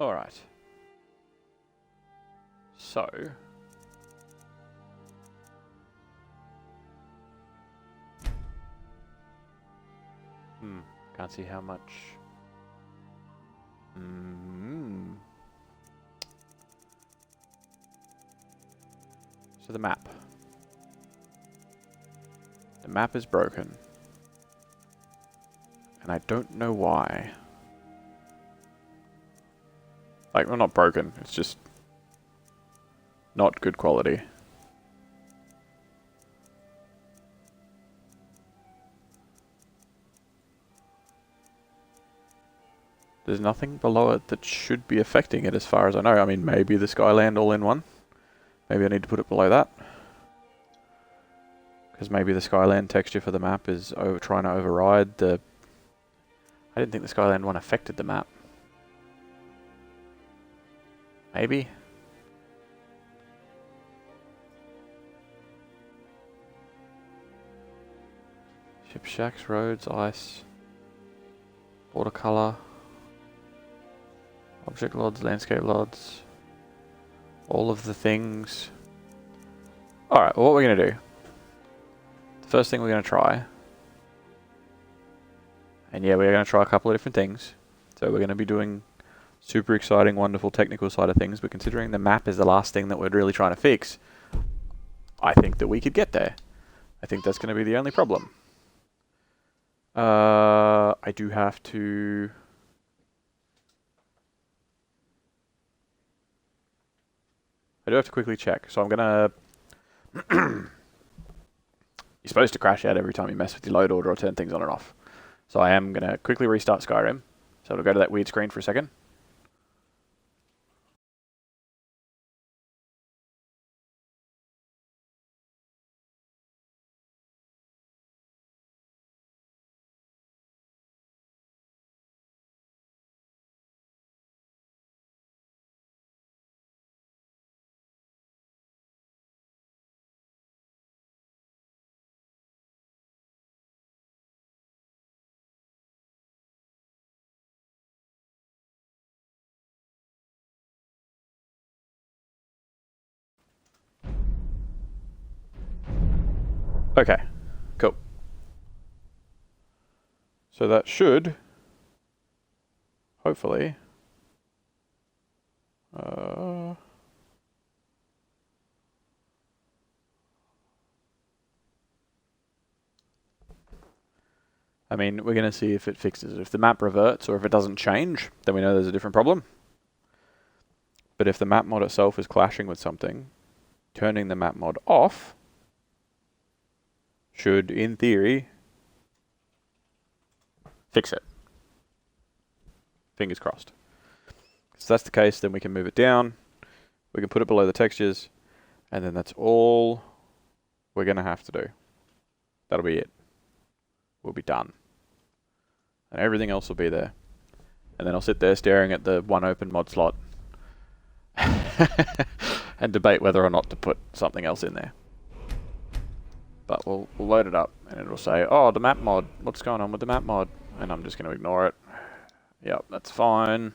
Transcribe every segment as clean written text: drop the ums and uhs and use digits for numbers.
Alright. So... Can't see how much... So the map. The map is broken. And I don't know why. Like, well, not broken, it's just not good quality. There's nothing below it that should be affecting it as far as I know. I mean, maybe the Skyland all-in-one. Maybe I need to put it below that. Because maybe the Skyland texture for the map is trying to override the... I didn't think the Skyland one affected the map. Maybe? Ship shacks, roads, ice, watercolor, object LODs, landscape LODs, all of the things. Alright, well, what we're going to do. The first thing we're going to try. And yeah, we're going to try a couple of different things. So we're going to be doing super exciting, wonderful technical side of things, but considering the map is the last thing that we're really trying to fix, I think that we could get there. I think that's going to be the only problem. I do have to... quickly check, so I'm going to... You're supposed to crash out every time you mess with your load order or turn things on and off. So I am going to quickly restart Skyrim. So it'll go to that weird screen for a second. Okay, cool. So that should, hopefully, I mean, we're going to see if it fixes it. If the map reverts or if it doesn't change, then we know there's a different problem. But if the map mod itself is clashing with something, turning the map mod off should, in theory, fix it. Fingers crossed. If that's the case, then we can move it down. We can put it below the textures. And then that's all we're going to have to do. That'll be it. We'll be done. And everything else will be there. And then I'll sit there staring at the one open mod slot. And debate whether or not to put something else in there. But we'll load it up and it'll say, oh, the map mod. What's going on with the map mod? And I'm just going to ignore it. Yep, that's fine.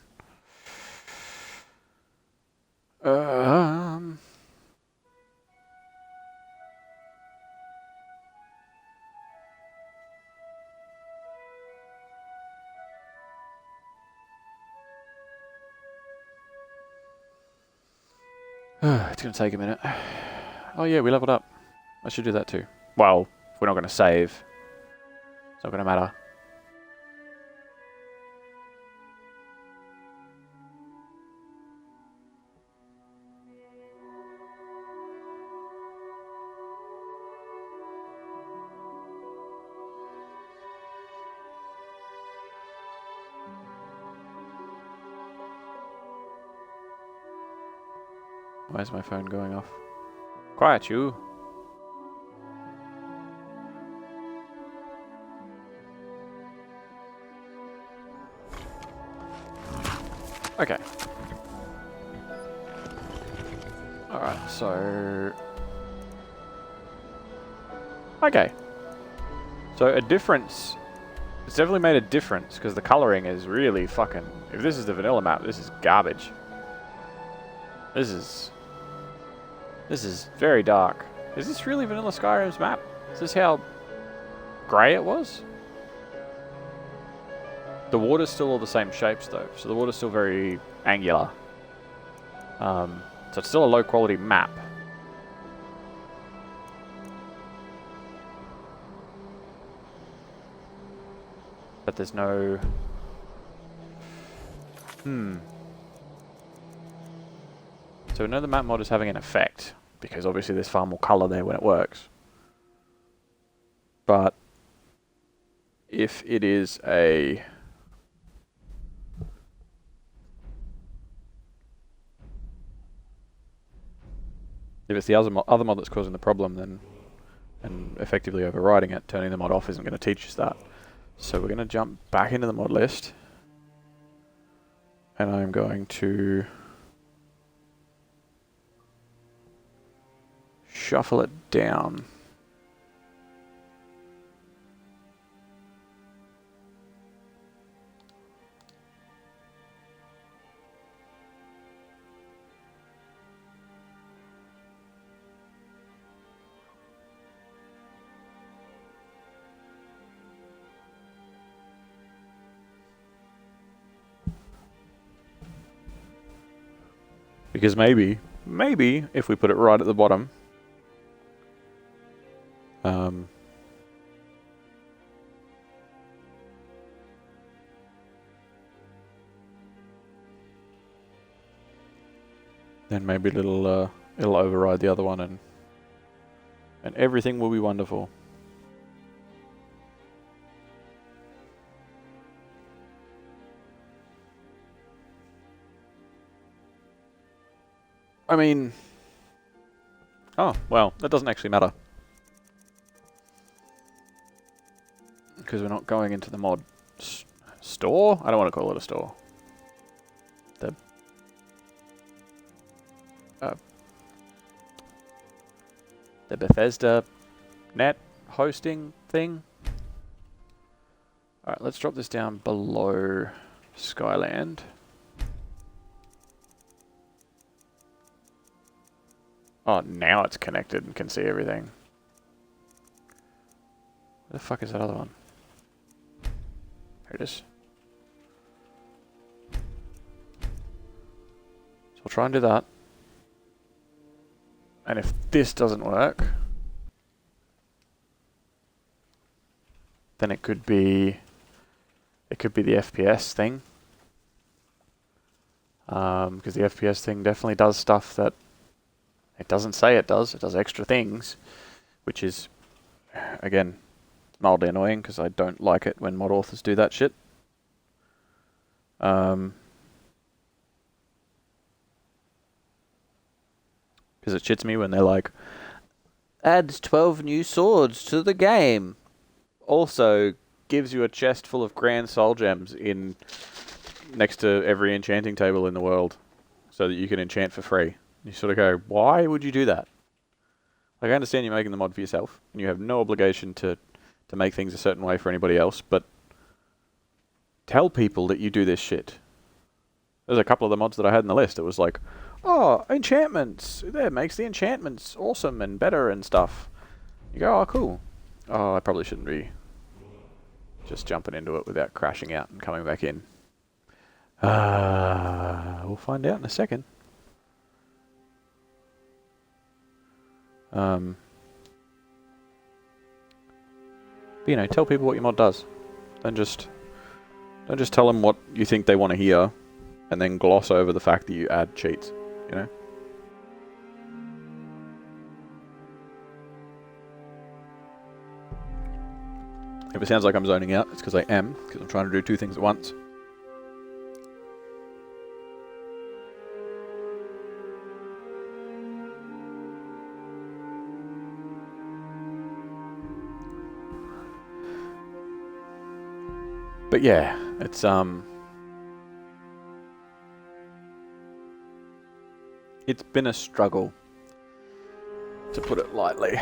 It's going to take a minute. Oh yeah, we leveled up. I should do that too. Well, if we're not going to save, it's not going to matter. Why is my phone going off? Quiet, you! Okay. Alright, so... Okay. So a difference It's definitely made a difference, because the colouring is really fucking... If this is the vanilla map, this is garbage. This is very dark. Is this really vanilla Skyrim's map? Is this how grey it was? The water's still all the same shapes though, so the water's still very angular. So it's still a low quality map. But there's no... So we know the map mod is having an effect, because obviously there's far more colour there when it works. But if it is a... If it's the other mod that's causing the problem, then, and effectively overriding it, turning the mod off isn't going to teach us that. So we're going to jump back into the mod list, and I'm going to shuffle it down. Because maybe if we put it right at the bottom, then maybe it'll override the other one, and everything will be wonderful. I mean... Oh, well, that doesn't actually matter. Because we're not going into the mod store? I don't want to call it a store. The Bethesda net hosting thing. Alright, let's drop this down below Skyland. Oh, now it's connected and can see everything. Where the fuck is that other one? Here it is. So I'll try and do that. And if this doesn't work, then it could be the FPS thing. Because the FPS thing definitely does stuff that it doesn't say it does. It does extra things, which is, again, mildly annoying because I don't like it when mod authors do that shit. Because it shits me when they're like, adds 12 new swords to the game. Also, gives you a chest full of grand soul gems in next to every enchanting table in the world so that you can enchant for free. You sort of go, why would you do that? Like, I understand you're making the mod for yourself, and you have no obligation to make things a certain way for anybody else, but tell people that you do this shit. There's a couple of the mods that I had in the list. It was like, oh, enchantments. That makes the enchantments awesome and better and stuff. You go, oh, cool. Oh, I probably shouldn't be just jumping into it without crashing out and coming back in. We'll find out in a second. But, you know, tell people what your mod does. Don't just tell them what you think they want to hear, and then gloss over the fact that you add cheats. You know. If it sounds like I'm zoning out, it's because I am, because I'm trying to do two things at once. But yeah, it's been a struggle, to put it lightly.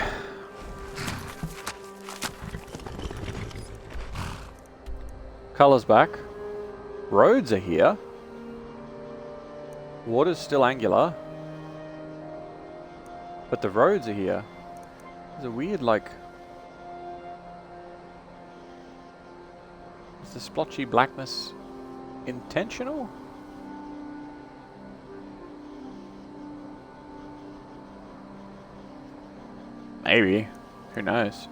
Colour's back. Roads are here. Water's still angular. But the roads are here. There's a weird, like... Is the splotchy blackness intentional? Maybe. Who knows?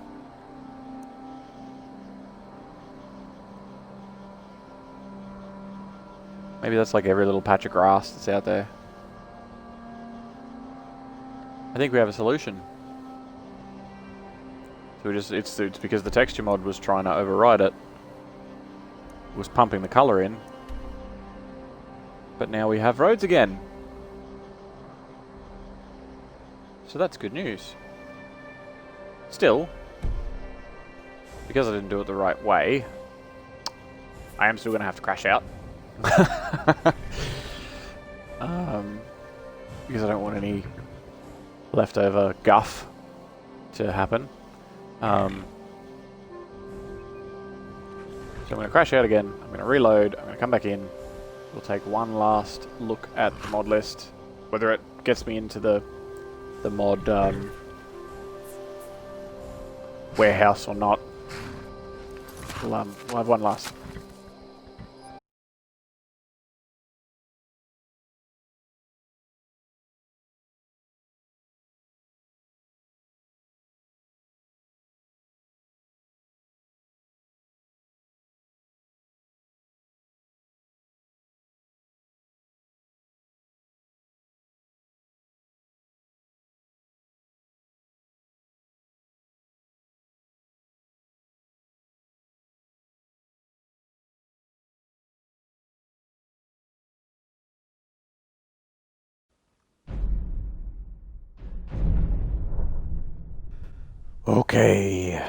Maybe that's like every little patch of grass that's out there. I think we have a solution. So it's because the texture mod was trying to override it. It was pumping the colour in. But now we have roads again. So that's good news. Still, because I didn't do it the right way, I am still going to have to crash out. Because I don't want any leftover guff to happen. So I'm going to crash out again. I'm going to reload. I'm going to come back in. We'll take one last look at the mod list, whether it gets me into the mod warehouse or not. We'll have one last. Okay.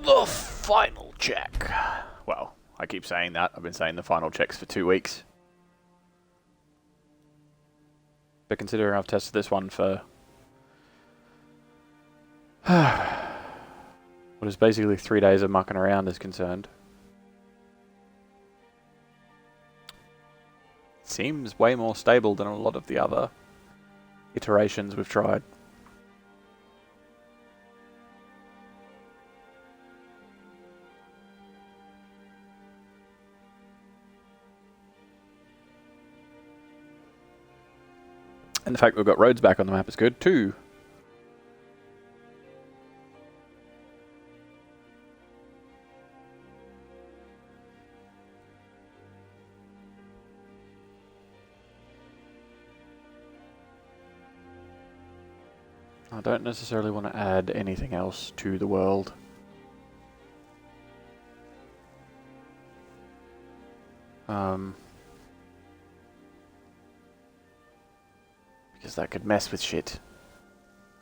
The final check. Well, I keep saying that. I've been saying the final checks for 2 weeks. But considering I've tested this one for what is basically 3 days of mucking around is concerned, it seems way more stable than a lot of the other iterations we've tried. And the fact we've got roads back on the map is good too. I don't necessarily want to add anything else to the world. Because that could mess with shit.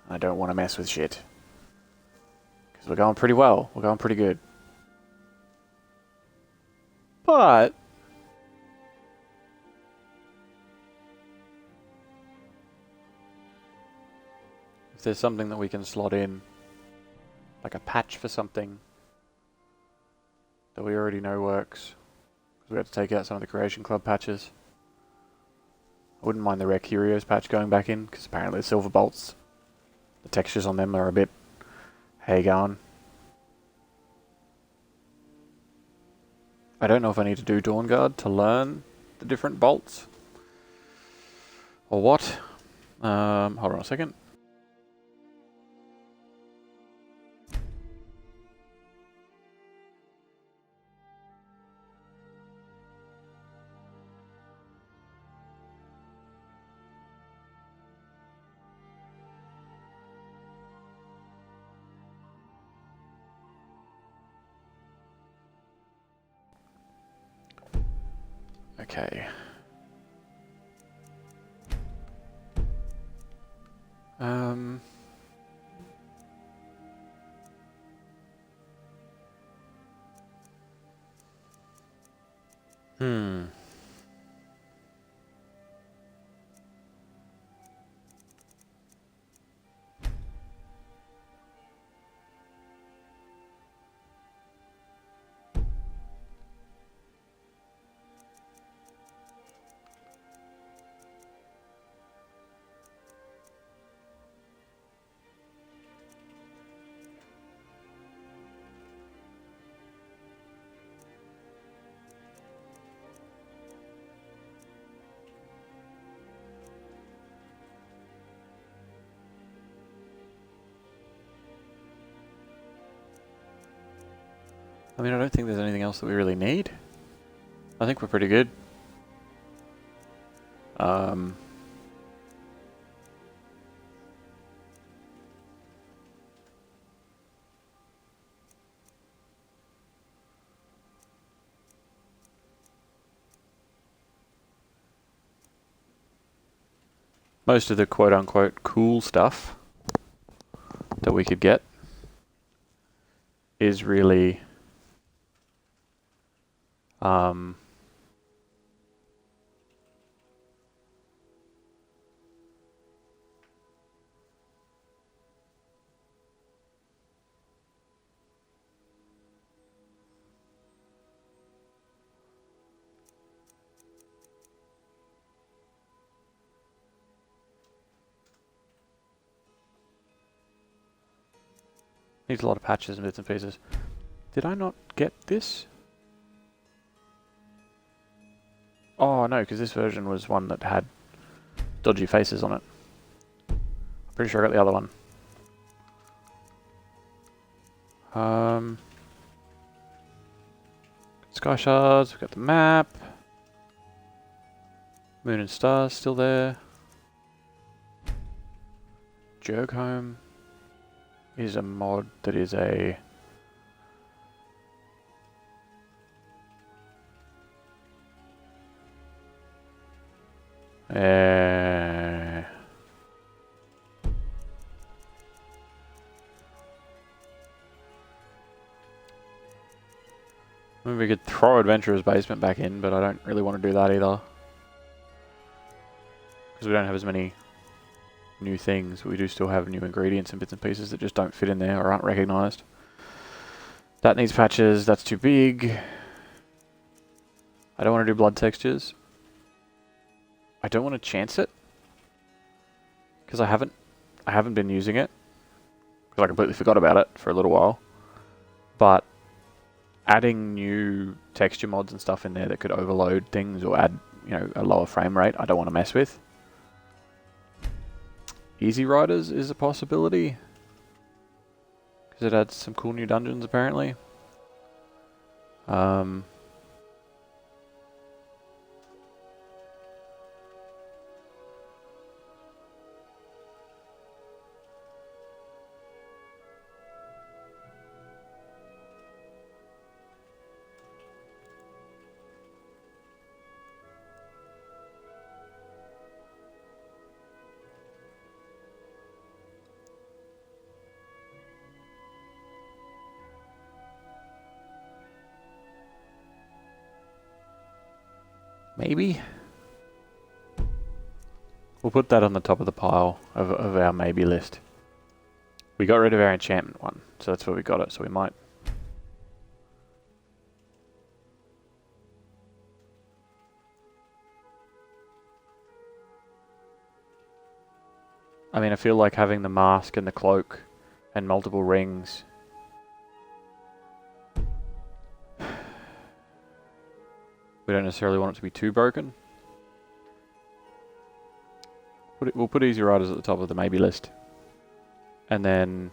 I don't want to mess with shit. Because we're going pretty well. We're going pretty good. But if there's something that we can slot in, like a patch for something that we already know works, because we had to take out some of the Creation Club patches. I wouldn't mind the Rare Curios patch going back in, because apparently the silver bolts, the textures on them are a bit hey going. I don't know if I need to do Dawnguard to learn the different bolts, or what. Hold on a second. Okay. Um. Hmm. I mean, I don't think there's anything else that we really need. I think we're pretty good. Most of the quote-unquote cool stuff that we could get is really needs a lot of patches and bits and pieces. Did I not get this? Oh no, because this version was one that had dodgy faces on it. I'm pretty sure I got the other one. Sky shards, we've got the map. Moon and stars still there. Jerk Home is a mod that is a I mean, we could throw Adventurer's Basement back in, but I don't really want to do that either. Because we don't have as many new things. We do still have new ingredients and bits and pieces that just don't fit in there or aren't recognised. That needs patches, that's too big. I don't want to do blood textures. I don't want to chance it. Because I haven't been using it. Because I completely forgot about it for a little while. But adding new texture mods and stuff in there that could overload things or add, you know, a lower frame rate, I don't want to mess with. Easy Riders is a possibility. Because it adds some cool new dungeons apparently. Maybe? We'll put that on the top of the pile of our maybe list. We got rid of our enchantment one, so that's where we got it, so we might... I mean, I feel like having the mask and the cloak and multiple rings... We don't necessarily want it to be too broken. We'll put Easy Riders at the top of the maybe list. And then...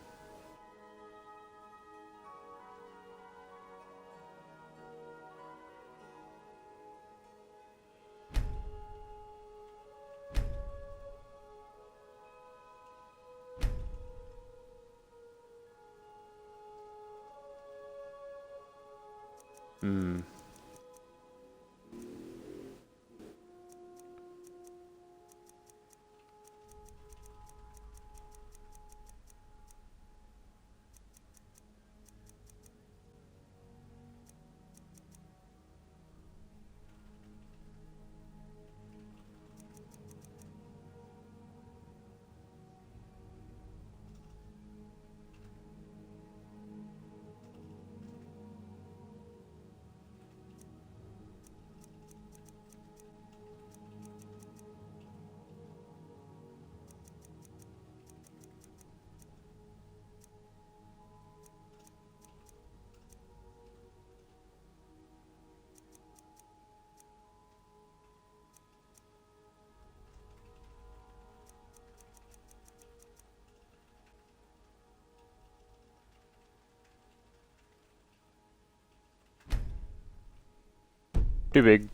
Too big.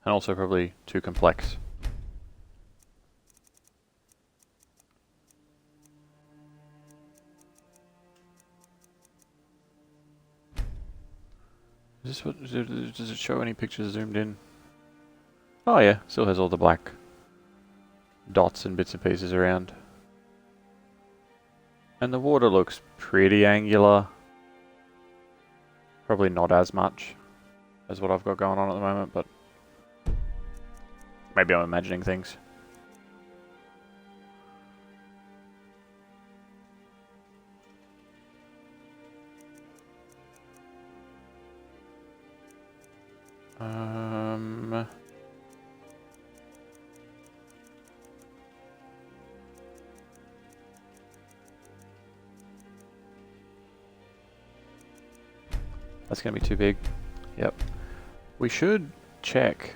And also probably too complex. Is this what, does it show any pictures zoomed in? Oh yeah, still has all the black dots and bits and pieces around. And the water looks pretty angular. Probably not as much as what I've got going on at the moment, but maybe I'm imagining things. That's going to be too big. Yep. We should check.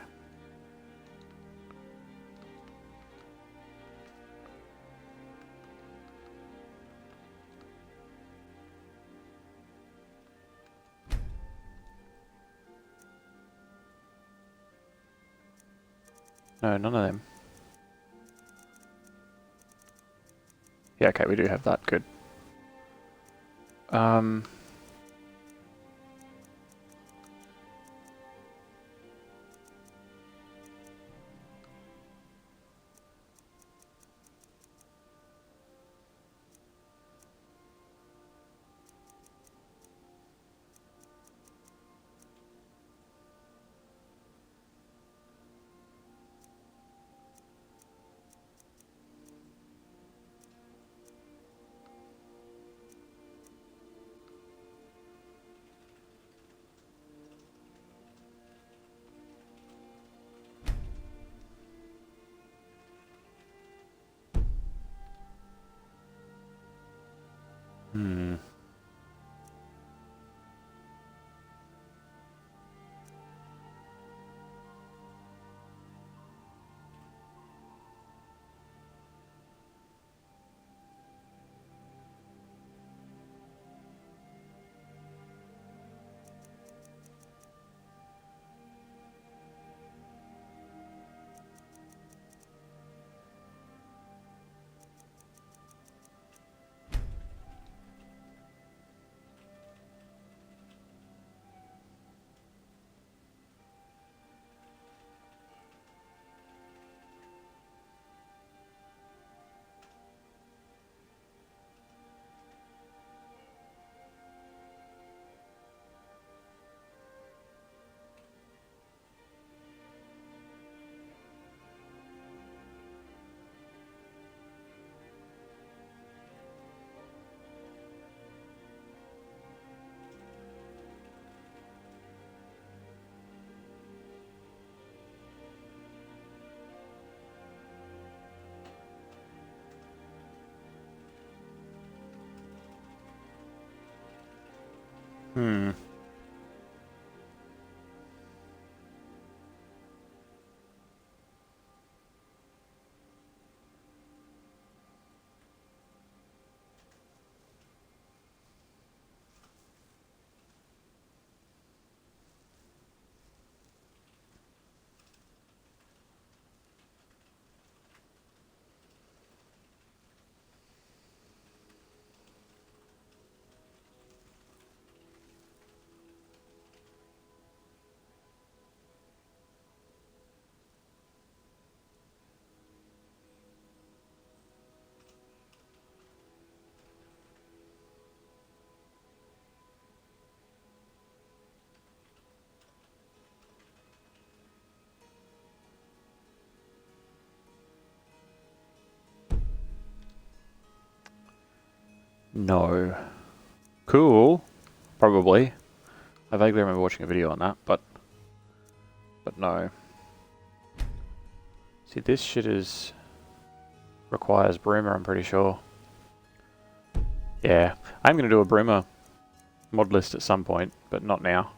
No, none of them. Yeah, okay, we do have that. Good. Hmm. Hmm. No. Cool. Probably. I vaguely remember watching a video on that, but no. See, this shit requires Broomer, I'm pretty sure. Yeah, I'm going to do a Broomer mod list at some point, but not now.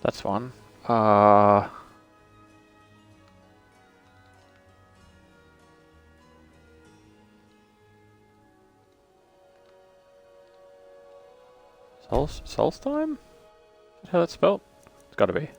That's one. Solstheim? Is that how that's spelled? It's gotta be.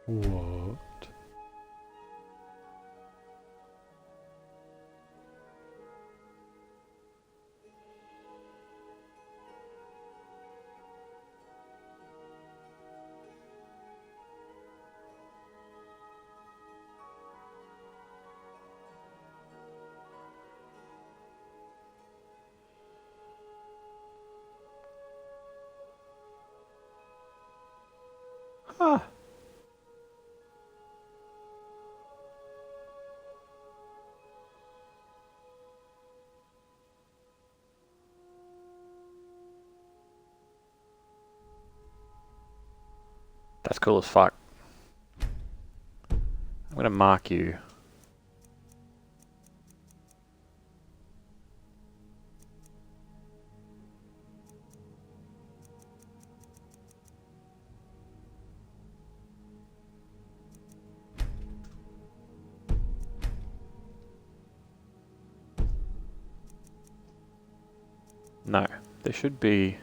What? Huh. That's cool as fuck. I'm gonna mark you. No, there should be...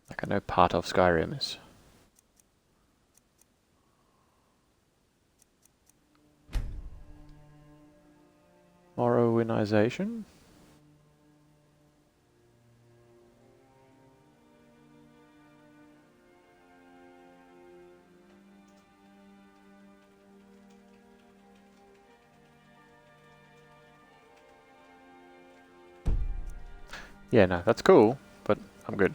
Like I know part of Skyrim is. Morrowinization? Yeah, no, that's cool, but I'm good.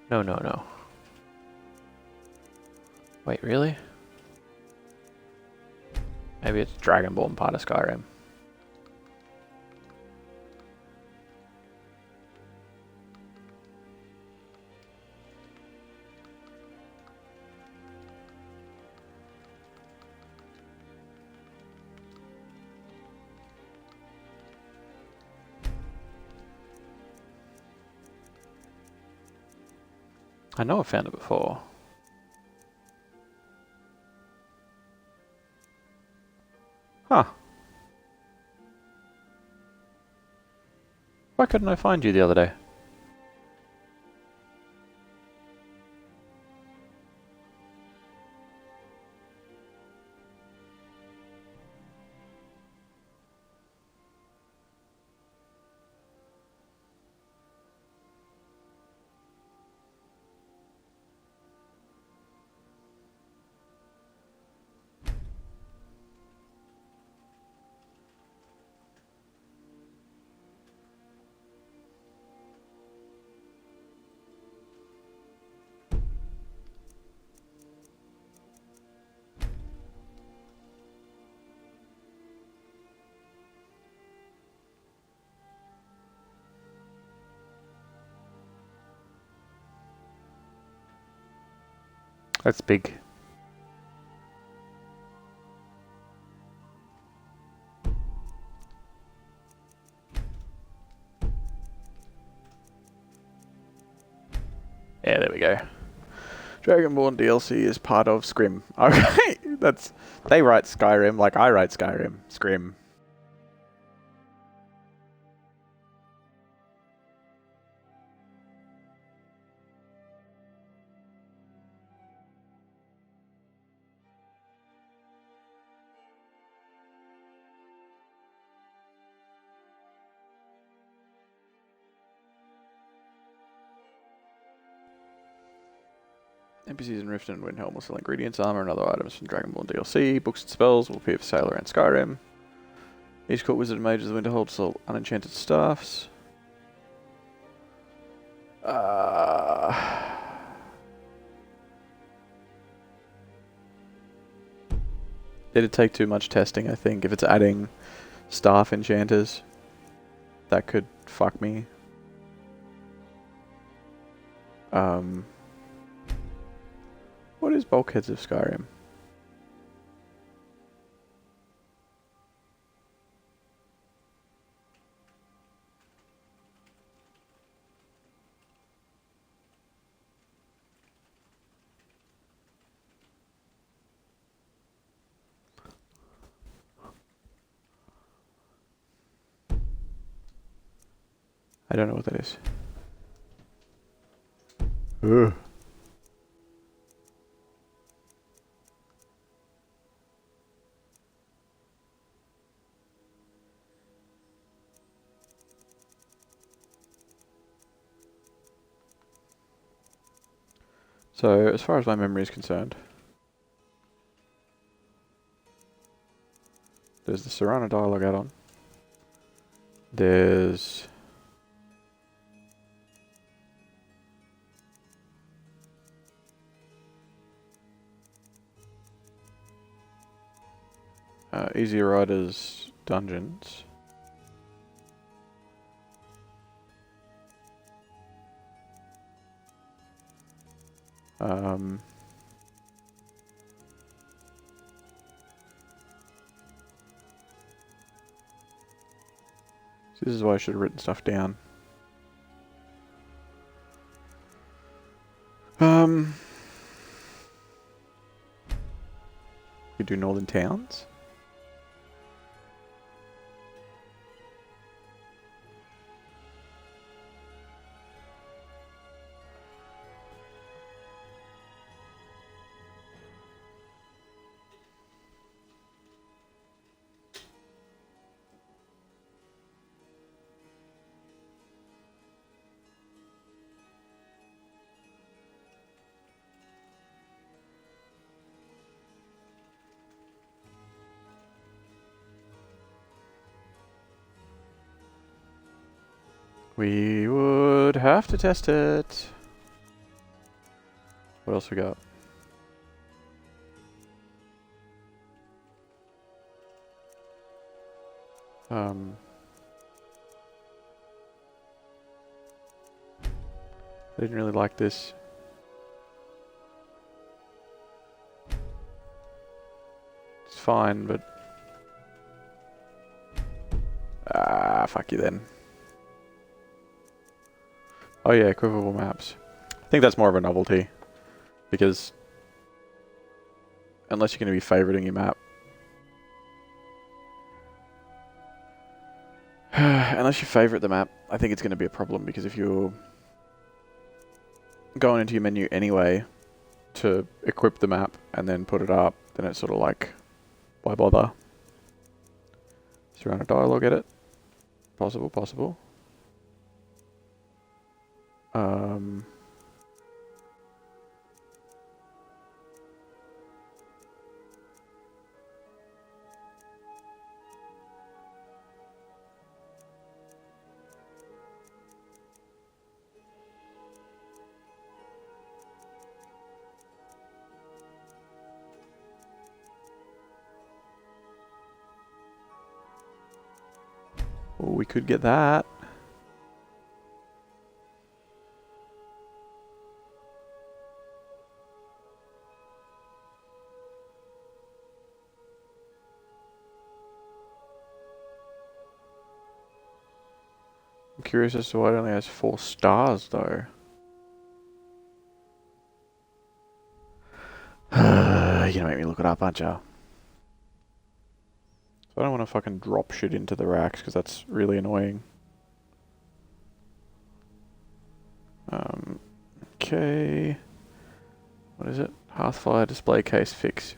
No, no, no. Wait, really? Maybe it's Dragonborn part of Skyrim. I know I found it before. Huh. Why couldn't I find you the other day? That's big. Yeah, there we go. Dragonborn DLC is part of Skyrim. Okay, they write Skyrim like I write Skyrim. Scrim. NPCs in Rift and Windhelm will sell ingredients, armor, and other items from Dragonborn DLC. Books and spells will appear for sale around Skyrim. Each court wizard and mage of the Winterhold sell unenchanted staffs. It'd take too much testing, I think. If it's adding staff enchanters, that could fuck me. What is Bulkheads of Skyrim? I don't know what that is. Ugh. So, as far as my memory is concerned, there's the Serrano dialogue add-on. There's Easy Riders Dungeons. This is why I should have written stuff down. You do Northern Towns? We would have to test it. What else we got? I didn't really like this. It's fine, but... fuck you then. Oh yeah, equivocal maps. I think that's more of a novelty, because unless you're going to be favoriting your map, unless you favorite the map, I think it's going to be a problem, because if you're going into your menu anyway to equip the map and then put it up, then it's sort of like, why bother? Surround a dialogue edit. Possible, possible. Oh, we could get that. I'm curious as to why it only has 4 stars, though. You're gonna make me look it up, aren't you? So I don't want to fucking drop shit into the racks, because that's really annoying. Okay. What is it? Hearthfire display case fix.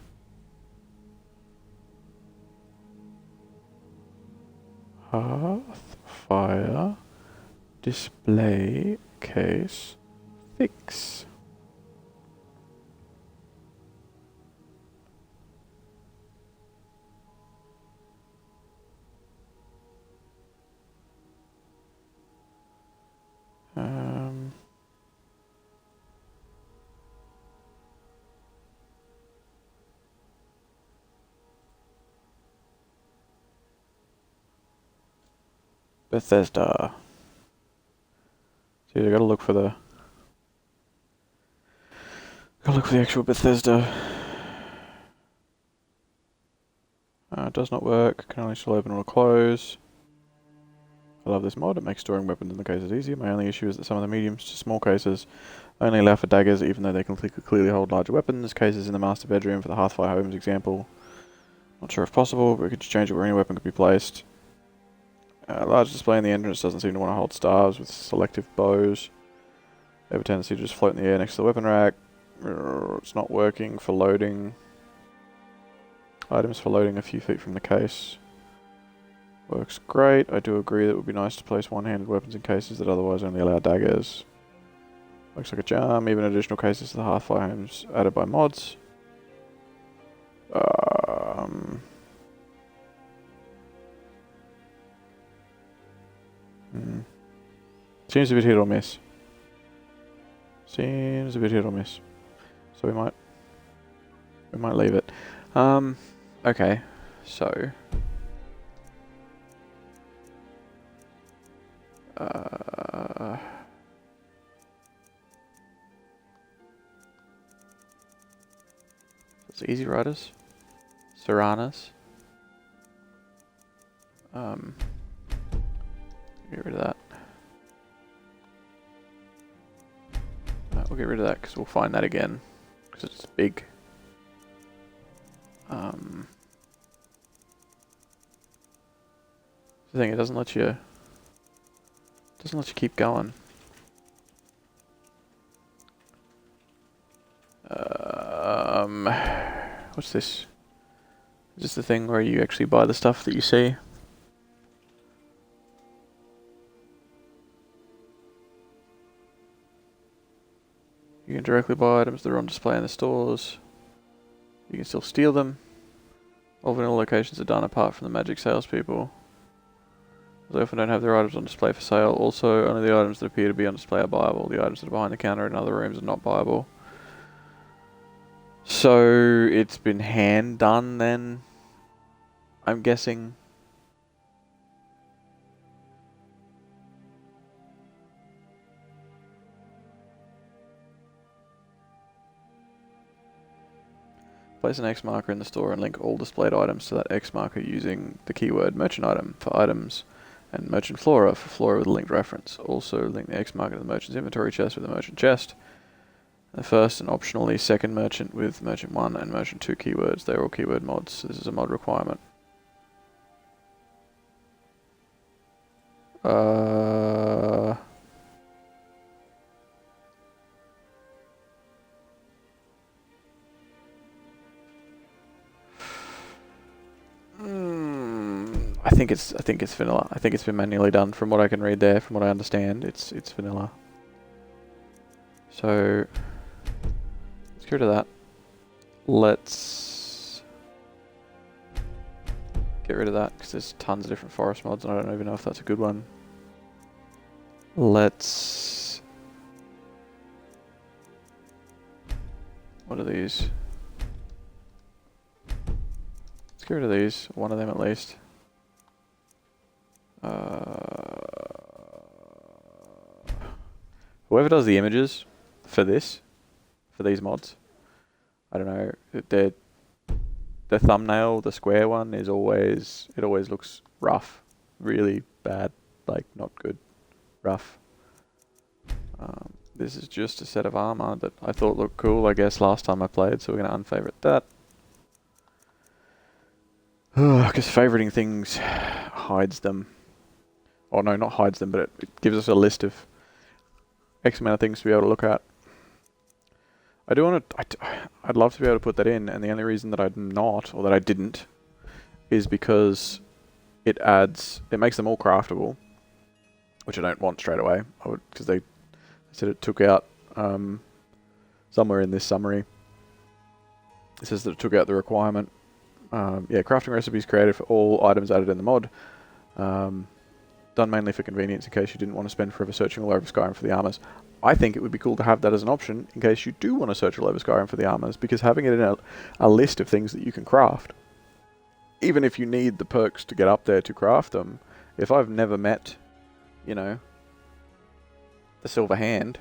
Hearthfire display case fix. Bethesda. See, I gotta look for the actual Bethesda. It does not work. Can only still open or close. I love this mod. It makes storing weapons in the cases easier. My only issue is that some of the medium to small cases only allow for daggers, even though they can clearly hold larger weapons. Cases in the master bedroom for the Hearthfire Homes example. Not sure if possible, but we could just change it where any weapon could be placed. Large display in the entrance doesn't seem to want to hold stars with selective bows. They have a tendency to just float in the air next to the weapon rack. It's not working for loading. Items for loading a few feet from the case. Works great. I do agree that it would be nice to place one-handed weapons in cases that otherwise only allow daggers. Looks like a charm. Even additional cases to the Hearthfire Homes added by mods. Seems a bit hit or miss. Seems a bit hit or miss. So we might leave it. Okay. So it's Easy Riders. Serranas. Get rid of that. We'll get rid of that because we'll find that again because it's big. The thing, it doesn't let you keep going. What's this? Is this the thing where you actually buy the stuff that you see? You can directly buy items that are on display in the stores. You can still steal them. All vanilla locations are done apart from the magic salespeople. They often don't have their items on display for sale. Also, only the items that appear to be on display are buyable. The items that are behind the counter in other rooms are not buyable. So, it's been hand done then, I'm guessing. Place an X marker in the store and link all displayed items to that X marker using the keyword merchant item for items and merchant flora for flora with a linked reference. Also link the X marker to the merchant's inventory chest with the merchant chest. The first and optionally second merchant with merchant 1 and merchant 2 keywords. They're all keyword mods. So this is a mod requirement. I think it's vanilla. I think it's been manually done from what I can read there, from what I understand. It's vanilla. So let's get rid of that. Let's get rid of that because there's tons of different forest mods and I don't even know if that's a good one. Let's... What are these? Let's get rid of these. One of them at least. Whoever does the images for this, for these mods, I don't know, the thumbnail, the square one is always, it always looks rough, really bad, like not good, rough. This is just a set of armor that I thought looked cool, I guess, last time I played, so we're going to unfavorite that. Because favoriting things hides them. Oh no, not hides them, but it gives us a list of X amount of things to be able to look at. I do want to... I'd love to be able to put that in, and the only reason that I'm not, or that I didn't, is because it adds... It makes them all craftable, which I don't want straight away. I would, because they said it took out somewhere in this summary. It says that it took out the requirement. Yeah, crafting recipes created for all items added in the mod. Done mainly for convenience in case you didn't want to spend forever searching all over Skyrim for the armors. I think it would be cool to have that as an option in case you do want to search all over Skyrim for the armors, because having it in a list of things that you can craft, even if you need the perks to get up there to craft them, if I've never met, you know, the silver hand,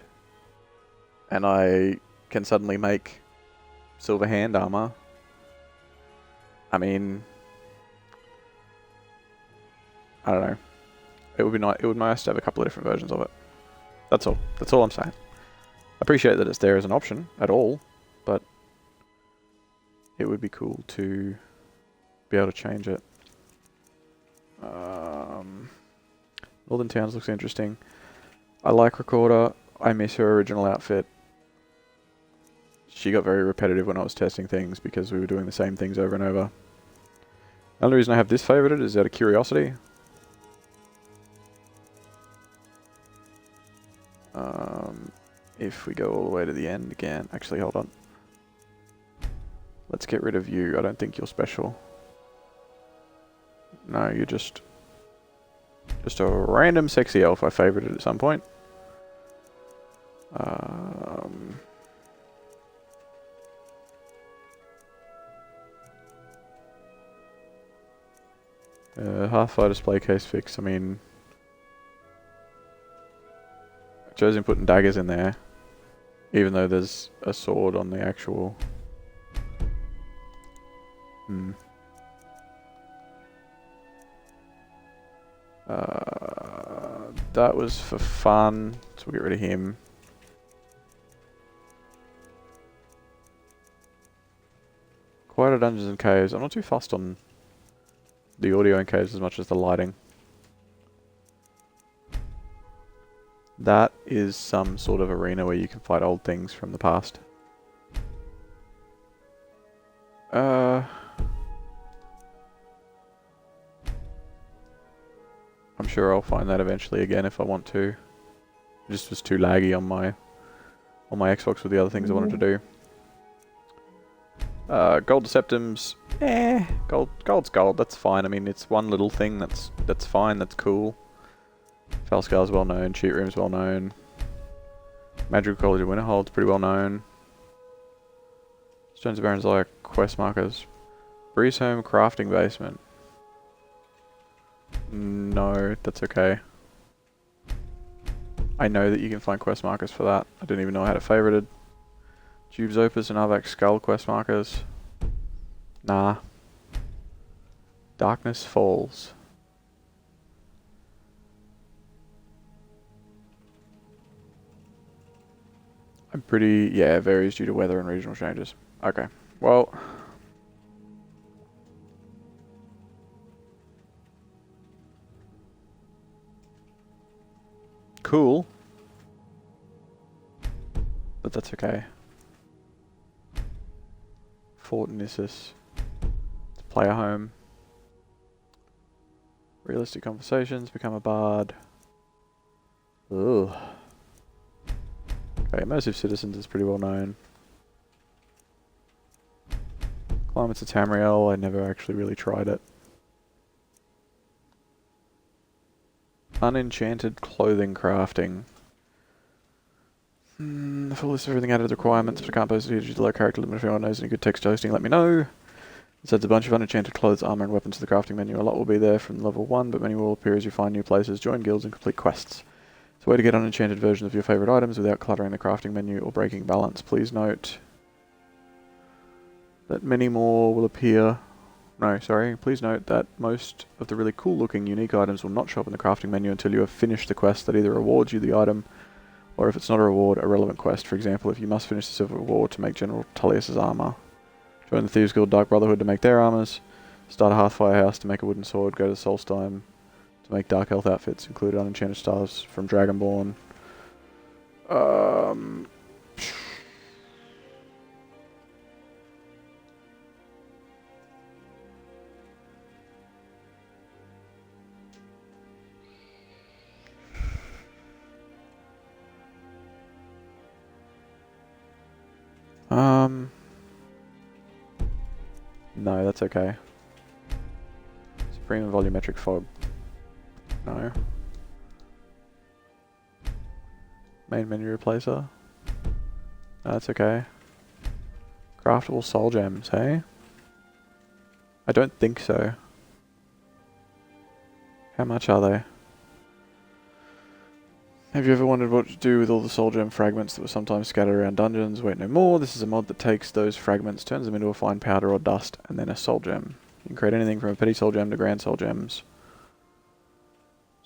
and I can suddenly make silver hand armor, I mean, I don't know. It would be nice. It would be nice to have a couple of different versions of it. That's all. That's all I'm saying. I appreciate that it's there as an option at all, but it would be cool to be able to change it. Northern Towns looks interesting. I like Recorder. I miss her original outfit. She got very repetitive when I was testing things because we were doing the same things over and over. The only reason I have this favorited is out of curiosity. If we go all the way to the end again, actually hold on. Let's get rid of you. I don't think you're special. No, you're just a random sexy elf. I favorited at some point. Half-fire display case fix. I mean, I chose him putting daggers in there, even though there's a sword on the actual. That was for fun, so we'll get rid of him. Quieter dungeons and caves. I'm not too fussed on the audio in caves as much as the lighting. That is some sort of arena where you can fight old things from the past. I'm sure I'll find that eventually again if I want to. It just was too laggy on my Xbox with the other things I wanted to do. Gold Deceptums, gold's gold, that's fine. I mean, it's one little thing that's fine, that's cool. Fellscar's well known, Cheat Room's well known. Magical College of Winterhold's pretty well known. Stones of Baron's like quest markers. Breeze Home Crafting Basement. No, that's okay. I know that you can find quest markers for that. I didn't even know I had it favorited. Jube's Opus and Arvak's Skull quest markers. Nah. Darkness Falls. I'm pretty... Yeah, it varies due to weather and regional changes. Okay, well... Cool. But that's okay. Fort Nissus. It's player home. Realistic conversations, become a bard. Ugh. Okay, immersive citizens is pretty well known. Climates of Tamriel, I never actually really tried it. Unenchanted clothing crafting. The full list of everything added requirements, but I can't post it due to low character limit. If anyone knows any good text hosting, let me know. It adds a bunch of unenchanted clothes, armor, and weapons to the crafting menu. A lot will be there from level 1, but many will appear as you find new places, join guilds, and complete quests. It's a way to get unenchanted versions of your favourite items without cluttering the crafting menu or breaking balance. Please note that many more will appear... No, sorry. Please note that most of the really cool-looking, unique items will not show up in the crafting menu until you have finished the quest that either rewards you the item, or if it's not a reward, a relevant quest. For example, if you must finish the Civil War to make General Tullius's armor. Join the Thieves Guild Dark Brotherhood to make their armors. Start a Hearthfire House to make a wooden sword. Go to Solstheim to make Dark Elf outfits, including unenchanted stars from Dragonborn. No, that's okay. Supreme and volumetric fog. No. Main menu replacer. No, that's okay. Craftable soul gems, hey? I don't think so. How much are they? Have you ever wondered what to do with all the soul gem fragments that were sometimes scattered around dungeons? Wait no more, this is a mod that takes those fragments, turns them into a fine powder or dust, and then a soul gem. You can create anything from a petty soul gem to grand soul gems.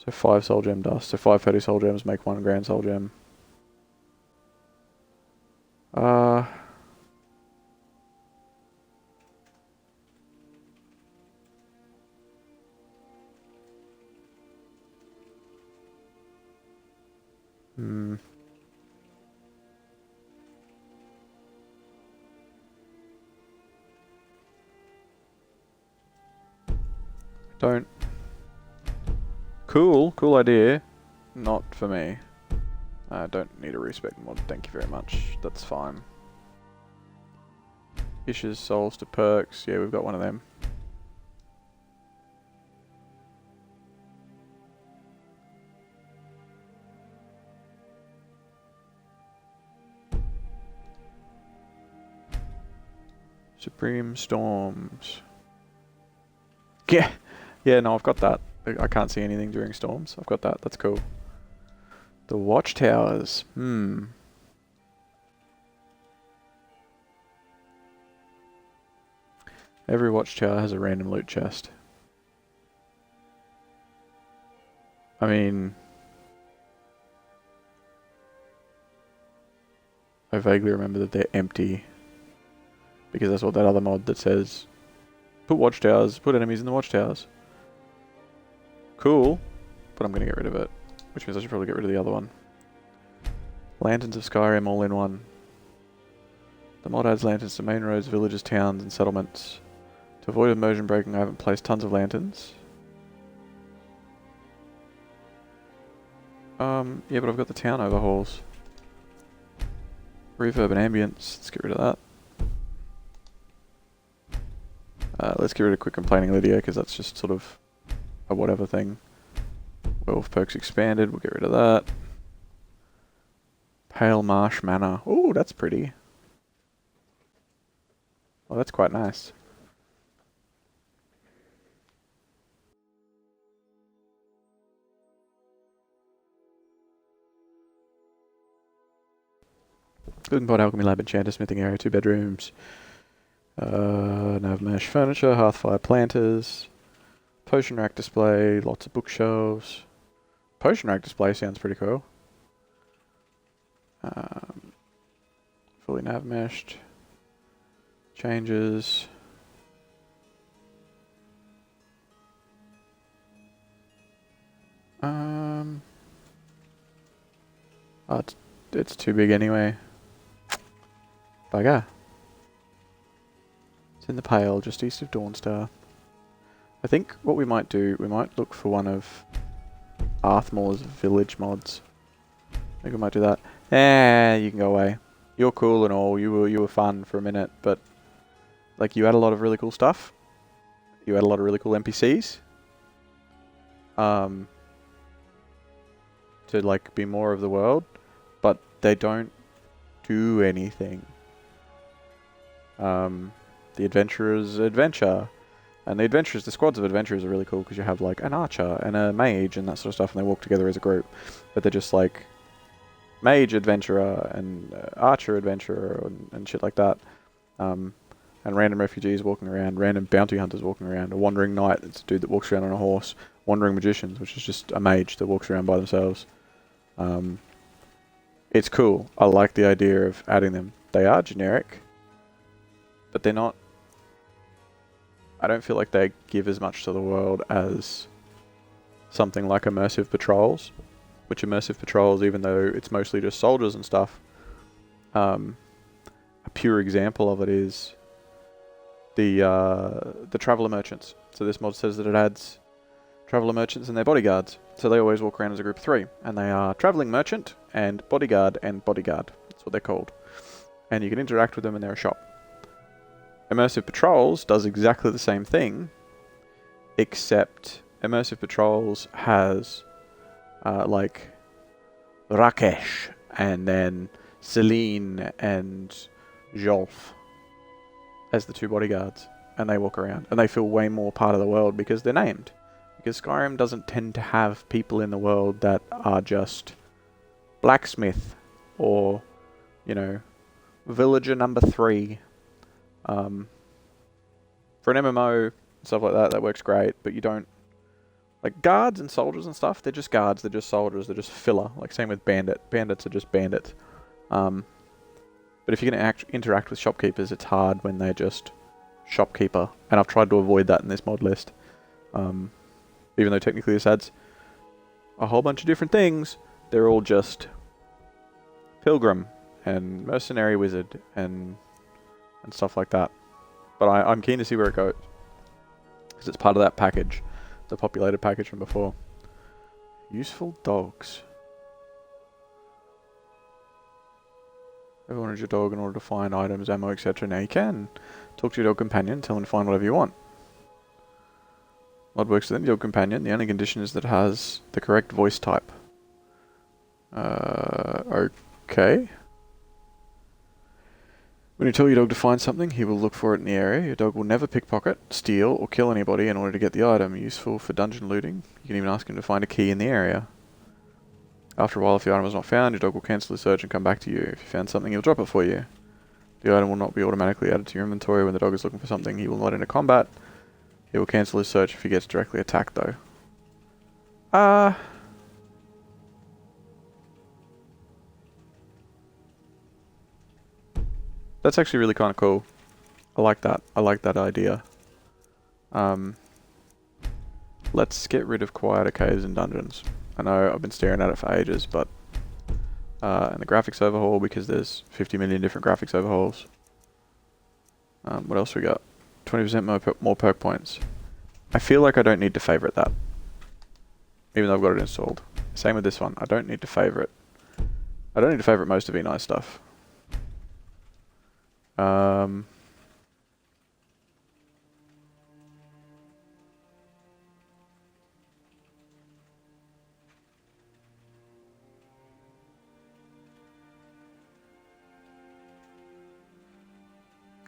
So 5 soul gem dust, so 5 petty soul gems make 1 grand soul gem. Don't. Cool idea. Not for me. I don't need a respec mod, thank you very much. That's fine. Issues souls to perks, yeah, we've got one of them. Supreme Storms. Yeah, no, I've got that. I can't see anything during storms. I've got that, that's cool. The watchtowers. Every watchtower has a random loot chest. I mean... I vaguely remember that they're empty. Because that's what that other mod that says... Put watchtowers, put enemies in the watchtowers. Cool. But I'm going to get rid of it. Which means I should probably get rid of the other one. Lanterns of Skyrim all in one. The mod adds lanterns to main roads, villages, towns, and settlements. To avoid immersion breaking, I haven't placed tons of lanterns. Yeah, but I've got the town overhauls. Reverb and ambience. Let's get rid of that. Let's get rid of quick complaining Lydia, because that's just sort of a whatever thing. Werewolf perks expanded, we'll get rid of that. Pale Marsh Manor. Ooh, that's pretty. Oh, that's quite nice. Cooking pot, alchemy lab, enchanter, smithing area, 2 bedrooms. Nav mesh furniture, hearthfire planters. Potion rack display, lots of bookshelves. Potion rack display sounds pretty cool. fully nav meshed. Changes. Oh, it's too big anyway. Bugger. It's in the Pale, just east of Dawnstar. I think what we might do, we might look for one of Arthmore's village mods. I think we might do that. You can go away. You're cool and all. You were fun for a minute, but like you had a lot of really cool stuff. You had a lot of really cool NPCs. To like be more of the world, but they don't do anything. The adventurers adventure, and the squads of adventurers are really cool because you have like an archer and a mage and that sort of stuff, and they walk together as a group. But they're just like mage adventurer and archer adventurer and shit like that. And random refugees walking around, random bounty hunters walking around, a wandering knight, it's a dude that walks around on a horse, wandering magicians, which is just a mage that walks around by themselves. It's cool. I like the idea of adding them. They are generic, but they're not. I don't feel like they give as much to the world as something like immersive patrols, which immersive patrols, even though it's mostly just soldiers and stuff, a pure example of it is the traveller merchants. So this mod says that it adds traveller merchants and their bodyguards. So they always walk around as a group of 3, and they are travelling merchant and bodyguard and bodyguard. That's what they're called. And you can interact with them in their shop. Immersive Patrols does exactly the same thing, except Immersive Patrols has like Rakesh and then Celine and Jolf as the 2 bodyguards, and they walk around and they feel way more part of the world because they're named. Because Skyrim doesn't tend to have people in the world that are just blacksmith or, you know, villager number 3. For an MMO, stuff like that, that works great, but you don't... Like, guards and soldiers and stuff, they're just guards, they're just soldiers, they're just filler. Like, same with bandit. Bandits are just bandits. But if you're going to interact with shopkeepers, it's hard when they're just shopkeeper. And I've tried to avoid that in this mod list. Even though technically this adds a whole bunch of different things, they're all just pilgrim and mercenary wizard and stuff like that. But I'm keen to see where it goes, because it's part of that package, the populated package from before. Useful dogs. Everyone is your dog in order to find items, ammo, etc. Now you can talk to your dog companion, tell him to find whatever you want. Mod works with your companion. The only condition is that it has the correct voice type. Okay. When you tell your dog to find something, he will look for it in the area. Your dog will never pickpocket, steal, or kill anybody in order to get the item. Useful for dungeon looting. You can even ask him to find a key in the area. After a while, if the item is not found, your dog will cancel the search and come back to you. If you found something, he'll drop it for you. The item will not be automatically added to your inventory when the dog is looking for something. He will not enter combat. He will cancel his search if he gets directly attacked, though. That's actually really kind of cool. I like that. I like that idea. Let's get rid of quieter caves and dungeons. I know I've been staring at it for ages, but... and the graphics overhaul, because there's 50 million different graphics overhauls. What else we got? 20% more perk points. I feel like I don't need to favorite that, even though I've got it installed. Same with this one. I don't need to favorite. I don't need to favorite most of E9 stuff.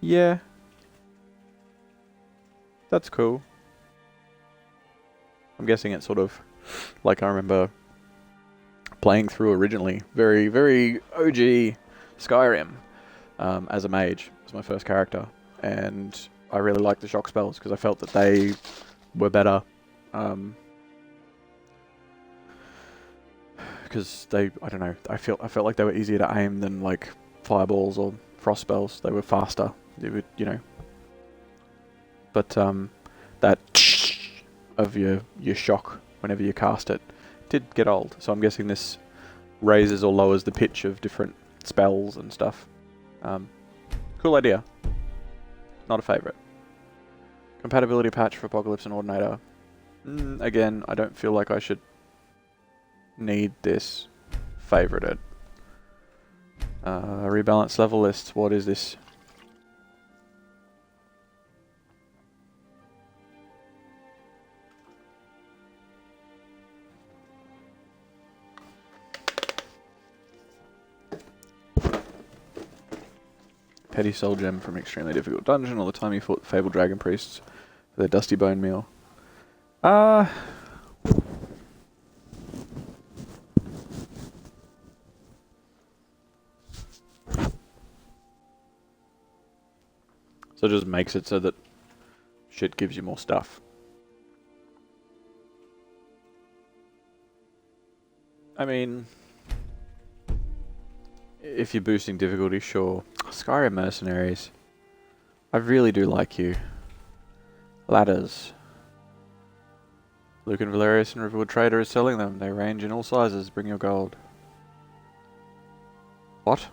Yeah. That's cool. I'm guessing it's sort of like I remember playing through originally. Very, very OG Skyrim as a mage. As my first character. And I really liked the shock spells because I felt that they were better. Because they, I don't know, I felt like they were easier to aim than like fireballs or frost spells. They were faster. They would, you know. But that of your shock whenever you cast it did get old. So I'm guessing this raises or lowers the pitch of different spells and stuff. Cool idea. Not a favourite. Compatibility patch for Apocalypse and Ordinator. Again, I don't feel like I should need this. Favourite it. Rebalance level lists. What is this? Petty soul gem from extremely difficult dungeon. All the time you fought the fabled dragon priests for their dusty bone meal. So it just makes it so that shit gives you more stuff. I mean, if you're boosting difficulty, sure. Skyrim mercenaries. I really do like you. Ladders. Luke and Valerius and Riverwood Trader is selling them. They range in all sizes. Bring your gold. What?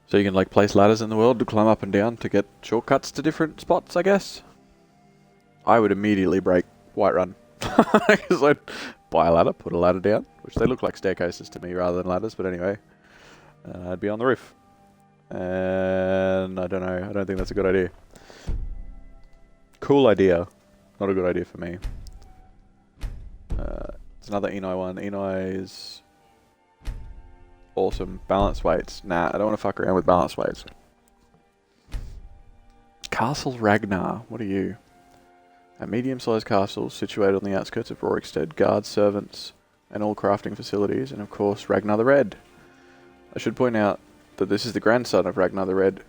So you can like place ladders in the world to climb up and down to get shortcuts to different spots, I guess? I would immediately break Whiterun. Because I'd buy a ladder, put a ladder down, which they look like staircases to me rather than ladders, but anyway. I'd be on the roof. And I don't know, I don't think that's a good idea. Cool idea. Not a good idea for me. It's another Enoi one. Enoi is awesome. Balance weights. Nah, I don't want to fuck around with balance weights. Castle Ragnar. What are you? A medium-sized castle situated on the outskirts of Rorikstead. Guards, servants, and all crafting facilities. And of course, Ragnar the Red. I should point out that this is the grandson of Ragnar the Red,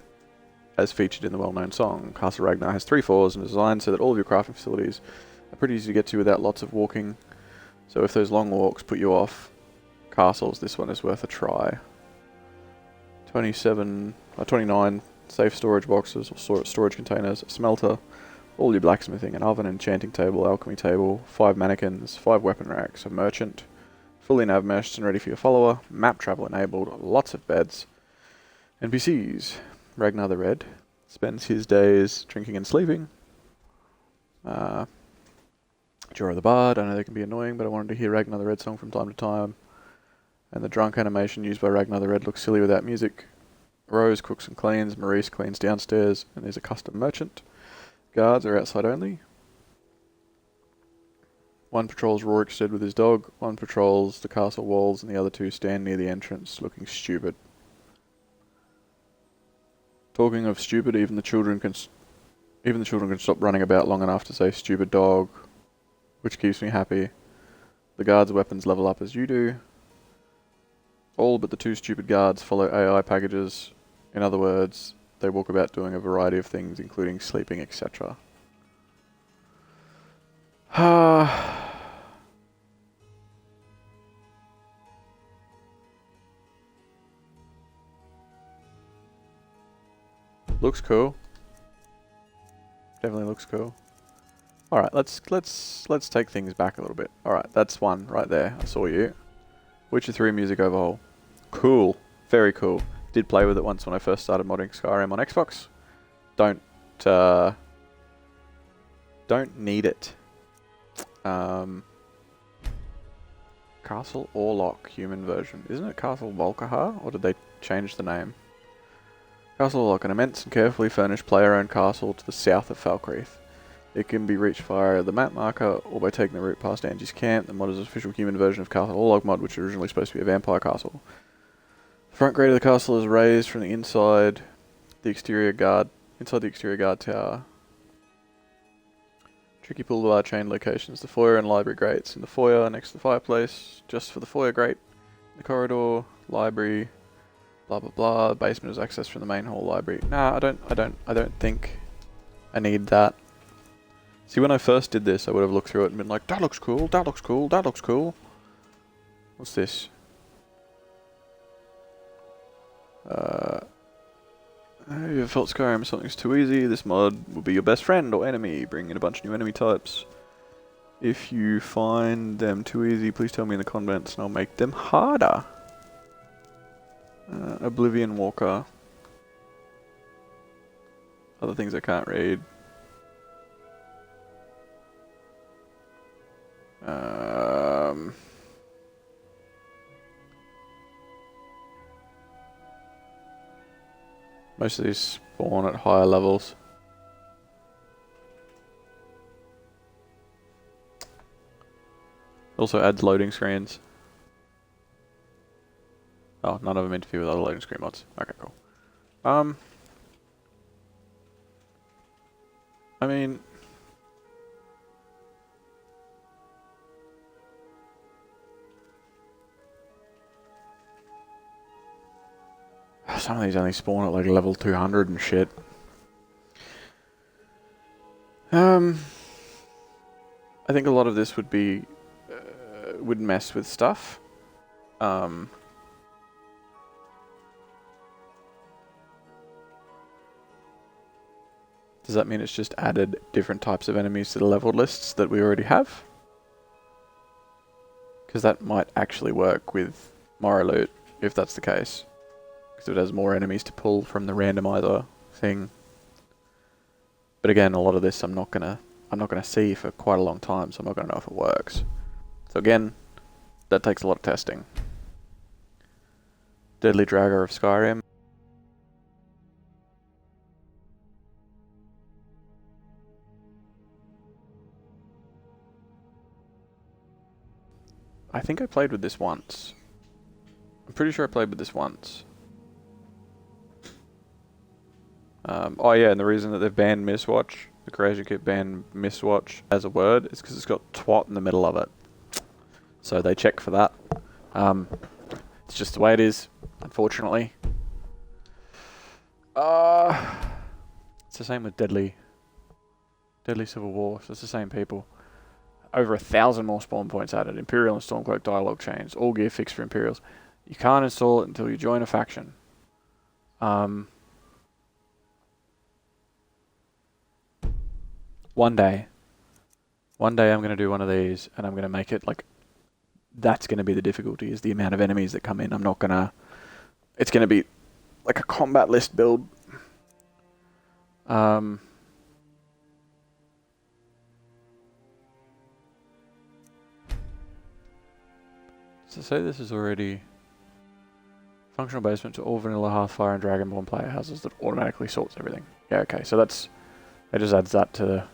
as featured in the well-known song. Castle Ragnar has 3 floors and is designed so that all of your crafting facilities are pretty easy to get to without lots of walking. So if those long walks put you off castles, this one is worth a try. 29 safe storage boxes or storage containers, a smelter, all your blacksmithing, an oven, enchanting table, alchemy table, 5 mannequins, 5 weapon racks, a merchant, fully nav meshed and ready for your follower, map travel enabled, lots of beds, NPCs. Ragnar the Red spends his days drinking and sleeping. Jorah the Bard, I know they can be annoying, but I wanted to hear Ragnar the Red song from time to time. And the drunk animation used by Ragnar the Red looks silly without music. Rose cooks and cleans, Maurice cleans downstairs, and there's a custom merchant. Guards are outside only. 1 patrols Rorikstead with his dog, 1 patrols the castle walls, and the other 2 stand near the entrance looking stupid. Talking of stupid, even the children can stop running about long enough to say stupid dog, which keeps me happy. The guards' weapons level up as you do. All but the 2 stupid guards follow AI packages. In other words, they walk about doing a variety of things, including sleeping, etc. Looks cool. Definitely looks cool. All right, let's take things back a little bit. All right, that's one right there. I saw you. Witcher 3 music overhaul. Cool. Very cool. Did play with it once when I first started modding Skyrim on Xbox. Don't need it. Castle Orlok human version. Isn't it Castle Volkihar? Or did they change the name? Castle Orlok, an immense and carefully furnished player-owned castle to the south of Falkreath. It can be reached via the map marker or by taking the route past Angie's camp. The mod is an official human version of Castle Orlok mod, which was originally supposed to be a vampire castle. The front grate of the castle is raised from the inside the exterior guard tower. Tricky pull bar chain locations. The foyer and library grates. In the foyer next to the fireplace, just for the foyer grate. The corridor, library, blah blah blah. The basement is accessed from the main hall library. Nah, I don't think I need that. See, when I first did this, I would have looked through it and been like, that looks cool, that looks cool, that looks cool. What's this? Have you ever felt Skyrim something's too easy? This mod will be your best friend or enemy, bring in a bunch of new enemy types. If you find them too easy, please tell me in the comments and I'll make them harder. Oblivion Walker. Other things I can't read. Most of these spawn at higher levels. Also adds loading screens. Oh, none of them interfere with other loading screen mods. Okay, cool. I mean... some of these only spawn at like level 200 and shit. I think a lot of this would be... would mess with stuff. Does that mean it's just added different types of enemies to the leveled lists that we already have? Because that might actually work with Moraloot, if that's the case. Because it has more enemies to pull from the randomizer thing. But again, a lot of this I'm not gonna see for quite a long time, so I'm not gonna know if it works. So again, that takes a lot of testing. Deadly Dragger of Skyrim. I think I played with this once. I'm pretty sure I played with this once. Oh yeah, and the reason that they've banned Misswatch, the Creation Kit banned Misswatch as a word, is because it's got twat in the middle of it. So they check for that. It's just the way it is, unfortunately. It's the same with Deadly Civil War, so it's the same people. Over 1,000 more spawn points added. Imperial and Stormcloak dialogue chains. All gear fixed for Imperials. You can't install it until you join a faction. One day I'm going to do one of these and I'm going to make it like... That's going to be the difficulty, is the amount of enemies that come in. I'm not going to... It's going to be like a combat list build. So say this is already... Functional basement to all vanilla Hearthfire and Dragonborn player houses that automatically sorts everything. Yeah, okay, so that's... It just adds that to the...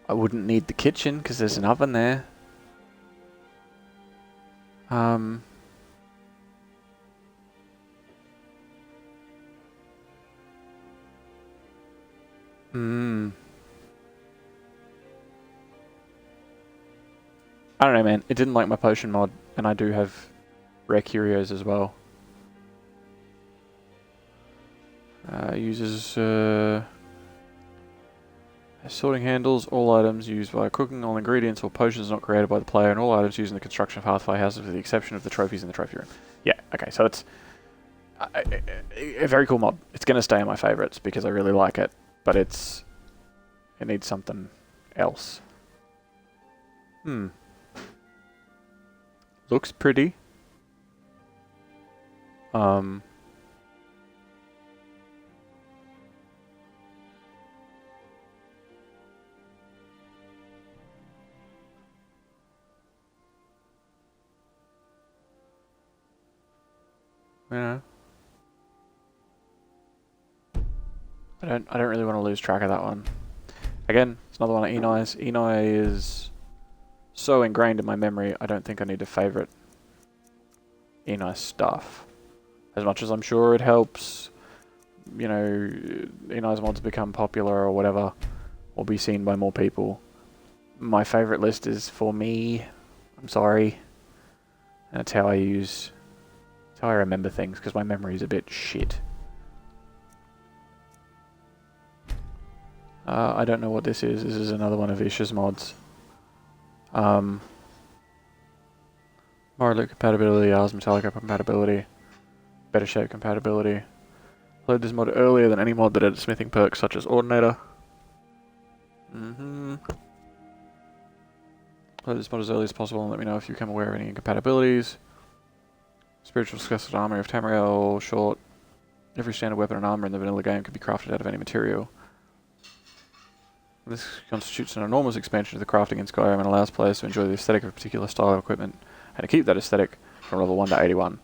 I wouldn't need the kitchen because there's an oven there. I don't know, man. It didn't like my potion mod, and I do have rare curios as well. Uses sorting handles all items used by cooking, all ingredients or potions not created by the player, and all items used in the construction of Hearthfire houses with the exception of the trophies in the trophy room. Yeah, okay, so it's a very cool mod. It's going to stay in my favourites because I really like it, but it needs something else. Looks pretty. Yeah. I don't really want to lose track of that one. Again, it's another one of Enai's. Enai is so ingrained in my memory, I don't think I need to favourite Enai stuff. As much as I'm sure it helps, you know, Enai's mods become popular or whatever, or be seen by more people. My favourite list is for me. I'm sorry. That's how I use... That's how I remember things, because my memory is a bit shit. I don't know what this is. This is another one of Isha's mods. More loot compatibility, Ars Metallica compatibility, better shape compatibility. Load this mod earlier than any mod that added smithing perks such as Ordinator. Load this mod as early as possible and let me know if you become aware of any incompatibilities. Spiritual Disgusted Armory of Tamriel, short. Every standard weapon and armor in the vanilla game can be crafted out of any material. This constitutes an enormous expansion of the crafting in Skyrim and allows players to enjoy the aesthetic of a particular style of equipment and to keep that aesthetic from level 1 to 81.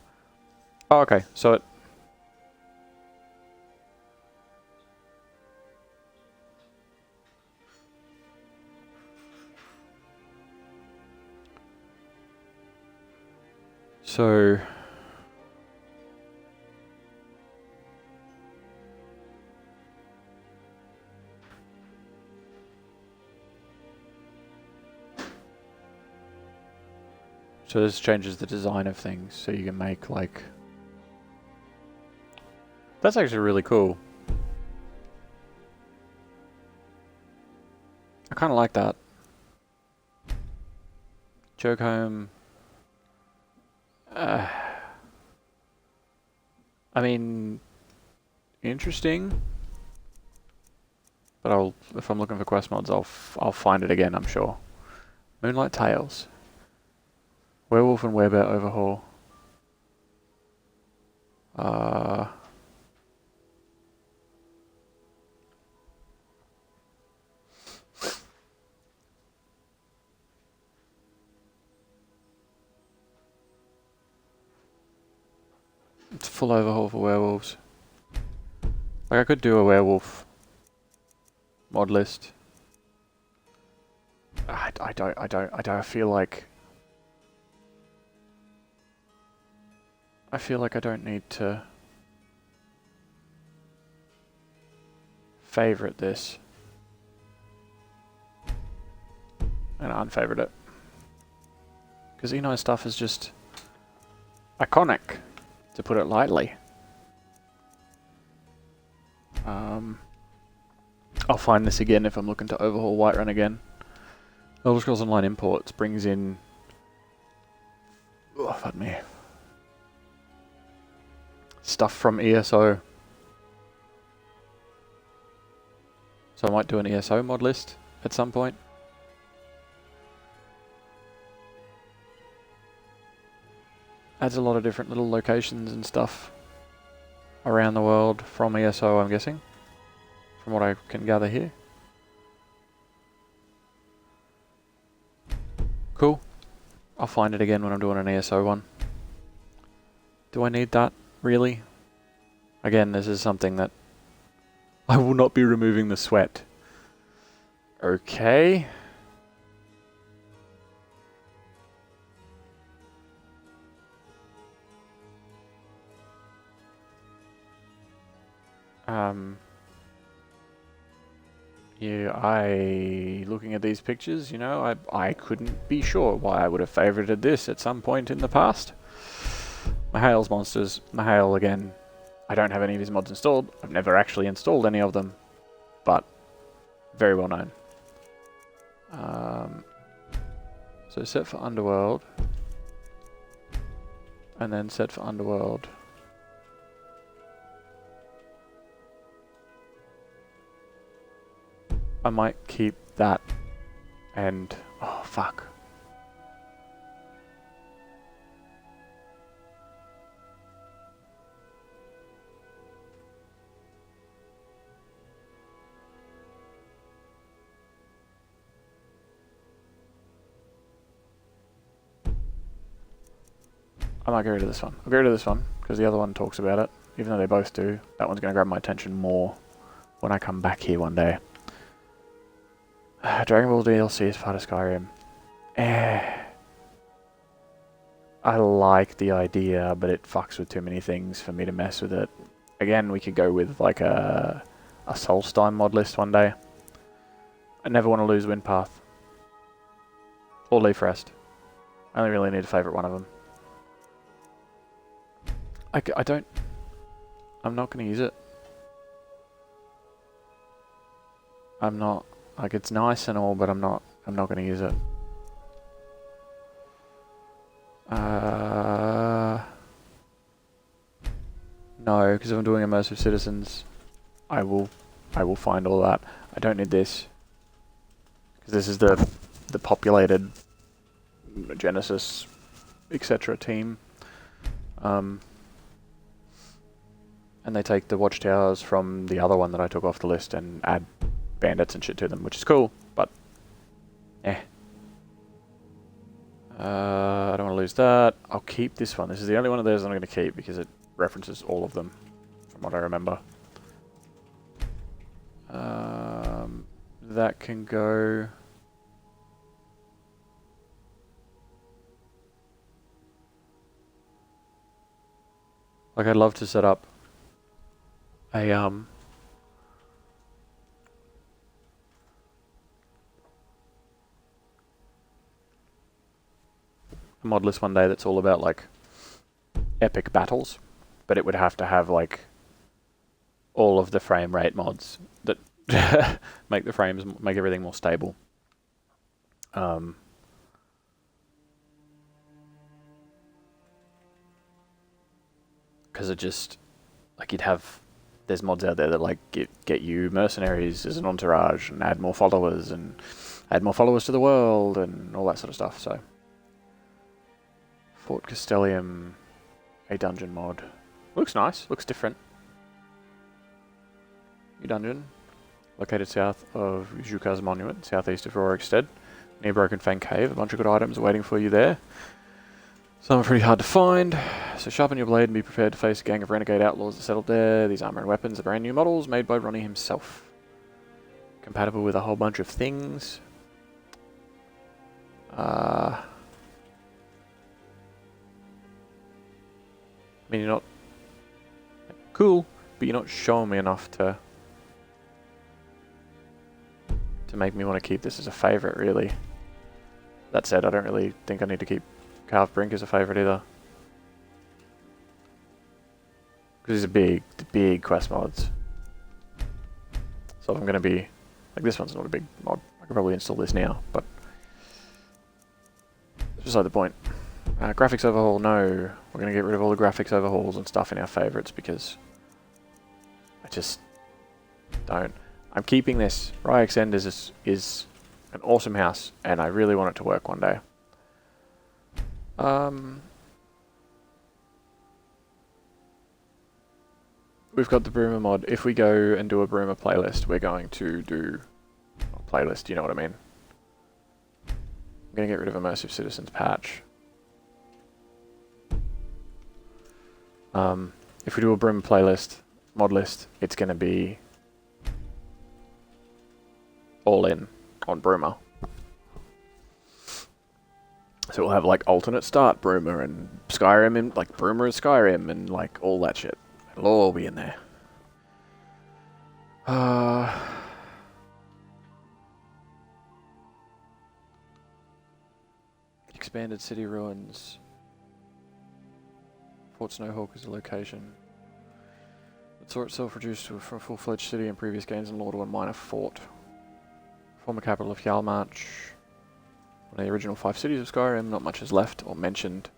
Oh, okay, so it... So... So this changes the design of things, so you can make, like... That's actually really cool. I kind of like that. Choke home. I mean... Interesting. But if I'm looking for quest mods, I'll find it again, I'm sure. Moonlight Tales. Werewolf and Werebear overhaul. It's full overhaul for werewolves. Like I could do a werewolf mod list. I feel like I don't need to favorite this and unfavorite it, because Eno's stuff is just iconic, to put it lightly. I'll find this again if I'm looking to overhaul Whiterun again. Elder Scrolls Online Imports brings in... Oh, fuck me. Stuff from ESO. So I might do an ESO mod list at some point. Adds a lot of different little locations and stuff around the world from ESO, I'm guessing. From what I can gather here. Cool. I'll find it again when I'm doing an ESO one. Do I need that? Really? Again, this is something that I will not be removing the sweat. Okay. Yeah, looking at these pictures, you know, I couldn't be sure why I would have favorited this at some point in the past. Mahal's monsters. Mahal, again, I don't have any of his mods installed. I've never actually installed any of them, but very well known. So set for Underworld, and then set for Underworld. I might keep that and... Oh, fuck. I might get rid of this one. I'll get rid of this one, because the other one talks about it. Even though they both do. That one's going to grab my attention more when I come back here one day. Dragon Ball DLC is part of Skyrim. I like the idea, but it fucks with too many things for me to mess with it. Again, we could go with like a Solstheim mod list one day. I never want to lose Windpath. Or Leaf Rest. I only really need to favourite one of them. I'm not going to use it. I'm not... Like, it's nice and all, but I'm not going to use it. No, because if I'm doing immersive citizens, I will find all that. I don't need this because this is the populated Genesis, etc. team. And they take the watchtowers from the other one that I took off the list and add bandits and shit to them, which is cool, but I don't want to lose that. I'll keep this one. This is the only one of those I'm going to keep because it references all of them, from what I remember. That can go. Like, I'd love to set up a mod list one day that's all about like epic battles, but it would have to have like all of the frame rate mods that make everything more stable. Because it just, like, there's mods out there that like get you mercenaries as an entourage and add more followers to the world and all that sort of stuff. So Fort Castellium, a dungeon mod. Looks nice, looks different. New dungeon, located south of Juka's monument, southeast of Rorikstead, near Broken Fang Cave. A bunch of good items waiting for you there. Some are pretty hard to find, so sharpen your blade and be prepared to face a gang of renegade outlaws that settled there. These armor and weapons are brand new models made by Ronnie himself. Compatible with a whole bunch of things. I mean, you're not cool, but you're not showing me enough to make me want to keep this as a favourite, really. That said, I don't really think I need to keep Carved Brink as a favourite either. Because these are big quest mods. So if I'm going to be... Like, this one's not a big mod. I could probably install this now, but... It's beside the point. Graphics overhaul, no. We're going to get rid of all the graphics overhauls and stuff in our favourites because... I just... don't. I'm keeping this. Ryek's End is an awesome house, and I really want it to work one day. We've got the Broomer mod. If we go and do a Broomer playlist, we're going to do a playlist, you know what I mean? I'm going to get rid of Immersive Citizens patch. If we do a Broomer playlist, mod list, it's going to be all in on Broomer. So we'll have like alternate start Broomer and Skyrim and like Broomer and Skyrim and like all that shit. It'll all be in there. Expanded city ruins. Fort Snowhawk is a location. It saw itself reduced to a full-fledged city in previous games and Lord of a minor fort. Former capital of Hjalmarch. One of the original 5 cities of Skyrim, not much is left or mentioned.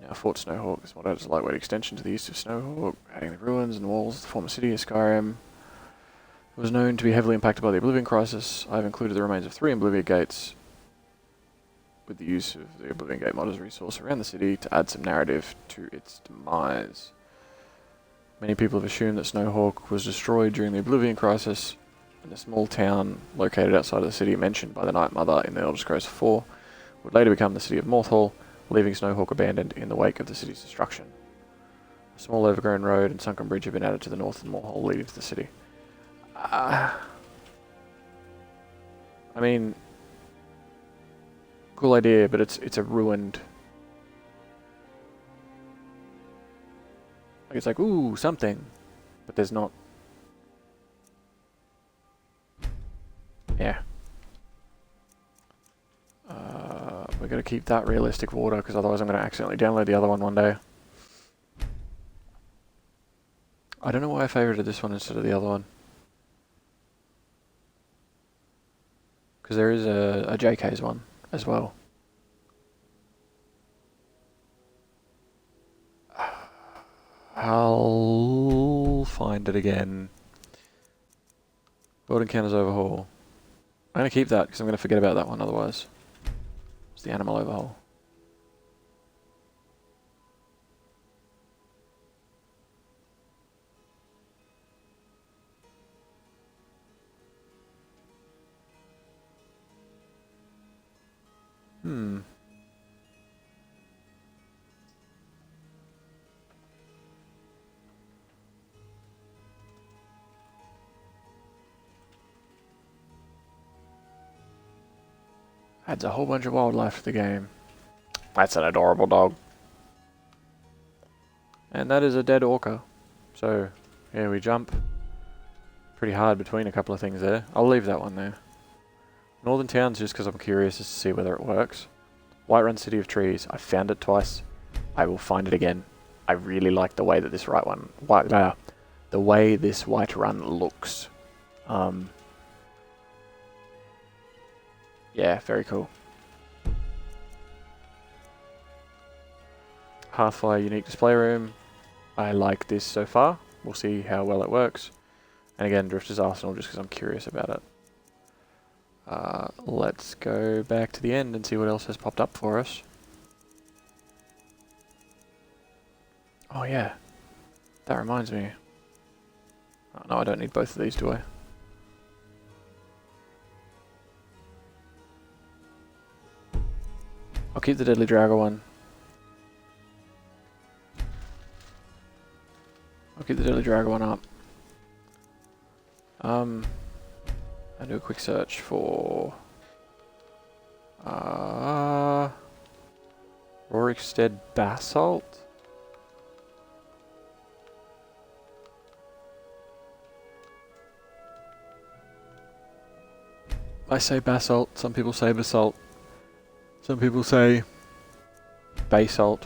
Now Fort Snowhawk is modded as a lightweight extension to the east of Snowhawk, adding the ruins and walls of the former city of Skyrim. It was known to be heavily impacted by the Oblivion Crisis. I've included the remains of 3 Oblivion Gates with the use of the Oblivion Gate mod as a resource around the city to add some narrative to its demise. Many people have assumed that Snowhawk was destroyed during the Oblivion Crisis, and the small town located outside of the city mentioned by the Night Mother in the Elder Scrolls 4 would later become the city of Morthal, leaving Snowhawk abandoned in the wake of the city's destruction. A small overgrown road and sunken bridge have been added to the north of Morthal leading to the city. I mean, cool idea, but it's a ruined... Like, it's like, ooh, something, but there's not... Yeah. We're going to keep that realistic water, because otherwise I'm going to accidentally download the other one day. I don't know why I favorited this one instead of the other one. Because there is a JK's one as well. I'll find it again. Building counters overhaul. I'm going to keep that because I'm going to forget about that one otherwise. It's the animal overhaul. Adds a whole bunch of wildlife to the game. That's an adorable dog. And that is a dead orca. So, here we jump. Pretty hard between a couple of things there. I'll leave that one there. Northern Towns, just because I'm curious as to see whether it works. Whiterun City of Trees. I found it twice. I will find it again. I really like the way that this the way this Whiterun looks. Yeah, very cool. Hearthfire unique display room. I like this so far. We'll see how well it works. And again, Drifter's Arsenal, just because I'm curious about it. Let's go back to the end and see what else has popped up for us. Oh yeah, that reminds me. Oh, no, I don't need both of these, do I? I'll keep the Deadly Dragon one. I'll keep the Deadly Dragon one up. I'll do a quick search for Rorikstead Basalt. I say basalt, some people say basalt. Some people say basalt.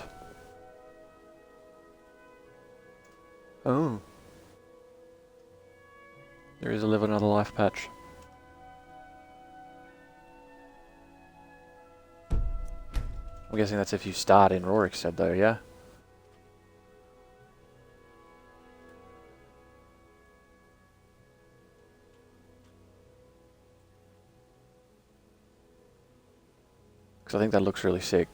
Oh. There is a Live Another Life patch. I'm guessing that's if you start in Rorikstead though, yeah? Because I think that looks really sick.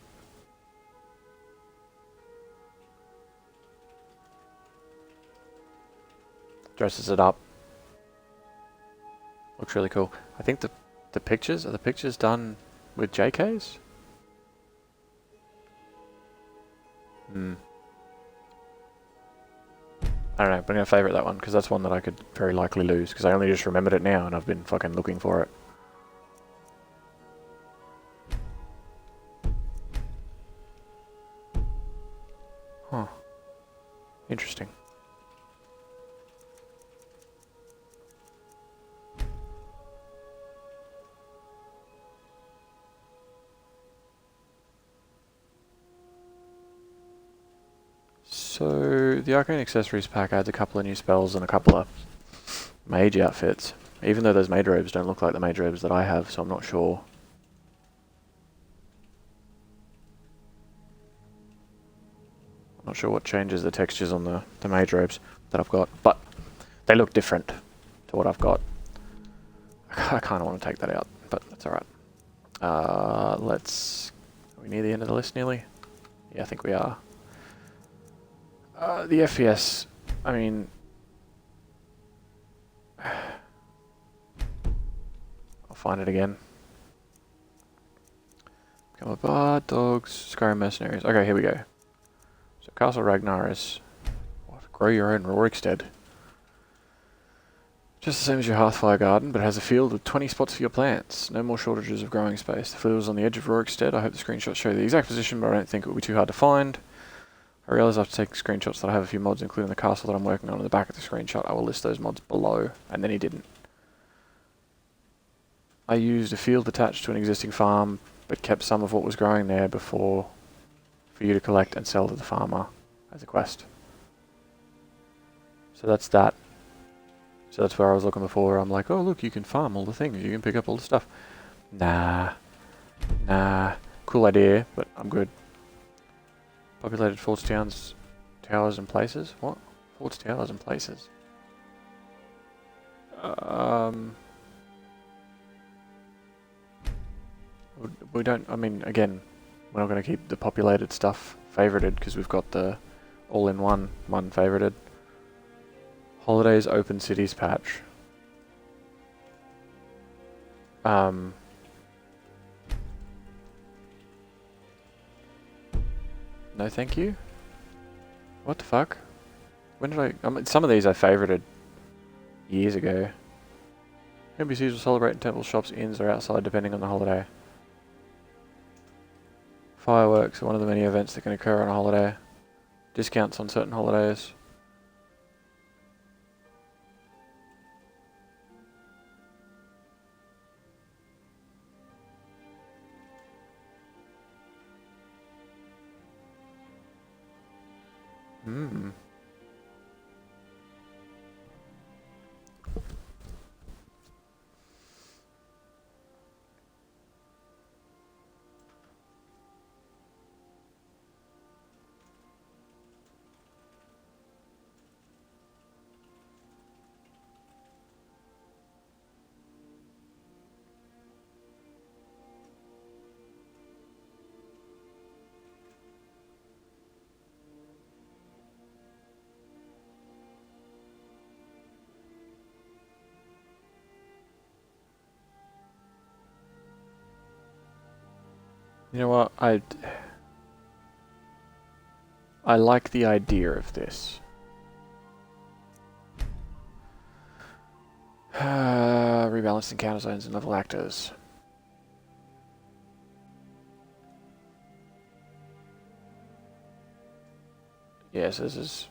Dresses it up. Looks really cool. I think the pictures, are the pictures done with JKs? I don't know, but I'm going to favourite that one because that's one that I could very likely lose because I only just remembered it now and I've been fucking looking for it. Huh. Interesting. So, the Arcane Accessories pack adds a couple of new spells and a couple of mage outfits. Even though those mage robes don't look like the mage robes that I have, so I'm not sure. I'm not sure what changes the textures on the mage robes that I've got, but they look different to what I've got. I kind of want to take that out, but that's alright. Are we near the end of the list nearly? Yeah, I think we are. The FPS, I mean... I'll find it again. Become a bard, dogs, Skyrim mercenaries. Okay, here we go. So Castle Ragnar is... What? Grow your own Rorikstead. Just the same as your Hearthfire garden, but it has a field with 20 spots for your plants. No more shortages of growing space. The field is on the edge of Rorikstead. I hope the screenshots show the exact position, but I don't think it will be too hard to find. I realise after taking screenshots that I have a few mods, including the castle that I'm working on in the back of the screenshot. I will list those mods below, and then he didn't. I used a field attached to an existing farm, but kept some of what was growing there before for you to collect and sell to the farmer as a quest. So that's that. So that's where I was looking before. I'm like, oh look, you can farm all the things, you can pick up all the stuff. Nah. Cool idea, but I'm good. Populated forts towns Towers and places? What? Forts, towers and places. We don't, I mean, again, we're not going to keep the populated stuff favorited because we've got the all-in-one one favorited. Holidays, open cities patch. No thank you? What the fuck? When did I mean, some of these I favorited years ago. NPCs will celebrate in temples, shops, inns, or outside depending on the holiday. Fireworks are one of the many events that can occur on a holiday. Discounts on certain holidays. Hmm. You know what? I like the idea of this. Rebalanced encounter zones and level actors. Yes, this is...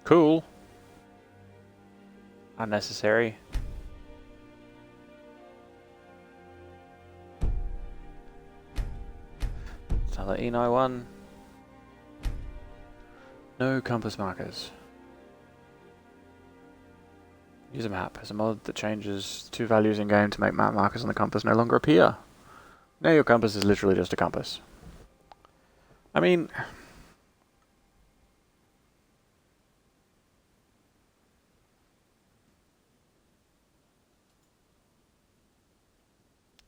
Cool. Unnecessary. It's another Enei one. No compass markers. Use a map. As a mod that changes two values in game to make map markers on the compass no longer appear. Now your compass is literally just a compass. I mean...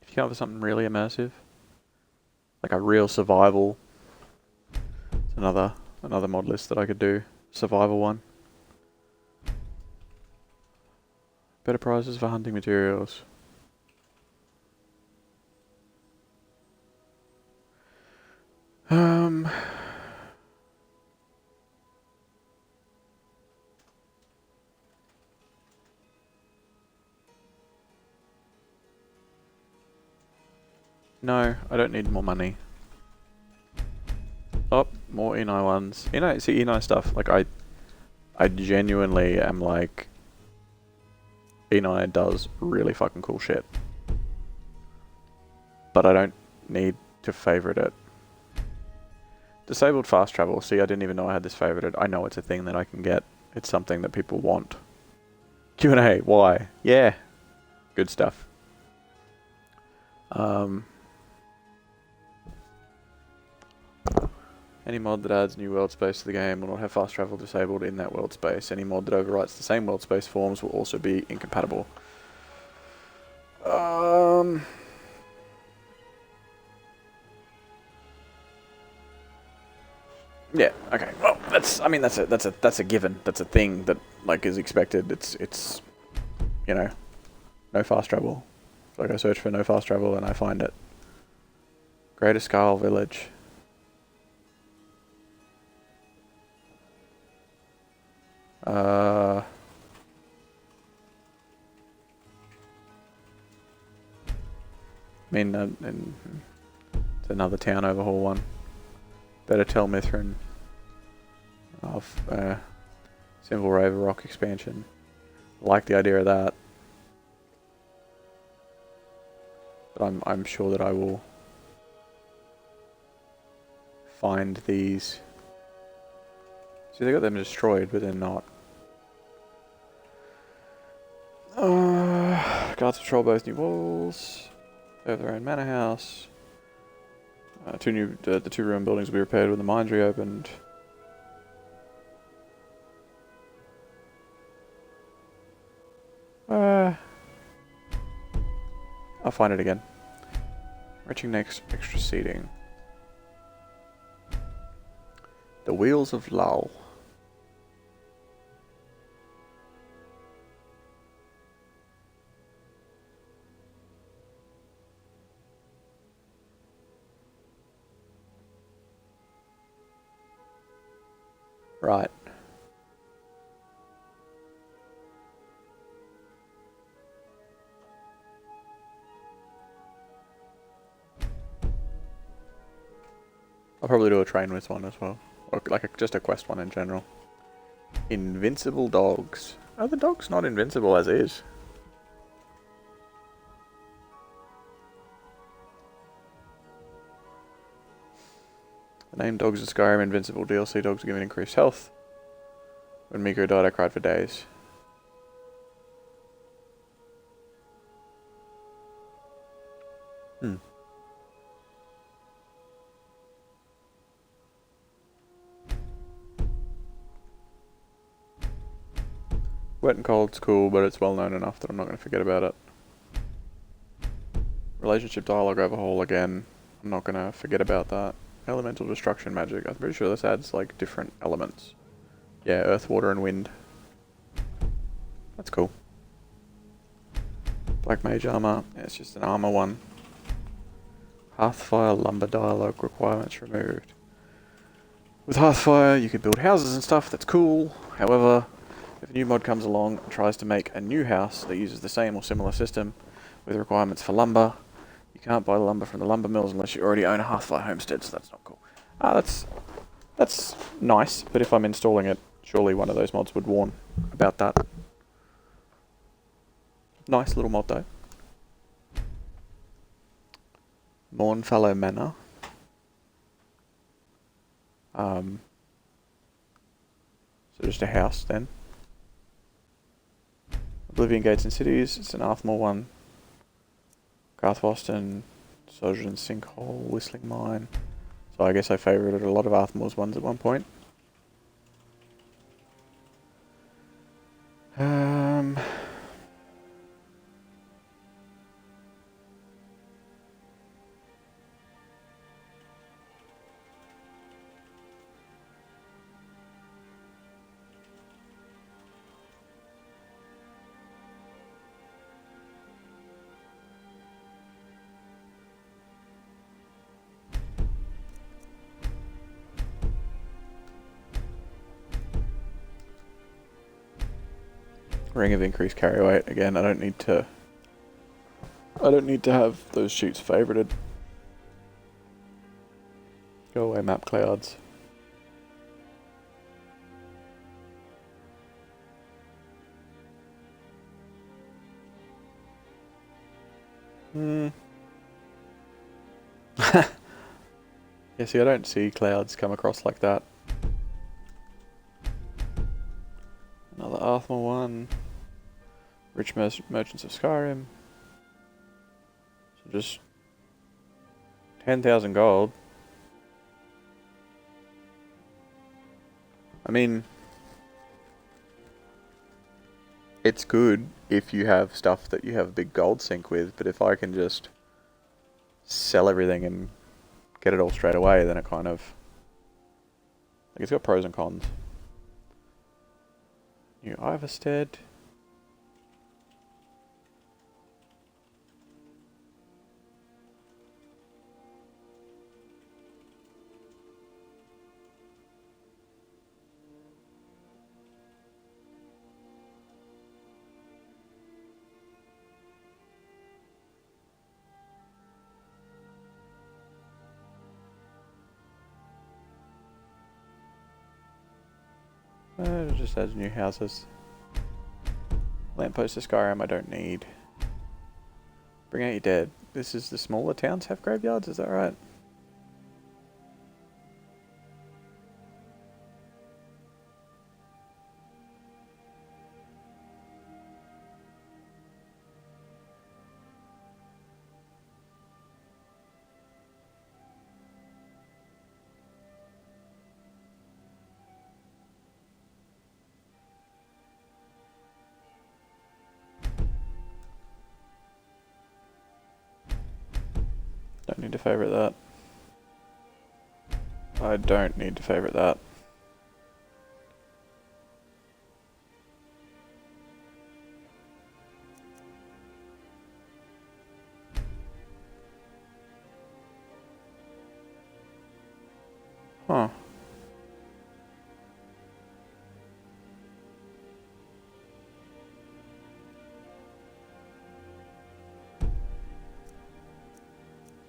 if you come up with something really immersive, like a real survival, it's another mod list that I could do. Survival one. Better prices for hunting materials. No, I don't need more money. Oh, more Enei ones. See Enei stuff. Like I genuinely am like, Enei does really fucking cool shit. But I don't need to favorite it. Disabled fast travel. See, I didn't even know I had this favorited. I know it's a thing that I can get. It's something that people want. Q&A, why? Yeah. Good stuff. Any mod that adds new world space to the game will not have fast travel disabled in that world space. Any mod that overwrites the same world space forms will also be incompatible. Yeah. Okay. Well, that's a given. That's a thing that like is expected. It's you know, no fast travel. Like I search for no fast travel and I find it. Greater Skull Village. I mean, and it's another town overhaul one. Better tell Mithrin of Simple Raver Rock expansion. I like the idea of that. But I'm sure that I will find these. See, they got them destroyed, but they're not. Guards patrol both new walls. They have their own manor house. The two ruined buildings will be repaired when the mines reopened. I'll find it again. Reaching next, extra seating. The Wheels of Lull. Right. I'll probably do a train with one as well. Or like just a quest one in general. Invincible dogs. Are the dogs not invincible as is? The name dogs in Skyrim invincible. DLC dogs are given increased health. When Miko died, I cried for days. Wet and cold's cool, but it's well known enough that I'm not going to forget about it. Relationship dialogue overhaul again. I'm not going to forget about that. Elemental destruction magic. I'm pretty sure this adds like different elements. Yeah, earth, water, and wind. That's cool. Black mage armor. Yeah, it's just an armor one. Hearthfire lumber dialogue requirements removed. With Hearthfire, you could build houses and stuff. That's cool. However, if a new mod comes along and tries to make a new house that uses the same or similar system with requirements for lumber, you can't buy lumber from the lumber mills unless you already own a Hearthfire homestead, so that's not cool. That's nice, but if I'm installing it, surely one of those mods would warn about that. Nice little mod though. Mournfallow Manor. So just a house then. Oblivion Gates and Cities, it's an Arthmore one. Garthwaston, Sojourn Sinkhole, Whistling Mine. So I guess I favoured a lot of Arthmore's ones at one point. Ring of increased carry weight. Again, I don't need to have those shoots favorited. Go away, map clouds. Yeah, see, I don't see clouds come across like that. Another Arthmore one. Rich Merchants of Skyrim. So just 10,000 gold. I mean, it's good if you have stuff that you have a big gold sink with, but if I can just sell everything and get it all straight away, then it kind of... like, it's got pros and cons. New Iverstead. It just adds new houses. Lamppost to Skyrim I don't need. Bring out your dead. This is the smaller towns have graveyards, is that right? Don't need to favourite that. I don't need to favourite that. Huh.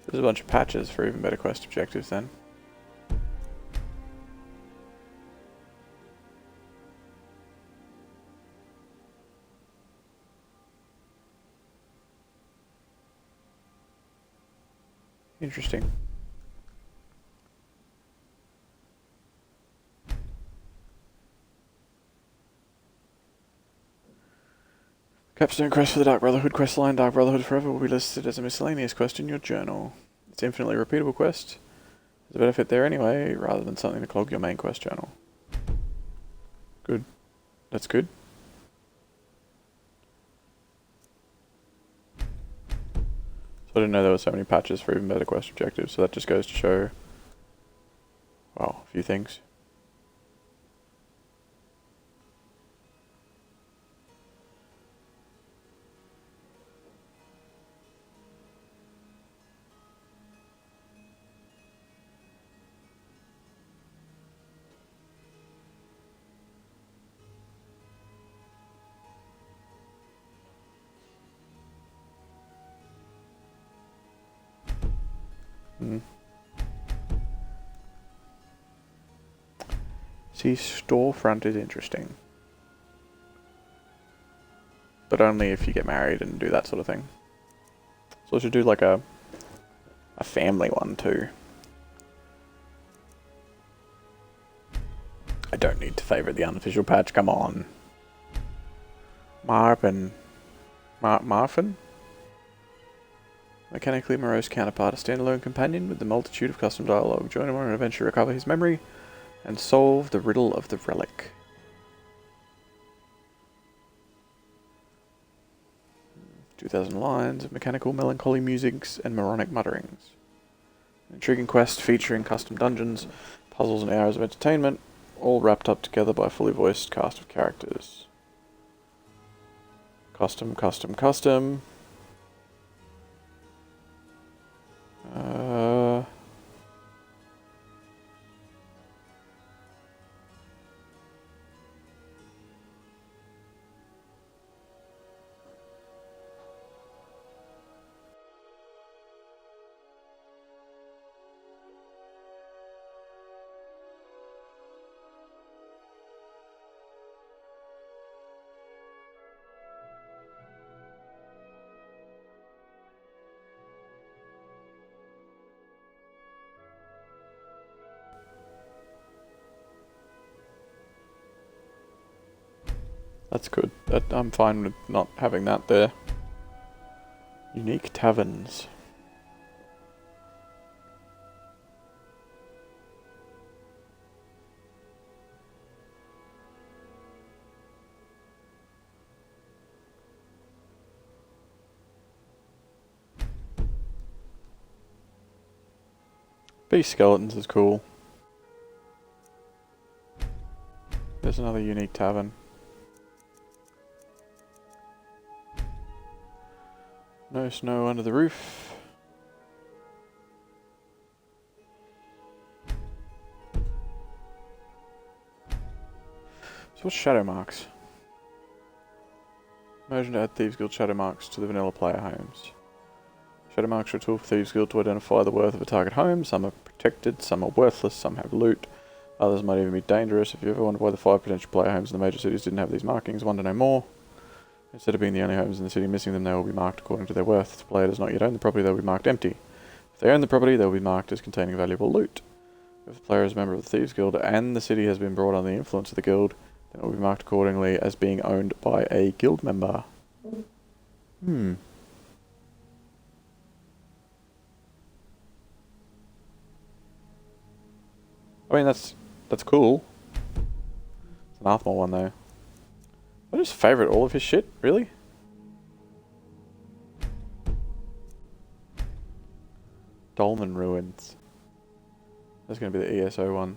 There's a bunch of patches for even better quest objectives then. Interesting. Capstone quest for the Dark Brotherhood quest line. Dark Brotherhood Forever will be listed as a miscellaneous quest in your journal. It's infinitely repeatable quest. There's a benefit there anyway, rather than something to clog your main quest journal. Good. That's good. So I didn't know there were so many patches for even better quest objectives, so that just goes to show, wow, a few things. See, storefront is interesting. But only if you get married and do that sort of thing. So I should do like a family one too. I don't need to favourite the unofficial patch, come on. Marfin? Mechanically morose counterpart, a standalone companion with the multitude of custom dialogue. Join him on an adventure to recover his memory and solve the riddle of the relic. "2,000 lines of mechanical melancholy musics and moronic mutterings. An intriguing quest featuring custom dungeons, puzzles and hours of entertainment, all wrapped up together by a fully voiced cast of characters. Custom. That's good. I'm fine with not having that there. Unique taverns. Beast skeletons is cool. There's another unique tavern. No snow under the roof. So what's Shadow Marks? Immersion to add Thieves Guild Shadow Marks to the vanilla player homes. Shadow Marks are a tool for Thieves Guild to identify the worth of a target home. Some are protected, some are worthless, some have loot. Others might even be dangerous. If you ever wondered why the 5 potential player homes in the major cities didn't have these markings, want to know more? Instead of being the only homes in the city missing them, they will be marked according to their worth. If the player does not yet own the property, they will be marked empty. If they own the property, they will be marked as containing valuable loot. If the player is a member of the Thieves Guild and the city has been brought under the influence of the guild, then it will be marked accordingly as being owned by a guild member. I mean, that's cool. It's an Arthmore one, though. I just favourite all of his shit, really? Dolmen Ruins. That's going to be the ESO one.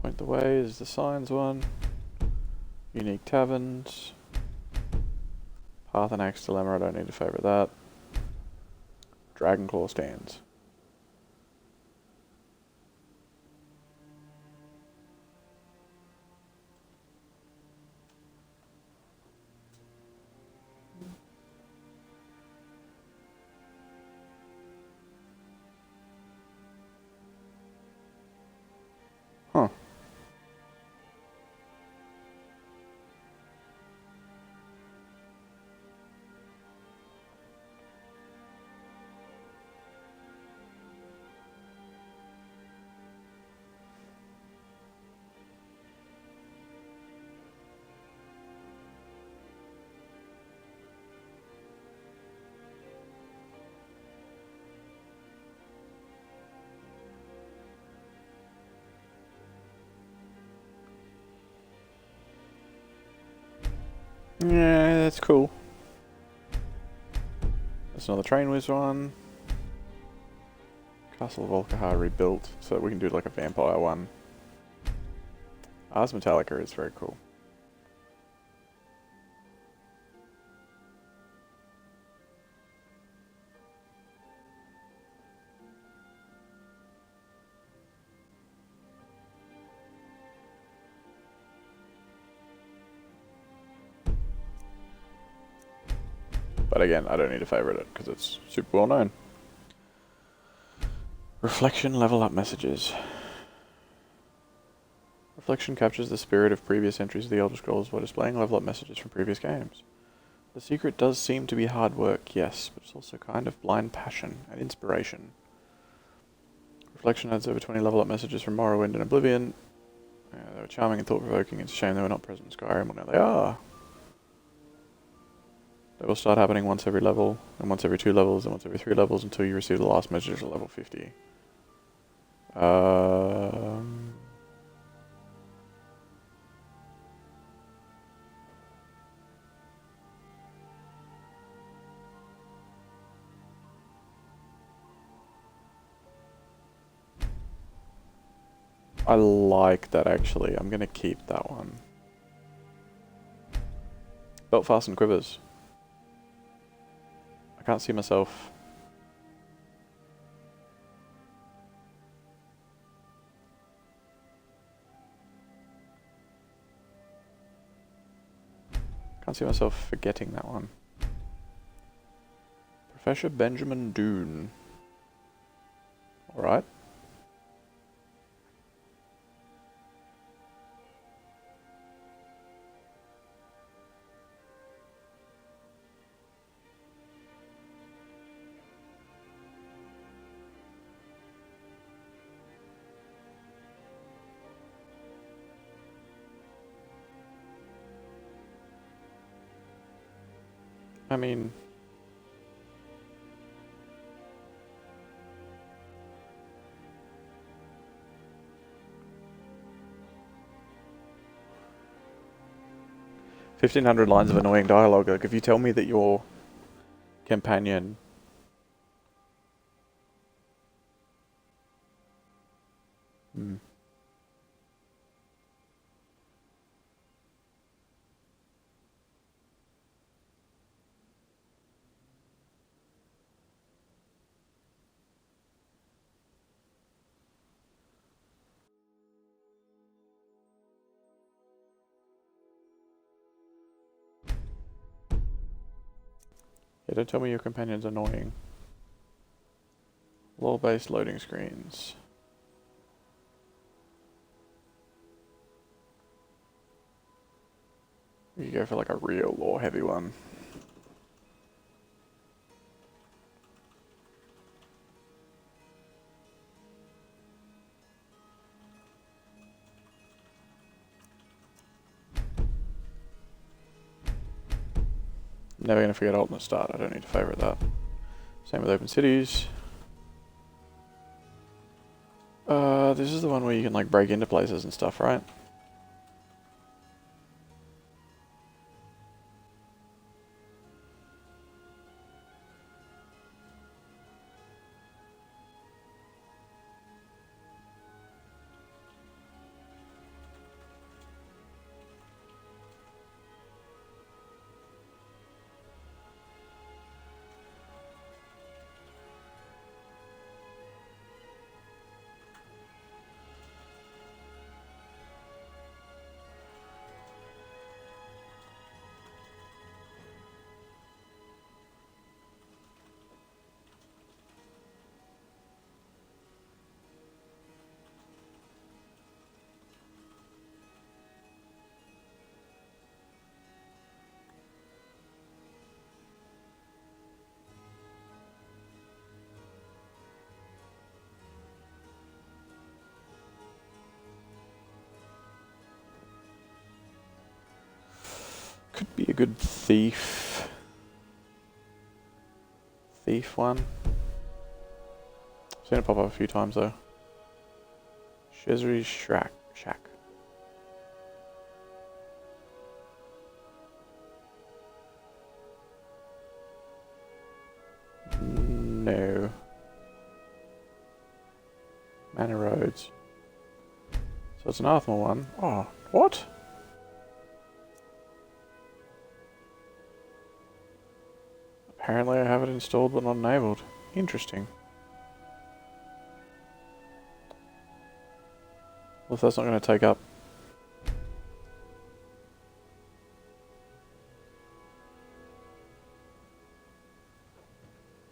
Point the Way is the Signs one. Unique Taverns. Path and Axe Dilemma, I don't need to favourite that. Dragonclaw Stands. Huh. Yeah, that's cool. That's another Train Whiz one. Castle of Volkihar rebuilt, so that we can do like a vampire one. Ars Metallica is very cool. But again, I don't need to favourite it because it's super well known. Reflection level up messages. Reflection captures the spirit of previous entries of the Elder Scrolls while displaying level up messages from previous games. The secret does seem to be hard work, yes, but it's also kind of blind passion and inspiration. Reflection adds over 20 level up messages from Morrowind and Oblivion. They were charming and thought-provoking. It's a shame they were not present in Skyrim. Well, now they are. They will start happening once every level, and once every 2 levels, and once every 3 levels until you receive the last message at level 50. I like that actually. I'm going to keep that one. Belt Fasten Quivers. I can't see myself. Can't see myself forgetting that one. Professor Benjamin Doon. Alright. I mean... "1,500 lines of annoying dialogue. Like, if you tell me that your companion... Yeah, don't tell me your companion's annoying. Lore-based loading screens. We could go for like a real lore heavy one. Never gonna forget alternate start, I don't need to favourite that. Same with open cities. This is the one where you can like break into places and stuff, right? Could be a good thief. Thief one. I've seen it pop up a few times though. Shezri's Shack. No. Manor Roads. So it's an Arthur one. Oh, what? Apparently I have it installed but not enabled. Interesting. Well, if that's not going to take up...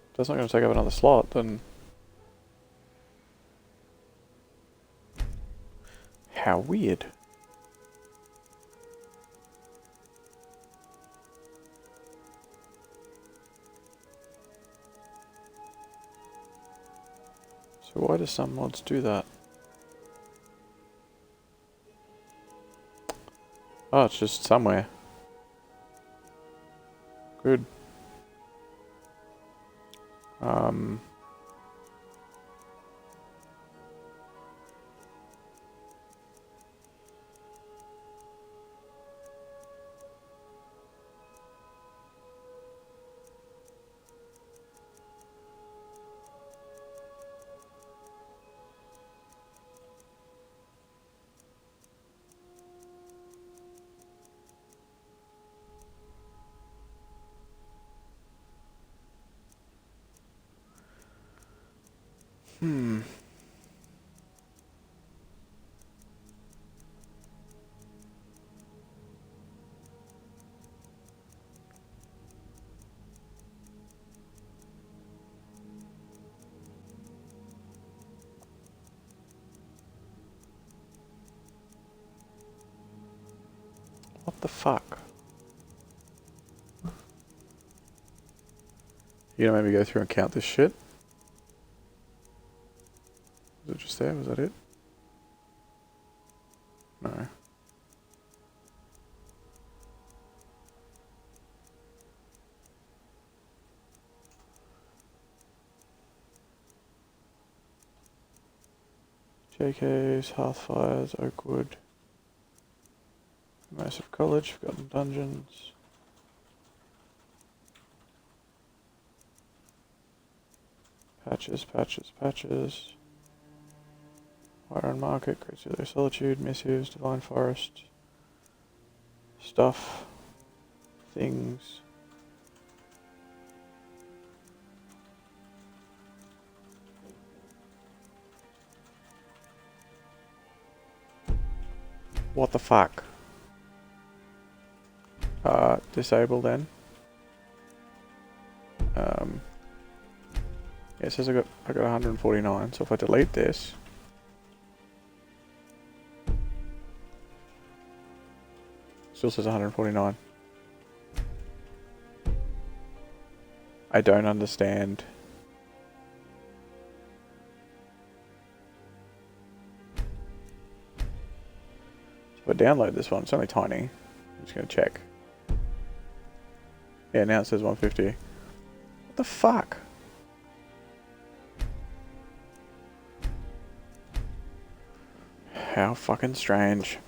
If that's not going to take up another slot, then... How weird. So why do some mods do that? Oh, it's just somewhere. Good. What the fuck? You gonna maybe go through and count this shit? Was it just there? Was that it? No. JKs, Hearthfires, Oakwood, Massive College, Forgotten Dungeons. Patches. Iron Market, Great Cellular Solitude, Missives, Divine Forest. Stuff. Things. What the fuck? Disable then. Yeah, it says I got 149. So if I delete this, still says 149. I don't understand. So if I download this one, it's only tiny. I'm just gonna check. Yeah, now it says 150. What the fuck? How fucking strange.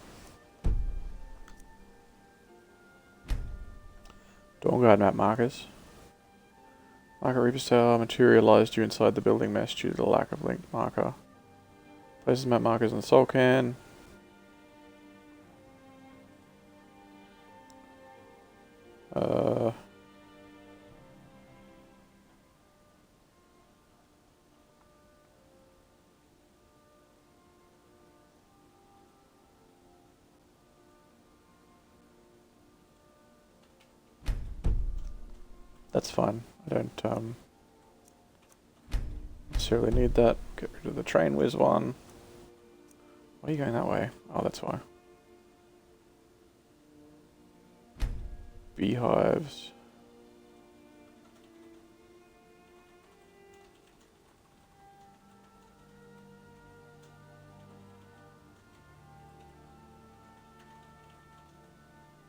Dawn Guard map markers. Marker Reaper Tower materialized you inside the building mesh due to the lack of linked marker. Places map markers in the soul can. That's fine. I don't necessarily need that. Get rid of the train whiz one. Why are you going that way? Oh, that's why. Beehives.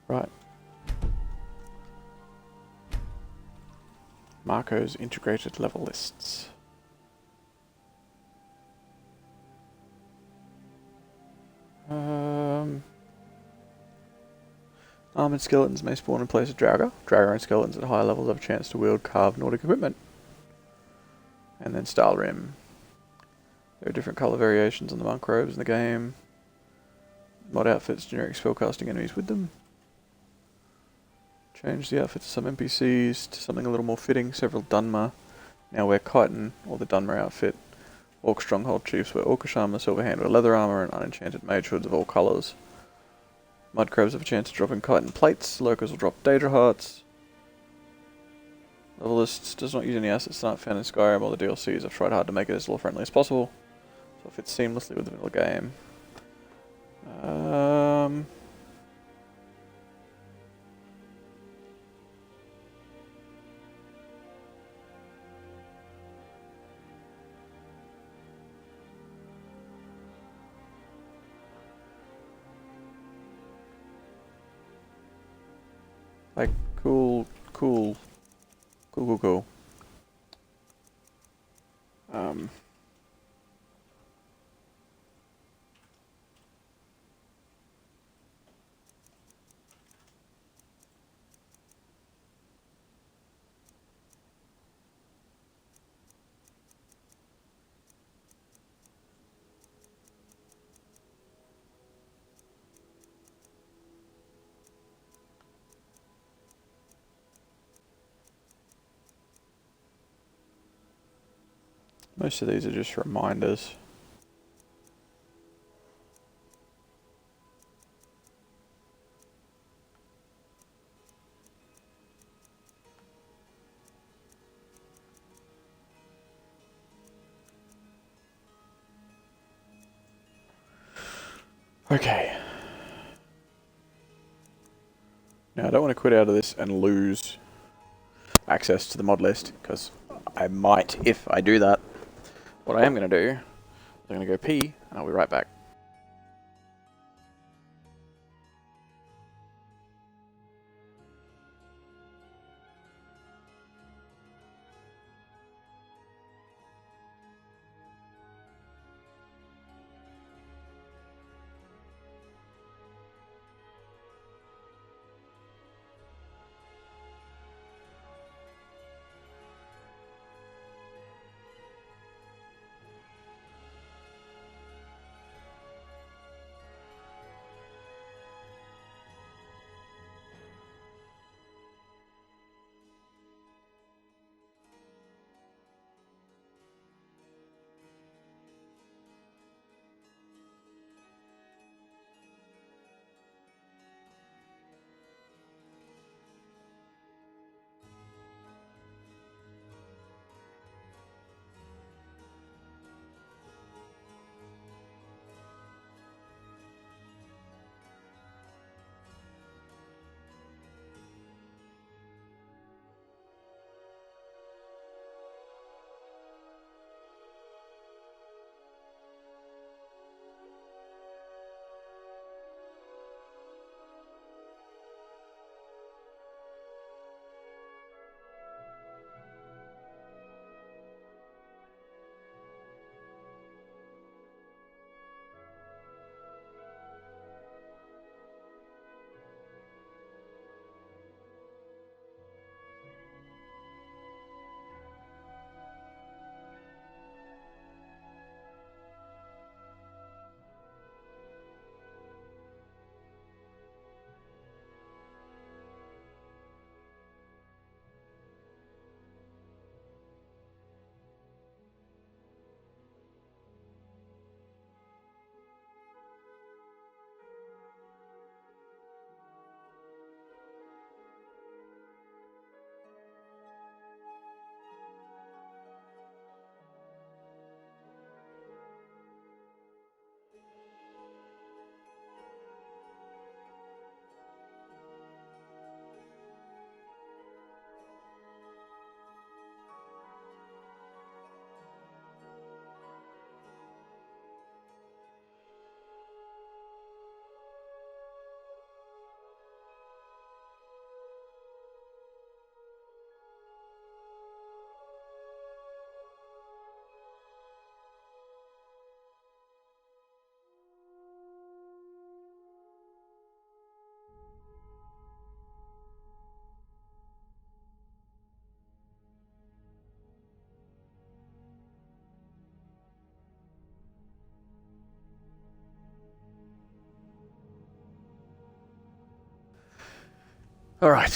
Right. Marco's integrated level lists. Armored skeletons may spawn in place of Draugr. Draugr-owned skeletons at higher levels have a chance to wield carved Nordic equipment. And then Stalrim. There are different colour variations on the monk robes in the game. Mod outfits generic spellcasting enemies with them. Change the outfits of some NPCs to something a little more fitting. Several Dunmer now wear chitin, or the Dunmer outfit. Orc stronghold chiefs wear orcish armour, silver hand wear leather armour, and unenchanted mage hoods of all colours. Mudcrabs have a chance to drop in chitin plates. Lurkers will drop Daedra hearts. Level lists does not use any assets that aren't found in Skyrim or the DLCs. I've tried hard to make it as lore friendly as possible, so it fits seamlessly with the vanilla game. Like, cool. Most of these are just reminders. Okay. Now I don't want to quit out of this and lose access to the mod list, because I might if I do that. What I am going to do is I'm going to go pee, and I'll be right back. Alright.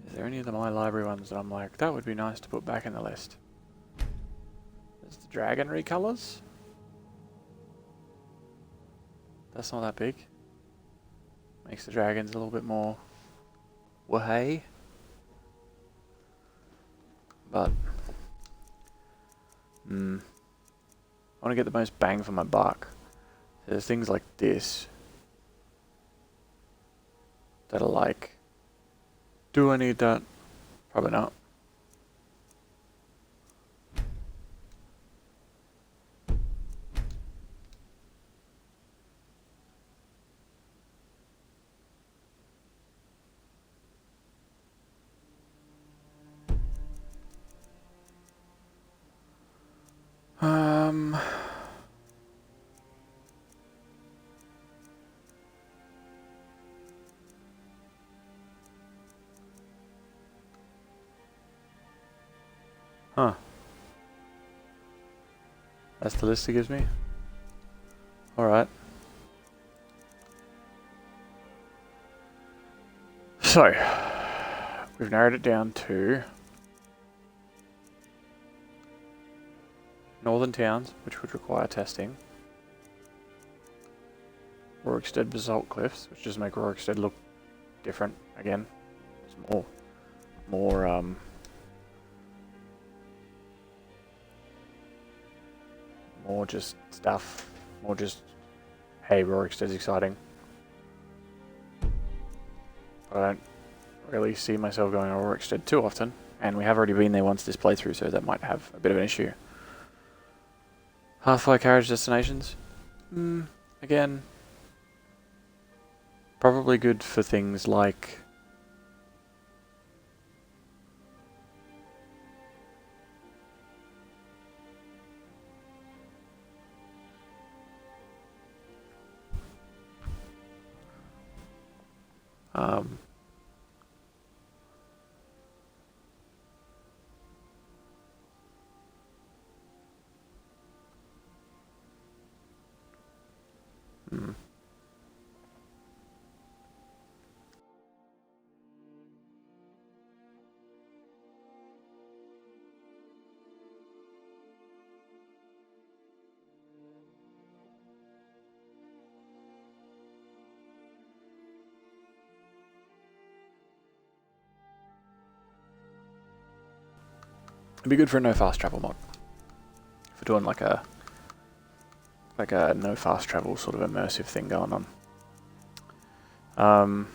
Is there any of the My Library ones that I'm like, that would be nice to put back in the list? There's the dragon recolors. That's not that big. Makes the dragons a little bit more wahey. But I want to get the most bang for my buck. There's things like this that are like, do I need that? Probably not. Huh. That's the list it gives me? Alright. So, we've narrowed it down to northern towns, which would require testing. Rorikstead Basalt Cliffs, which just make Rorikstead look different again. It's more just stuff. More just, hey, Rorikstead's exciting. But I don't really see myself going to Rorikstead too often, and we have already been there once this playthrough, so that might have a bit of an issue. Half-fire carriage destinations? Again, probably good for things like it'd be good for a no fast travel mod. If we're doing like a no fast travel sort of immersive thing going on. I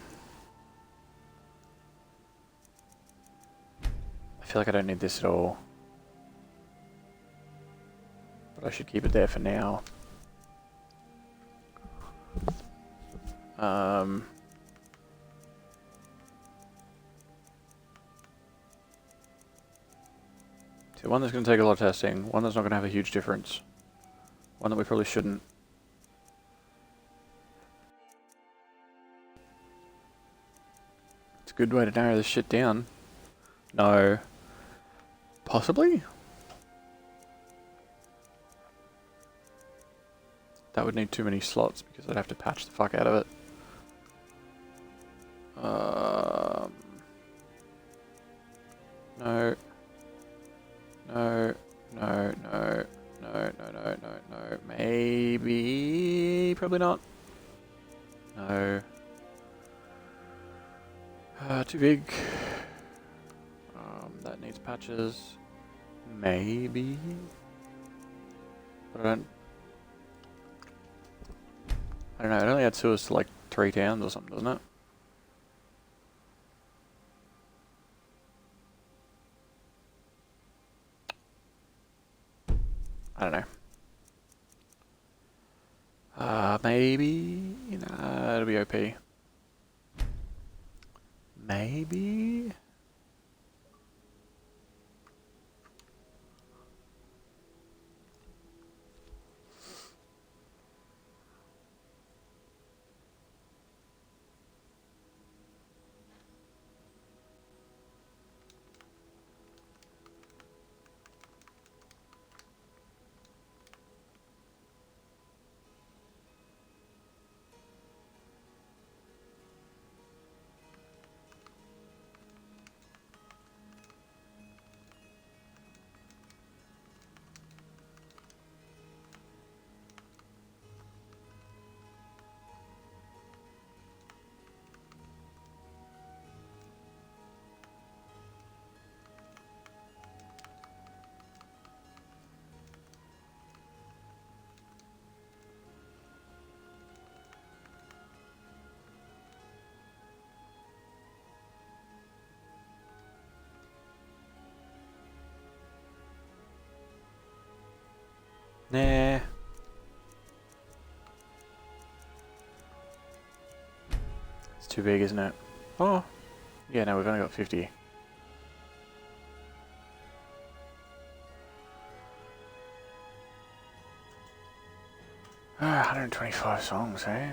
feel like I don't need this at all. But I should keep it there for now. So one that's going to take a lot of testing, one that's not going to have a huge difference, one that we probably shouldn't. It's a good way to narrow this shit down. No. Possibly? That would need too many slots because I'd have to patch the fuck out of it. No. No, no, no, no, no, no, no, no. Maybe, probably not. No. Too big. That needs patches. Maybe. But I don't know, it only adds sewers to like 3 towns or something, doesn't it? I don't know. Maybe. Nah, it'll be OP. Maybe. Nah. It's too big, isn't it? Oh. Yeah, no, we've only got 50. Ah, 125 songs, eh?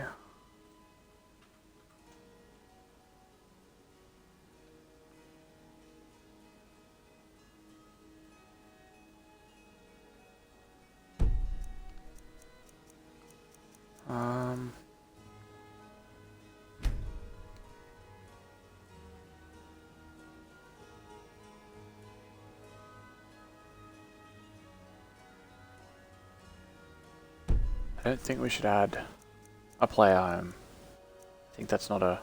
I don't think we should add a player home. I think that's not a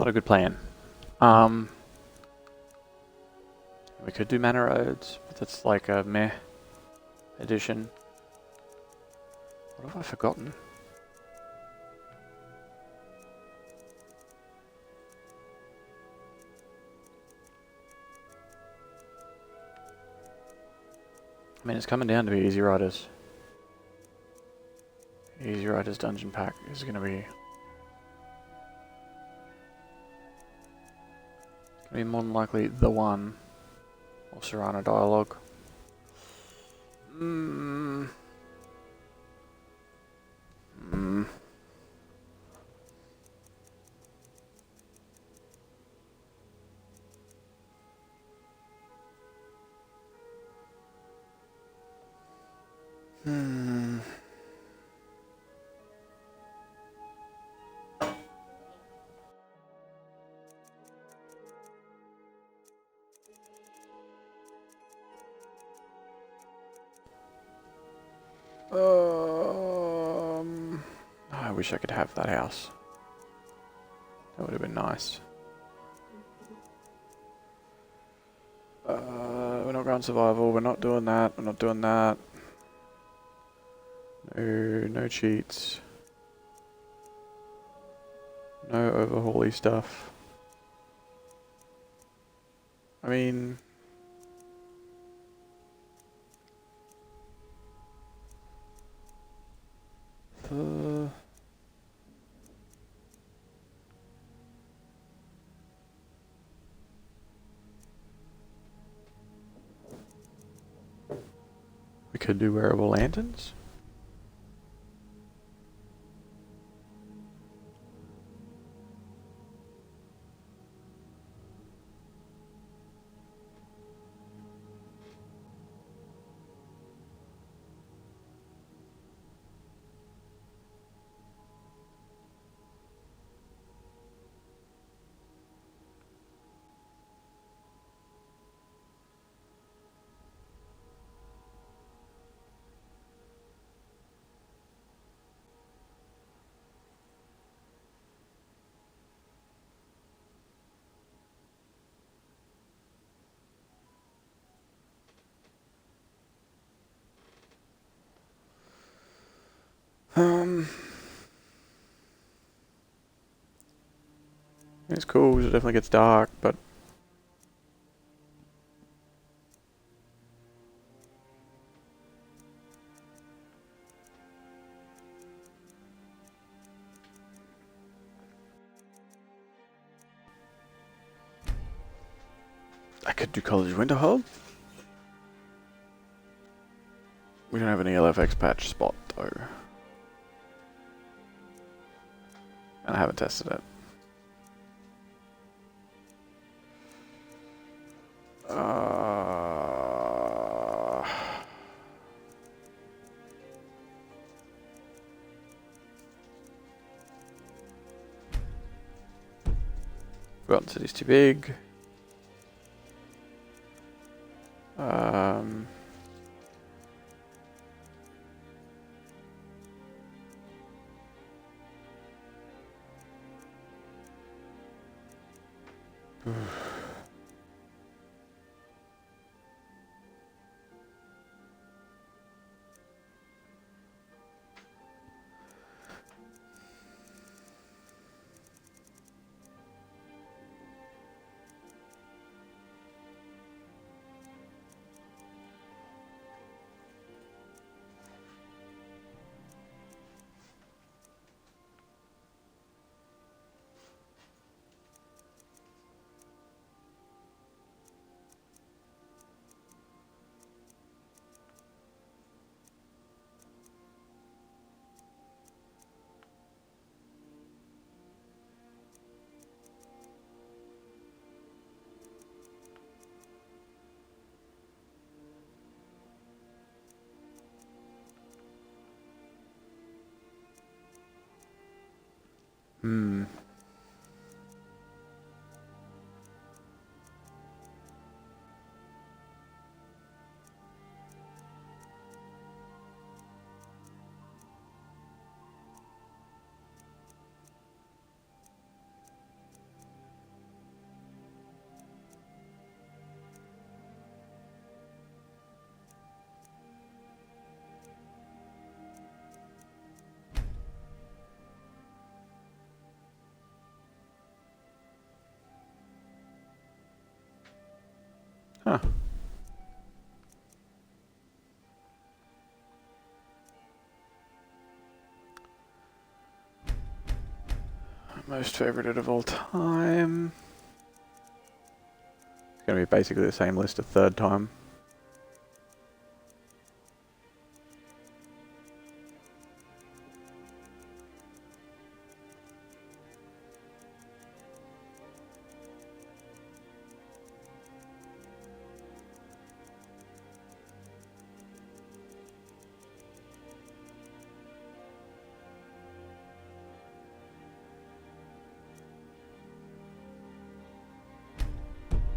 good plan. We could do Manor Roads, but that's like a meh addition. What have I forgotten? I mean, it's coming down to be Easy Riders. Easy Riders Dungeon Pack is going to be more than likely the one. Or Serrano Dialogue. I wish I could have that house. That would have been nice. We're not going survival. We're not doing that. We're not doing that. No cheats. No overhauly stuff. I mean... we could do wearable lanterns. It's cool because it definitely gets dark, but I could do College Winterhold. We don't have an ELFX patch spot though. And I haven't tested it. Forgotten City's too big. Hmm. Huh. Most favorited of all time. It's going to be basically the same list a third time.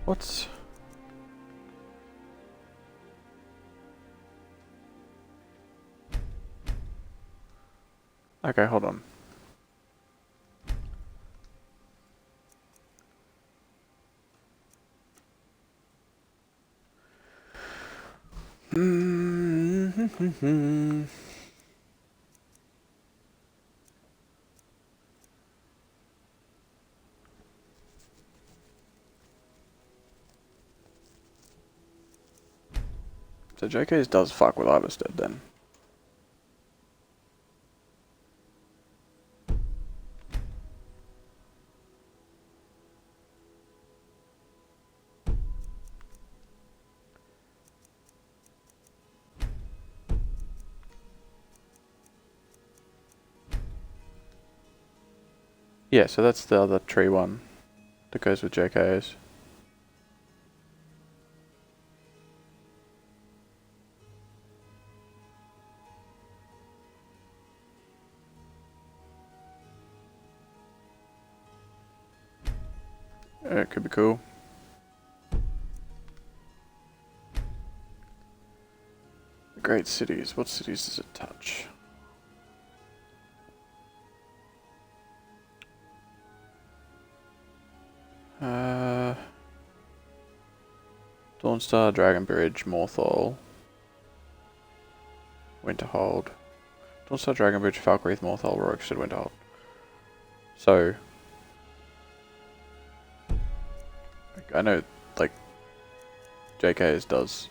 What's... Okay, hold on. So JK's does fuck with Iverstead then. Yeah, so that's the other tree one that goes with JK's. It could be cool. Great cities. What cities does it touch? Dawnstar, Dragonbridge, Morthal, Winterhold. Dawnstar, Dragonbridge, Falkreath, Morthal, Rorikstead, Winterhold. So, I know, like, JK's does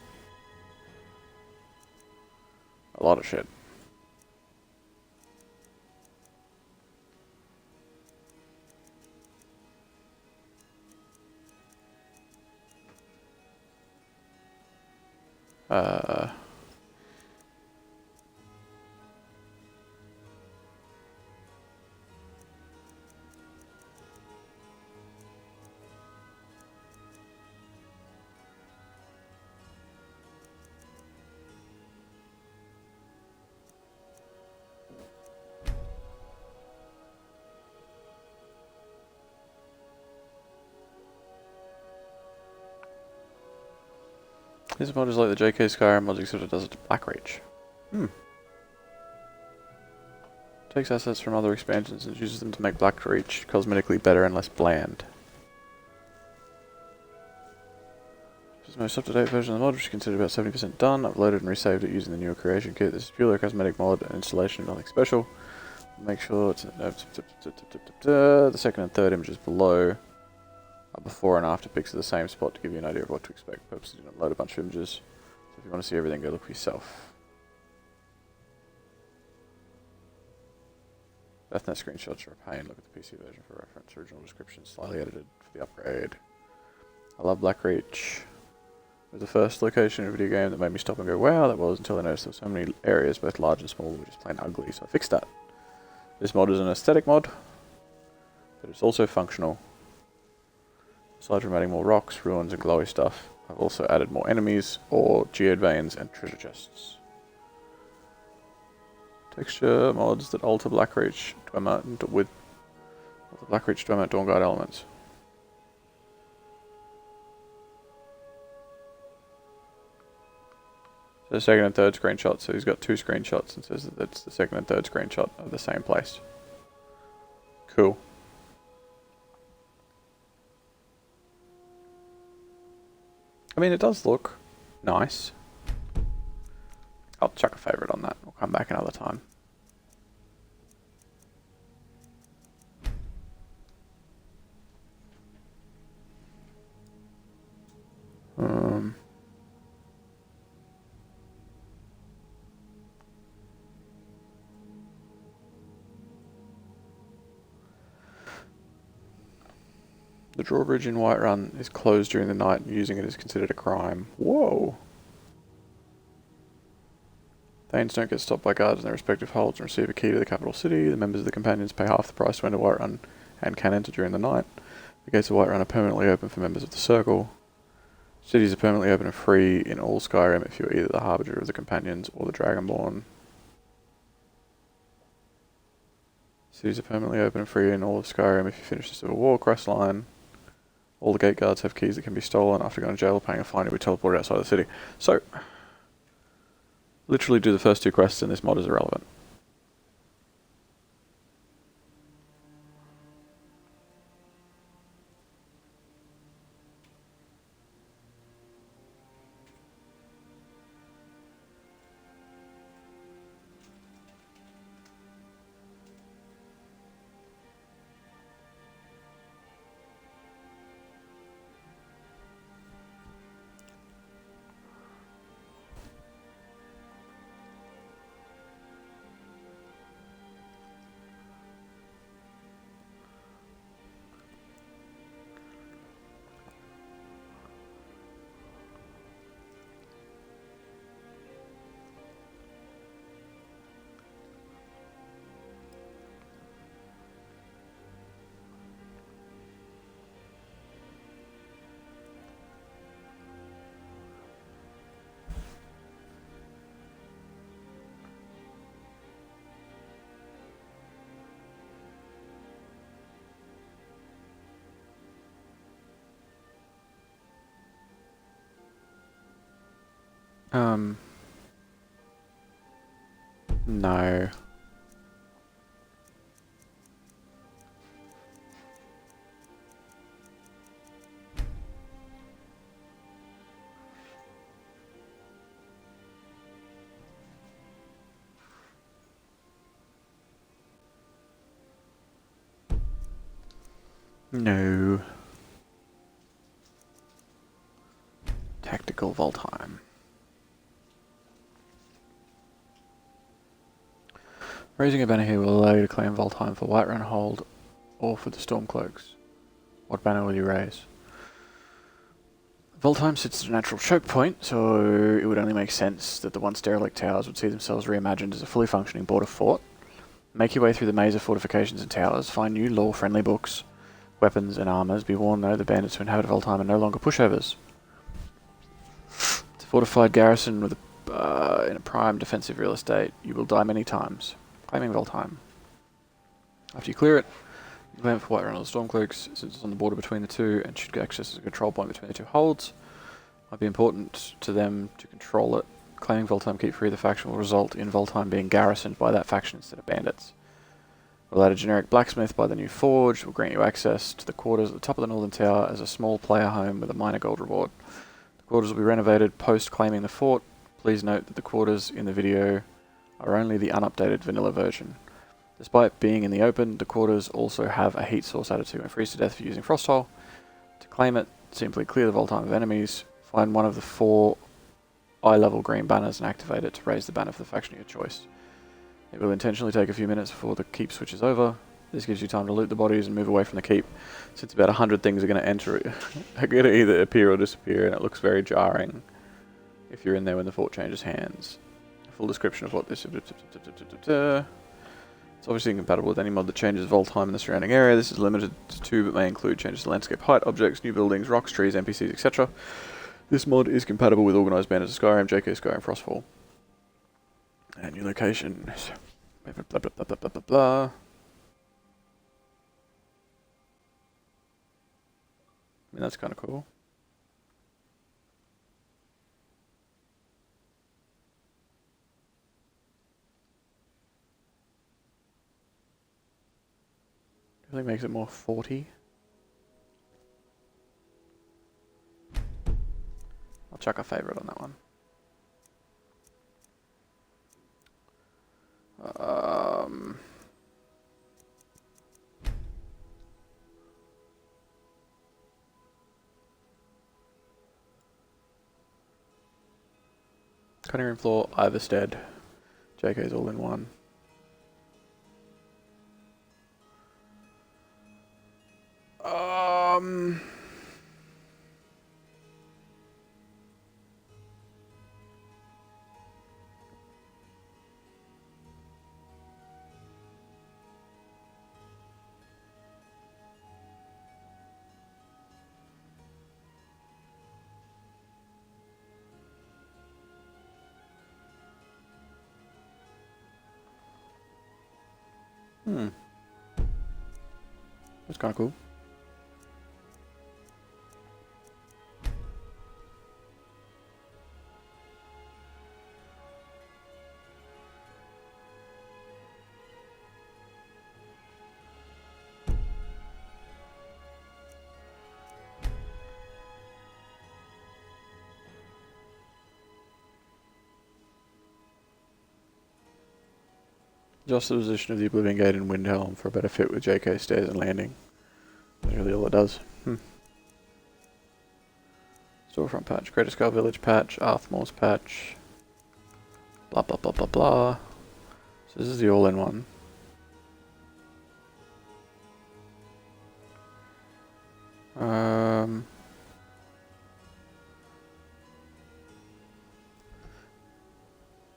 a lot of shit. This mod is like the JK Skyrim mods except it does it to Blackreach. Takes assets from other expansions and uses them to make Blackreach cosmetically better and less bland. This is the most up-to-date version of the mod, which is considered about 70% done. I've loaded and resaved it using the newer creation kit. This is purely a cosmetic mod and installation, nothing special. Make sure it's the second and third images below are before and after pics of the same spot to give you an idea of what to expect. Purpose is to load a bunch of images. So if you want to see everything, go look for yourself. Deathnet screenshots are a pain. Look at the PC version for reference. Original description slightly edited for the upgrade. I love Blackreach. It was the first location in a video game that made me stop and go, wow, that was, until I noticed there were so many areas, both large and small, that were just plain ugly, so I fixed that. This mod is an aesthetic mod, but it's also functional. Aside from adding more rocks, ruins and glowy stuff, I've also added more enemies, ore, geode veins and treasure chests. Texture mods that alter Blackreach to amount with Blackreach Dormant Dawnguard elements. So the second and third screenshot, so he's got 2 screenshots and says that that's the second and third screenshot of the same place. Cool. I mean, it does look nice. I'll chuck a favourite on that. We'll come back another time. The drawbridge in Whiterun is closed during the night and using it is considered a crime. Whoa! Thanes don't get stopped by guards in their respective holds and receive a key to the capital city. The members of the companions pay half the price to enter Whiterun and can enter during the night. The gates of Whiterun are permanently open for members of the Circle. Cities are permanently open and free in all Skyrim if you are either the Harbinger of the Companions or the Dragonborn. Cities are permanently open and free in all of Skyrim if you finish the Civil War quest line. All the gate guards have keys that can be stolen. After going to jail or paying a fine, you'll be teleported outside the city. So, literally do the first 2 quests and this mod is irrelevant. No. No. Tactical Voltheim. Raising a banner here will allow you to claim Voltheim for Whiterun Hold or for the Stormcloaks. What banner will you raise? Voltheim sits at a natural choke point, so it would only make sense that the once derelict towers would see themselves reimagined as a fully functioning border fort. Make your way through the maze of fortifications and towers, find new lore-friendly books, weapons and armors. Be warned though, the bandits who inhabit Voltheim are no longer pushovers. It's a fortified garrison with in a prime defensive real estate. You will die many times. Claiming Voltheim. After you clear it, you claim it for Whiterun or the Stormcloaks, since it's on the border between the two and should access as a control point between the 2 holds. Might be important to them to control it. Claiming Voltheim keep free of the faction will result in Voltheim being garrisoned by that faction instead of bandits. We'll add a generic blacksmith by the new forge. Will grant you access to the quarters at the top of the northern tower as a small player home with a minor gold reward. The quarters will be renovated post claiming the fort. Please note that the quarters in the video are only the unupdated vanilla version. Despite being in the open, the quarters also have a heat source added to and freeze to death for using Frost Hole. To claim it, simply clear the Voltheim of enemies, find one of the 4 eye-level green banners and activate it to raise the banner for the faction of your choice. It will intentionally take a few minutes before the keep switches over. This gives you time to loot the bodies and move away from the keep, since about 100 things are going to enter it. are going to either appear or disappear, and it looks very jarring if you're in there when the fort changes hands. A full description of what this is. It's obviously incompatible with any mod that changes Voltheim in the surrounding area. This is limited to 2 but may include changes to landscape height, objects, new buildings, rocks, trees, NPCs, etc. This mod is compatible with Organised Bandits of Skyrim, JK Skyrim, Frostfall. And new location. Blah, blah, blah, blah, blah, blah, blah. mean, that's kind of cool. Definitely makes it more 40. I'll chuck a favourite on that one. Cutting room floor, Iverstead. JK's all in one. That's kind of cool. Adjust the position of the Oblivion Gate and Windhelm for a better fit with JK stairs and landing. That's really all it does. Storefront patch, Greater Skull Village patch, Arthmore's patch, blah blah blah blah blah. So this is the all-in-one.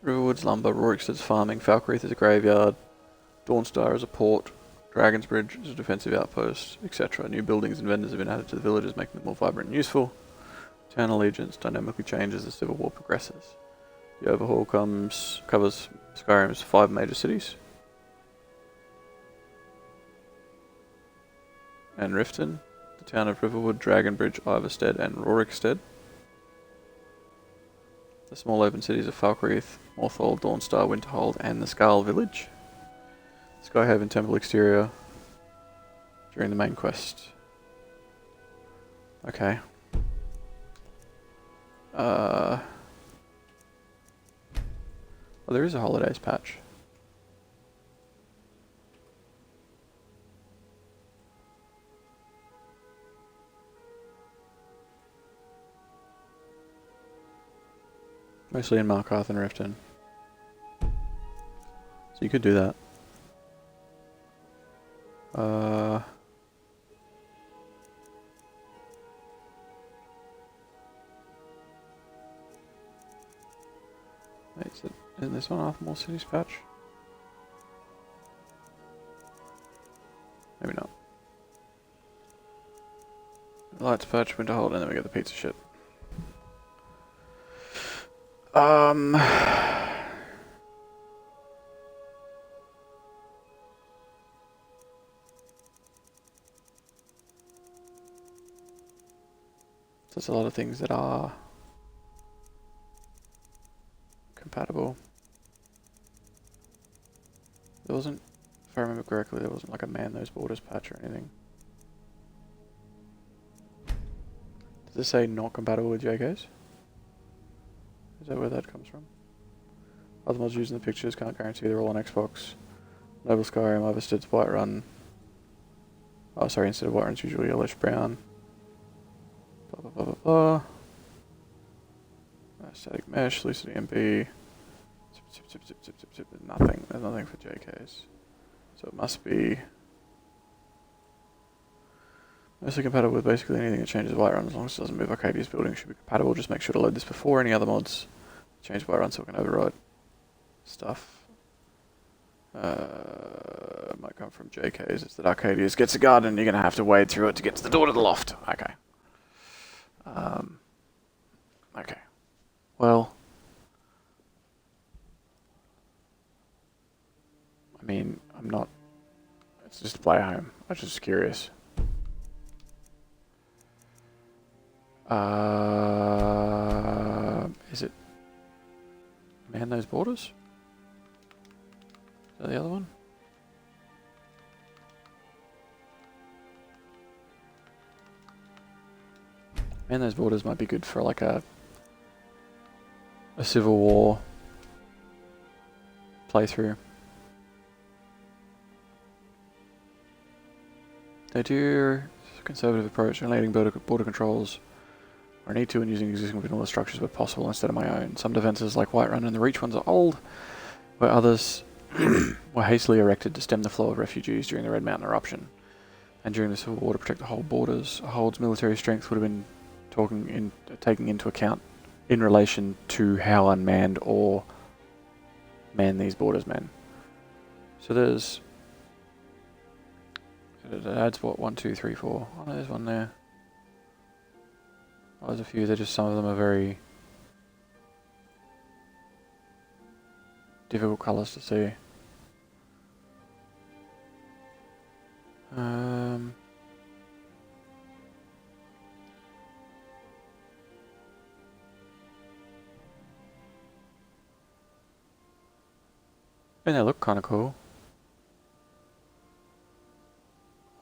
Riverwood's lumber, Rorikstead's farming, Falkreath is a graveyard, Dawnstar is a port, Dragon's Bridge is a defensive outpost, etc. New buildings and vendors have been added to the villages, making them more vibrant and useful. Town allegiance dynamically changes as Civil War progresses. The overhaul covers Skyrim's 5 major cities. And Riften, the town of Riverwood, Dragonbridge, Iverstead and Rorikstead. The small open cities of Falkreath, Morthal, Dawnstar, Winterhold and the Skarl village. Skyhaven temple exterior during the main quest. Okay. Oh, there is a holidays patch. Mostly in Markarth and Riften. So you could do that. Wait, isn't this one Arthmore Cities patch? Maybe not. Lights patch, Winterhold, and then we get the pizza shit. There's a lot of things that are compatible. There wasn't, if I remember correctly, there wasn't like a Man Those Borders patch or anything. Does this say not compatible with JKs? Is that where that comes from? Other mods using the pictures can't guarantee they're all on Xbox. Noble Skyrim, Iverstead's Whiterun. Oh, sorry, instead of Whiterun, it's usually yellowish brown. Blah blah blah blah blah. Static mesh, lucid MP. There's nothing. There's nothing for JKs. So it must be mostly compatible with basically anything that changes Whiterun, as long as it doesn't move Arcadia's building. Should be compatible. Just make sure to load this before any other mods change Whiterun so it can override stuff. Might come from JKs. It's that Arcadia's gets a garden and you're going to have to wade through it to get to the door to the loft. Okay. Okay. Well, I mean, I'm not, it's just a play home. I was just curious. Is it man those borders? Is that the other one? Man those borders might be good for like a civil war playthrough. They do a conservative approach in relating border controls where I need to and using existing vanilla structures where possible instead of my own. Some defences like Whiterun and the Reach ones are old, where others were hastily erected to stem the flow of refugees during the Red Mountain eruption. And during the Civil War to protect the whole borders, a hold's military strength would have been taking into account in relation to how unmanned or man these borders men. So there's... It adds what? 1, 2, 3, 4. Oh no, there's one there. Oh, there's a few, they're just some of them are very difficult colours to see. And they look kind of cool.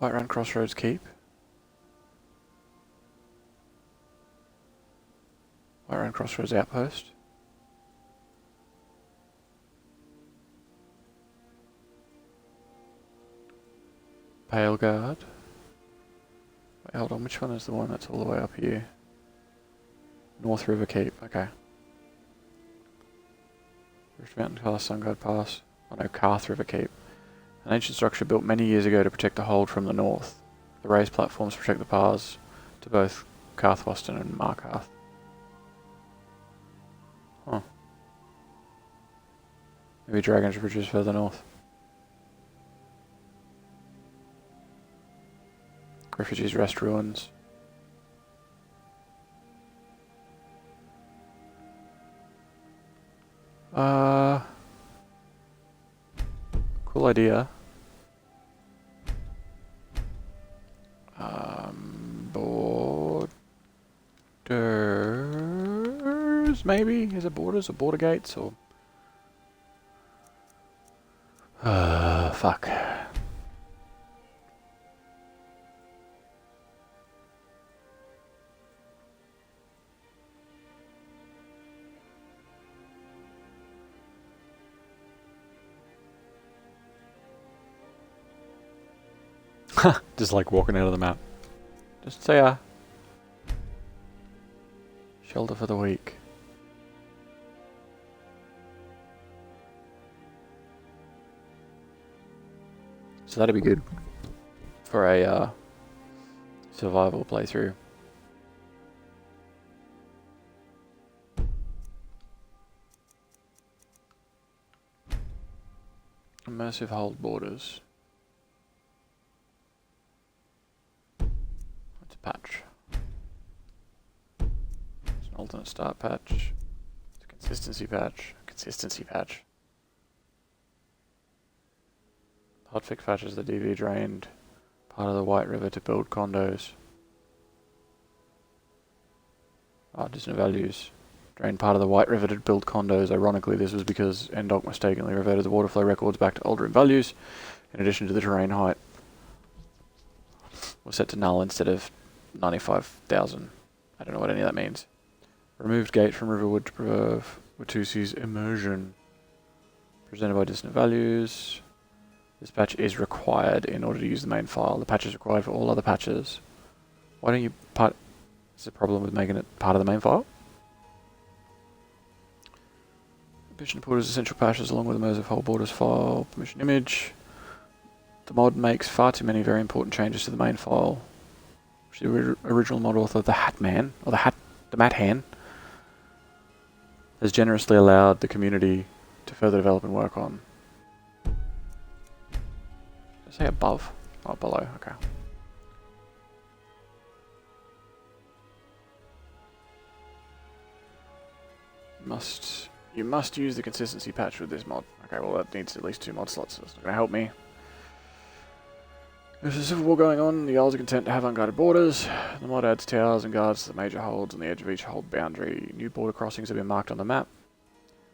Whiterun Crossroads Keep. Whiterun Crossroads Outpost. Pale Guard. Wait, hold on, which one is the one that's all the way up here? North River Keep, okay. Rift Mountain Pass, Sunguard Pass. Oh no, Karth River Keep. An ancient structure built many years ago to protect the hold from the north. The raised platforms protect the paths to both Karthwaston and Markarth. Huh. Maybe Dragon's Bridge is further north. Refugees Rest Ruins. Cool idea. Borders, maybe? Is it borders or border gates or? Fuck. Just like walking out of the map. Just say shelter for the week. So that'd be good for a survival playthrough. Immersive hold borders. It's a patch. It's an alternate start patch. It's a consistency patch. Consistency patch. Hotfix patches the DV drained part of the White River to build condos. Distant values. Drained part of the White River to build condos. Ironically, this was because NDOC mistakenly reverted the water flow records back to older values. In addition to the terrain height was set to null instead of 95,000. I don't know what any of that means. Removed gate from Riverwood to preserve Watusi's immersion. Presented by distant values. This patch is required in order to use the main file. The patch is required for all other patches. Why don't you part... Is there a problem with making it part of the main file? Permission to put as essential patches along with the immersive whole borders file. Permission image. The mod makes far too many very important changes to the main file, which the original mod author, the Hatman, or the Mathan, has generously allowed the community to further develop and work on. Say above, not below, okay. You must use the consistency patch with this mod. Okay, well that needs at least 2 mod slots, so that's not going to help me. There's a civil war going on. The Isles are content to have unguarded borders. The mod adds towers and guards to the major holds on the edge of each hold boundary. New border crossings have been marked on the map.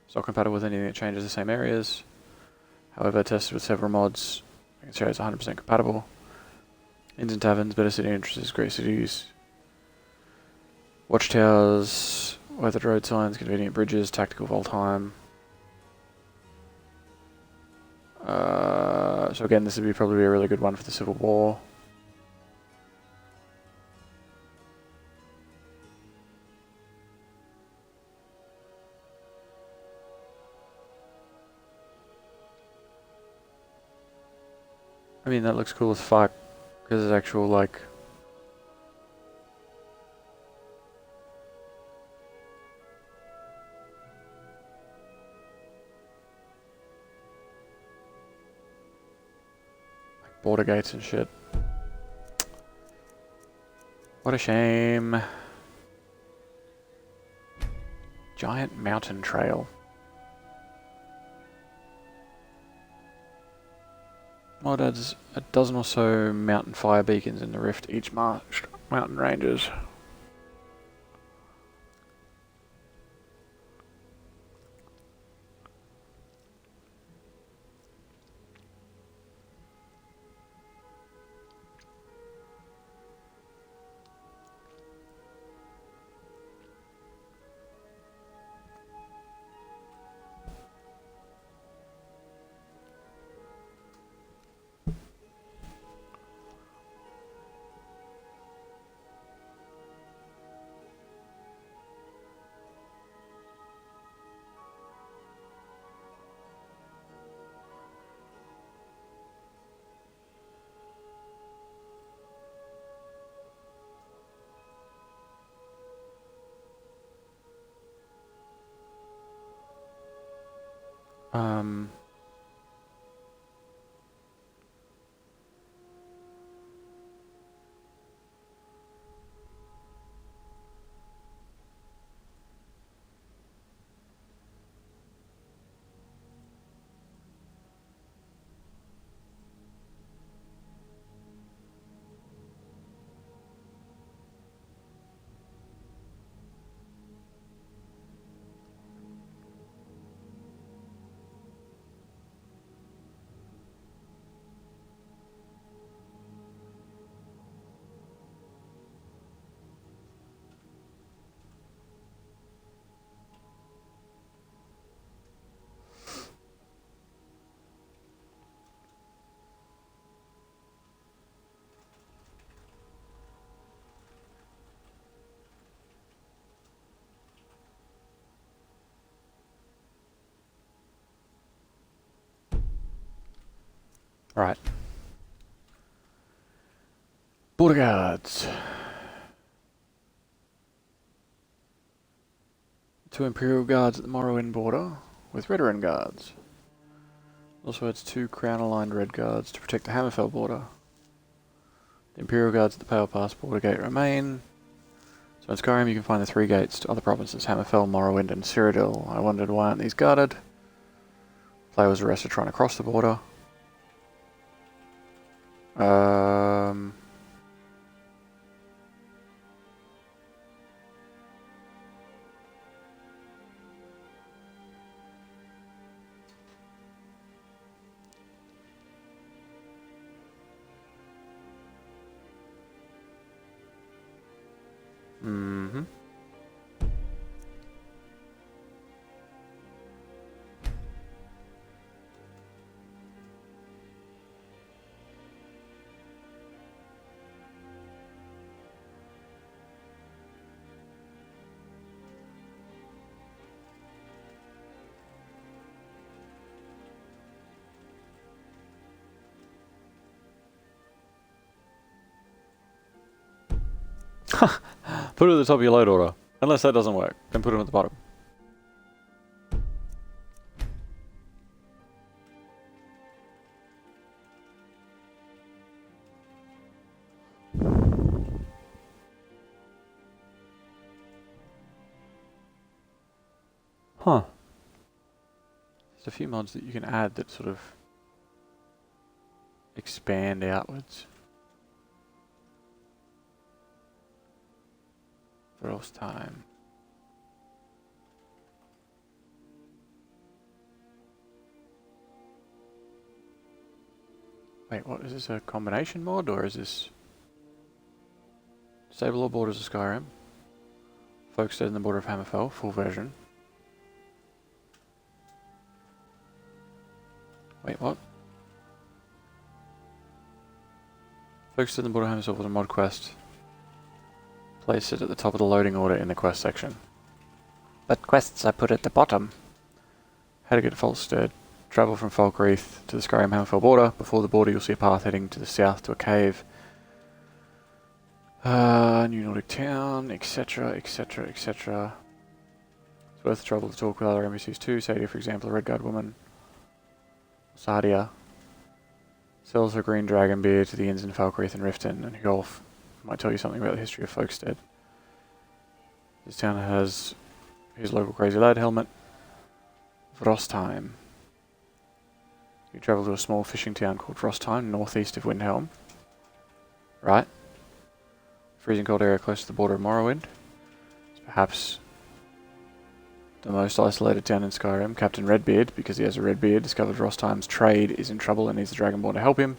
It's not compatible with anything that changes the same areas. However, tested with several mods, I can show it's 100% compatible. Inns and taverns, better city entrances, great cities. Watchtowers, weathered road signs, convenient bridges, tactical vault time. So again, this would be probably a really good one for the Civil War. I mean, that looks cool as fuck, because it's actual, like... border gates and shit. What a shame. Giant mountain trail. Mod adds a dozen or so mountain fire beacons in the rift each marched mountain ranges. Right. Border guards. 2 Imperial guards at the Morrowind border with Redoran guards. Also adds 2 crown-aligned red guards to protect the Hammerfell border. The Imperial guards at the Pale Pass border gate remain. So in Skyrim you can find the 3 gates to other provinces, Hammerfell, Morrowind and Cyrodiil. I wondered why aren't these guarded? Player was arrested trying to cross the border. Put it at the top of your load order. Unless that doesn't work, then put them at the bottom. Huh. There's a few mods that you can add that sort of expand outwards. Frost time. Wait, what is this, a combination mod or is this Stable or Borders of Skyrim? Folkstead in the border of Hammerfell, full version. Wait, what? Folkstead in the border of Hammerfell was a mod quest. Place it at the top of the loading order in the quest section. But quests I put at the bottom. How to get to Folkstead. Travel from Falkreath to the Skyrim Hammerfell border. Before the border you'll see a path heading to the south to a cave. New Nordic town, etc, etc, etc. It's worth the trouble to talk with other NPCs too. Sadia, for example, a red guard woman. Sadia sells her green dragon beer to the inns in Falkreath and Riften, and Hjolf might tell you something about the history of Folkstead. This town has his local crazy lad helmet. Vrostheim. You travel to a small fishing town called Vrostheim, northeast of Windhelm. Right. Freezing cold area close to the border of Morrowind. It's perhaps the most isolated town in Skyrim. Captain Redbeard, because he has a red beard, discovered Vrostheim's trade is in trouble and needs the Dragonborn to help him.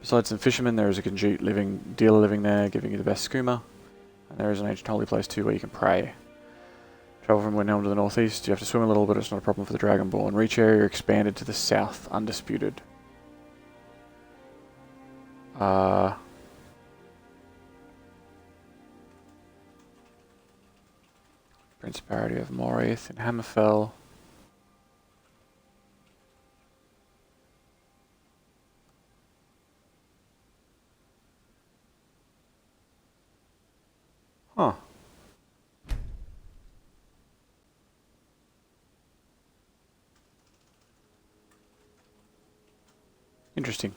Besides some fishermen, there is a Khajiit dealer living there, giving you the best skooma. And there is an ancient holy place too where you can pray. Travel from Windhelm to the northeast. You have to swim a little, but it's not a problem for the Dragonborn. Reach area expanded to the south, undisputed. Principality of Morith in Hammerfell. Huh. Interesting.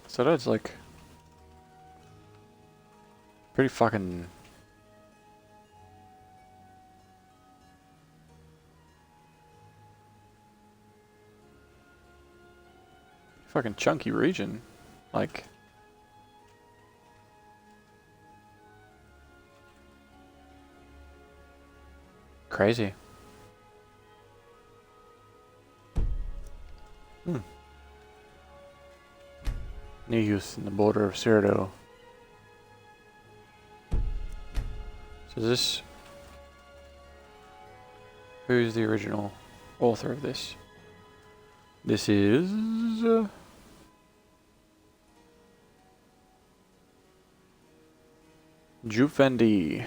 So that's like pretty fucking chunky region, like crazy. New youth in the border of Cyrodiil. So this... Who's the original author of this? This is... Jufendi.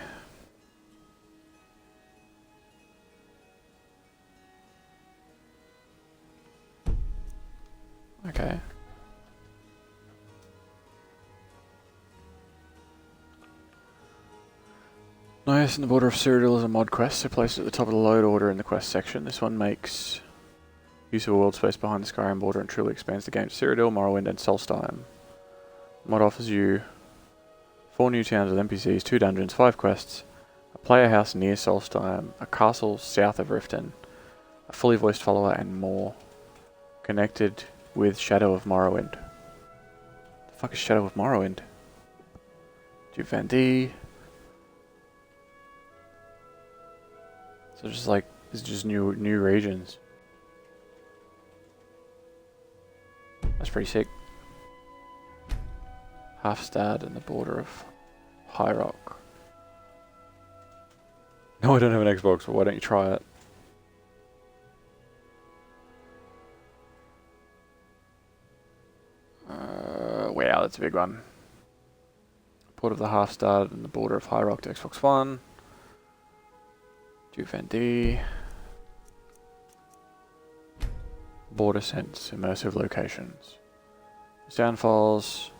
Okay. Nice, in the border of Cyrodiil is a mod quest, so placed at the top of the load order in the quest section. This one makes use of a world space behind the Skyrim border and truly expands the game to Cyrodiil, Morrowind and Solstheim. The mod offers you 4 new towns with NPCs, 2 dungeons, 5 quests, a player house near Solstheim, a castle south of Riften, a fully voiced follower and more. Connected with Shadow of Morrowind. The fuck is Shadow of Morrowind? Jufendi. So just like, it's just new regions. That's pretty sick. Halfstad and the border of High Rock. No, I don't have an Xbox, but why don't you try it? Wow, that's a big one. Port of the Halfstad and the border of High Rock to Xbox One. Jufendi. Border Sense, immersive locations. Downfalls.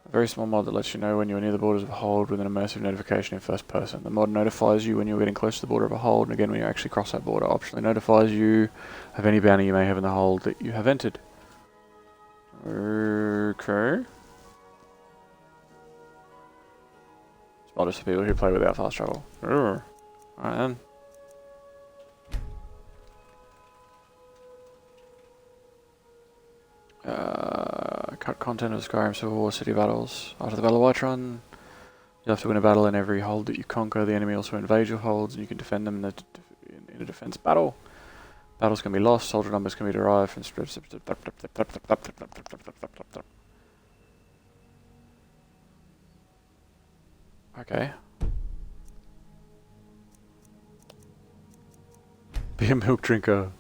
A very small mod that lets you know when you are near the borders of a hold with an immersive notification in first person. The mod notifies you when you are getting close to the border of a hold, and again when you actually cross that border. Optionally notifies you of any bounty you may have in the hold that you have entered. Okay. This mod is for people who play without fast travel. Alright then. Cut content of Skyrim Civil War City battles. After the Battle of Whiterun, you have to win a battle in every hold that you conquer. The enemy also invade your holds, and you can defend them in a defense battle. Battles can be lost. Soldier numbers can be derived from spreads. Okay. Be a milk drinker.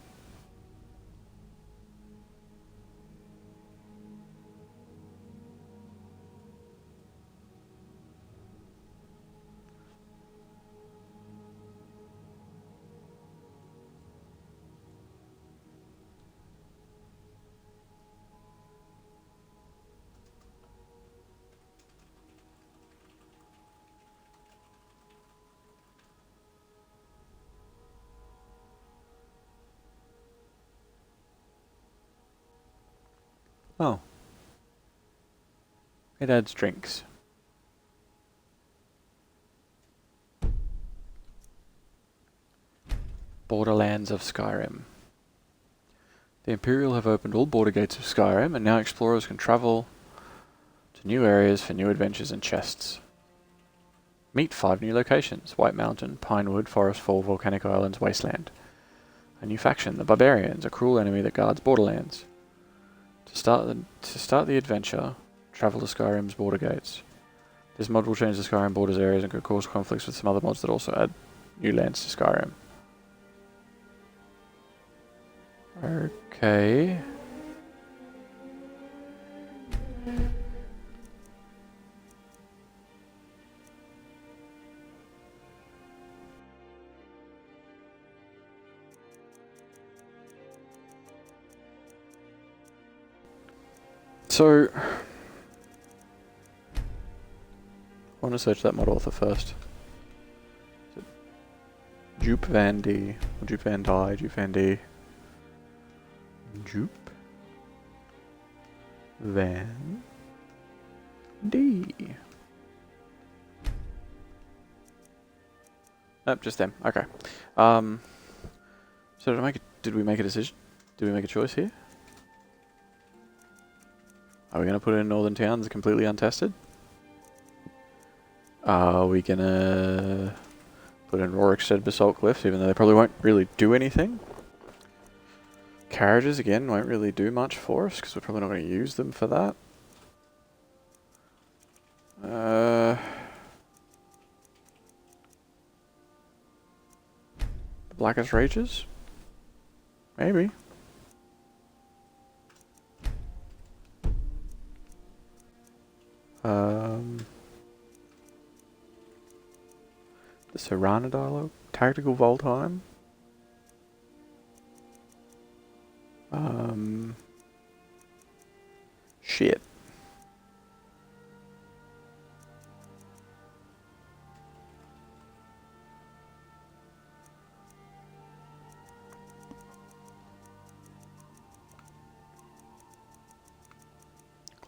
Oh. It adds drinks. Borderlands of Skyrim. The Imperial have opened all border gates of Skyrim, and now explorers can travel to new areas for new adventures and chests. Meet 5 new locations: White Mountain, Pinewood, Forest Fall, Volcanic Islands, Wasteland. A new faction, the Barbarians, a cruel enemy that guards Borderlands. To start the adventure, travel to Skyrim's border gates. This mod will change the Skyrim borders areas and could cause conflicts with some other mods that also add new lands to Skyrim. Okay. So, I want to search that mod author first. Jupe Van D. Or Jupe Van Die, Jupe Van D. Jupe Van D. Nope, just them. Okay. So did we make a decision? Did we make a choice here? Are we going to put it in northern towns completely untested? Are we going to put in Rorikstead Basalt Cliffs, even though they probably won't really do anything? Carriages, again, won't really do much for us, because we're probably not going to use them for that. The Blackest Rages? Maybe. The Serrana dialogue, Tactical Voltime. Shit.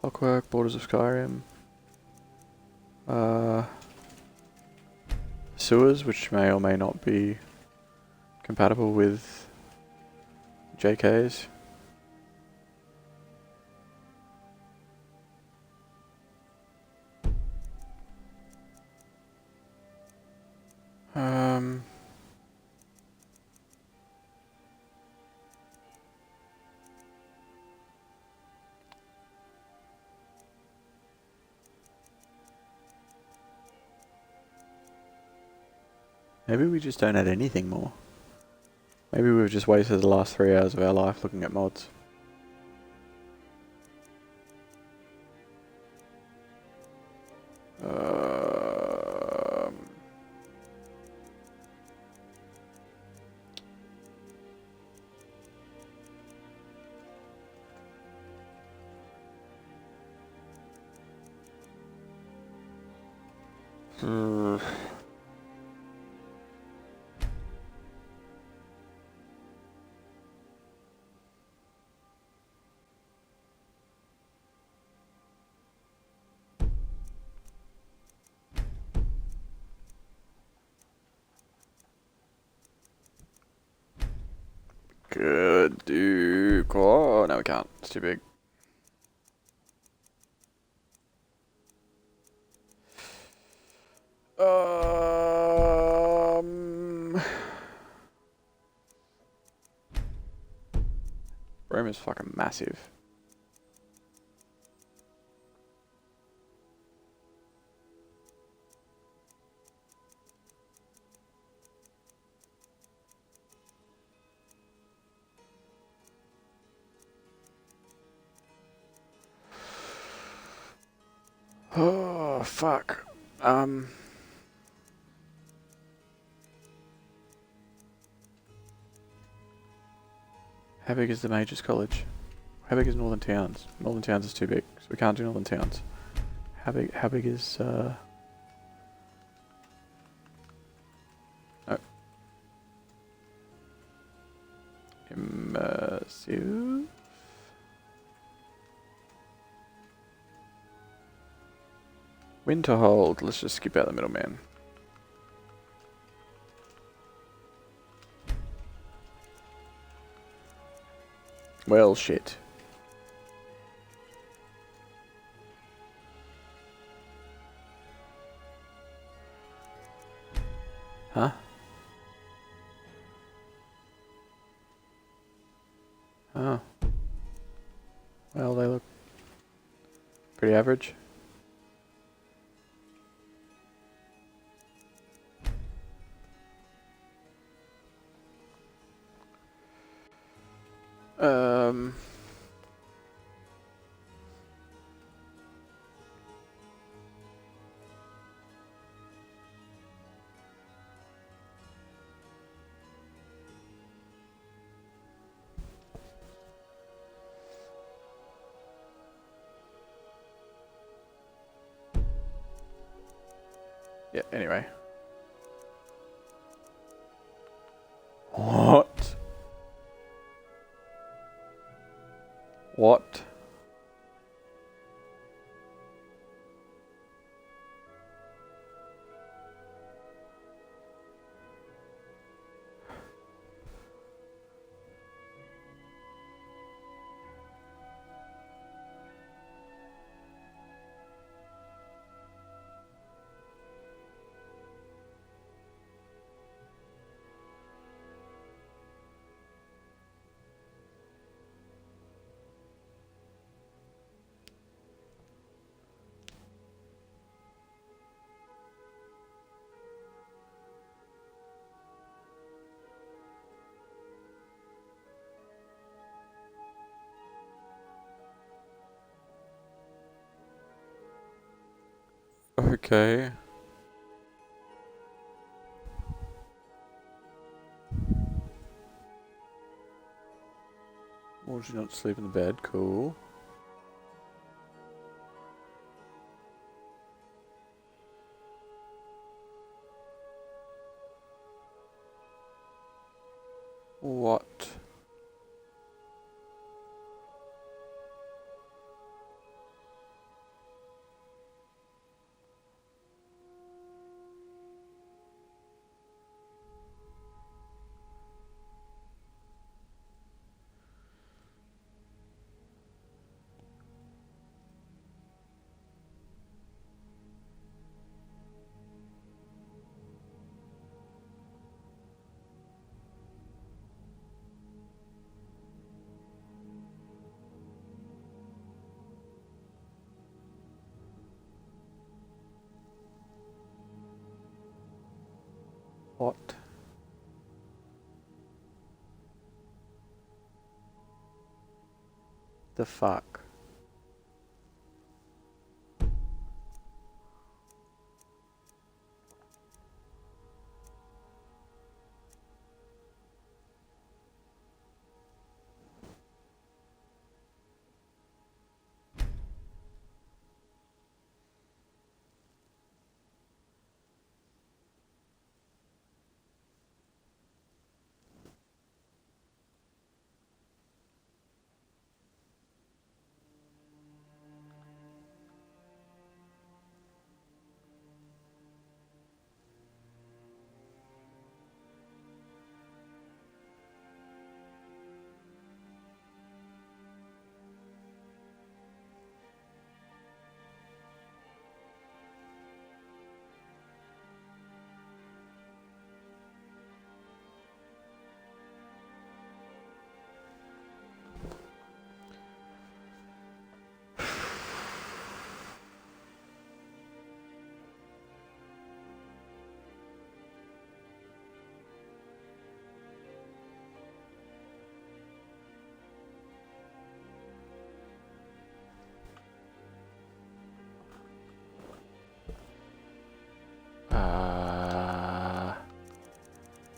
Clockwork, Borders of Skyrim. Sewers, which may or may not be compatible with JKs. Maybe we just don't add anything more. Maybe we've just wasted the last 3 hours of our life looking at mods. Hmm. Could do. Oh, no, we can't. It's too big. Rome is fucking massive. Oh, fuck. How big is the Majors College? How big is Northern Towns? Northern Towns is too big, so we can't do Northern Towns. How big is, No. Immersive? Winterhold. Let's just skip out the middleman. Well, shit. Huh? Oh. Well, they look pretty average. Yeah, anyway. What? What? Okay. Would you not sleep in the bed? Cool. What? What? The fuck?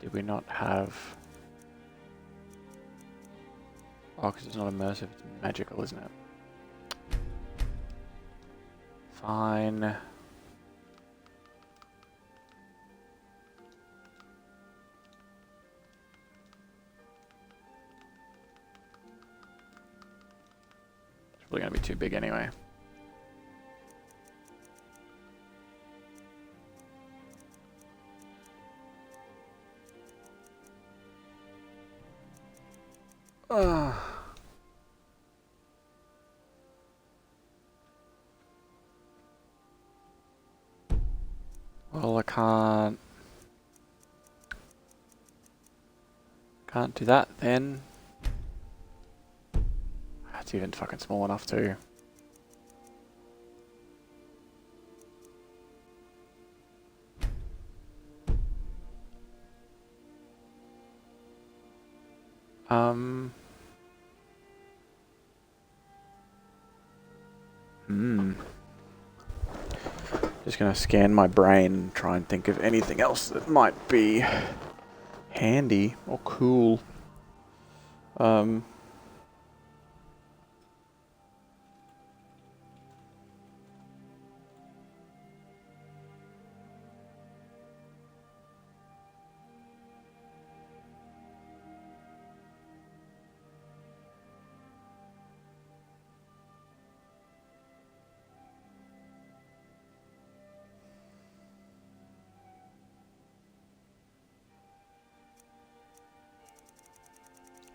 Did we not have... Oh, because it's not immersive, it's magical, isn't it? Fine. It's probably going to be too big anyway. Well, I can't do that then. That's even fucking small enough too. Just gonna scan my brain and try and think of anything else that might be handy or cool.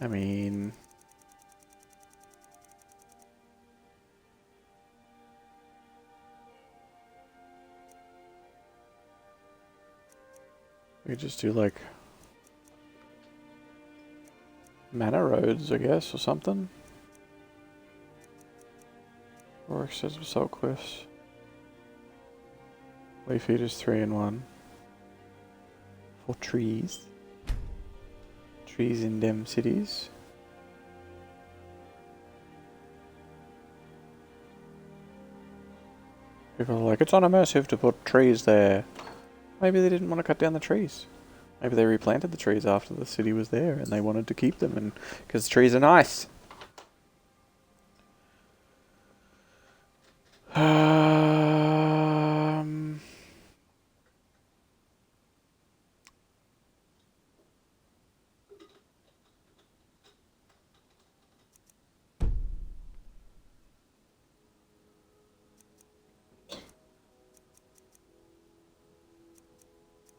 I mean... we could just do like... mana roads, I guess, or something. Or accessible salt cliffs. Leaf eaters 3 in 1. For trees. Trees in them cities. People are like, it's unimmersive to put trees there. Maybe they didn't want to cut down the trees. Maybe they replanted the trees after the city was there and they wanted to keep them, and because trees are nice.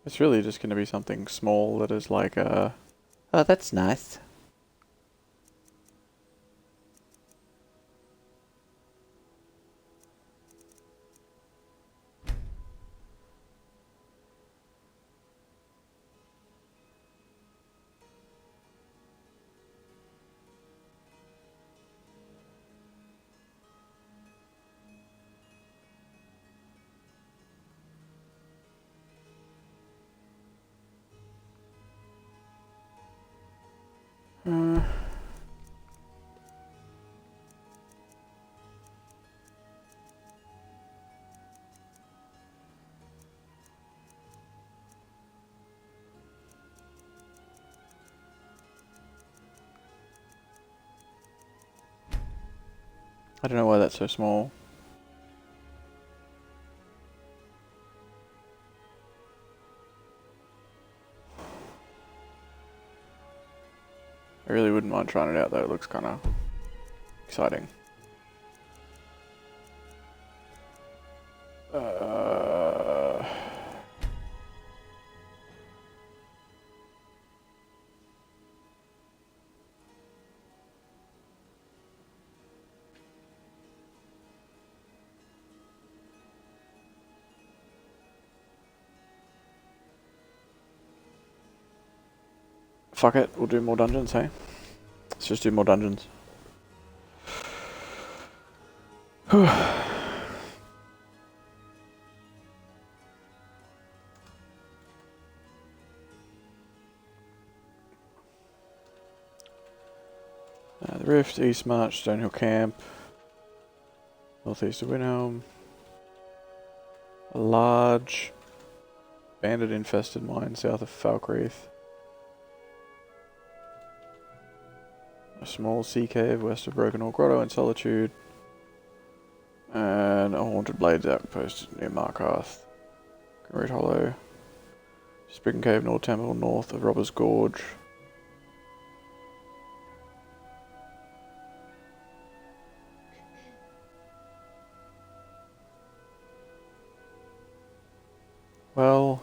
It's really just going to be something small that is like oh, that's nice. I don't know why that's so small. I really wouldn't mind trying it out though, it looks kind of exciting. Fuck it, we'll do more dungeons, hey? Let's just do more dungeons. The Rift, East March, Stonehill Camp, Northeast of Winhelm. A large bandit infested mine south of Falkreath. A small sea cave west of Broken Ore Grotto and Solitude. And a Haunted Blades outpost near Markarth. Root Hollow. Spriggan Cave, North Temple, north of Robber's Gorge. Well...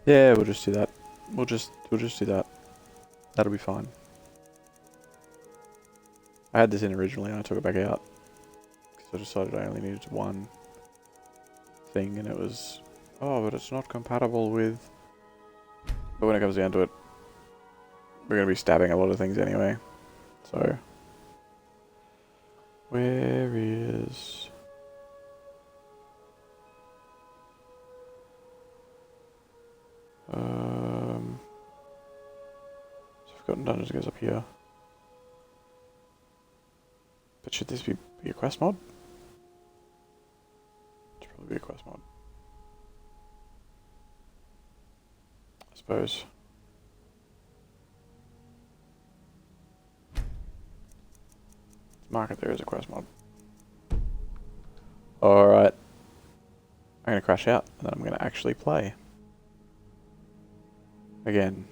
yeah, we'll just do that. We'll just do that. That'll be fine. I had this in originally and I took it back out. Because I decided I only needed one thing and it was... oh, but it's not compatible with... But when it comes down to it, we're going to be stabbing a lot of things anyway. So... where is... Forgotten Dungeons goes up here. But should this be a quest mod? It should probably be a quest mod. I suppose. Mark it there as a quest mod. Alright. I'm going to crash out and then I'm going to actually play. Again.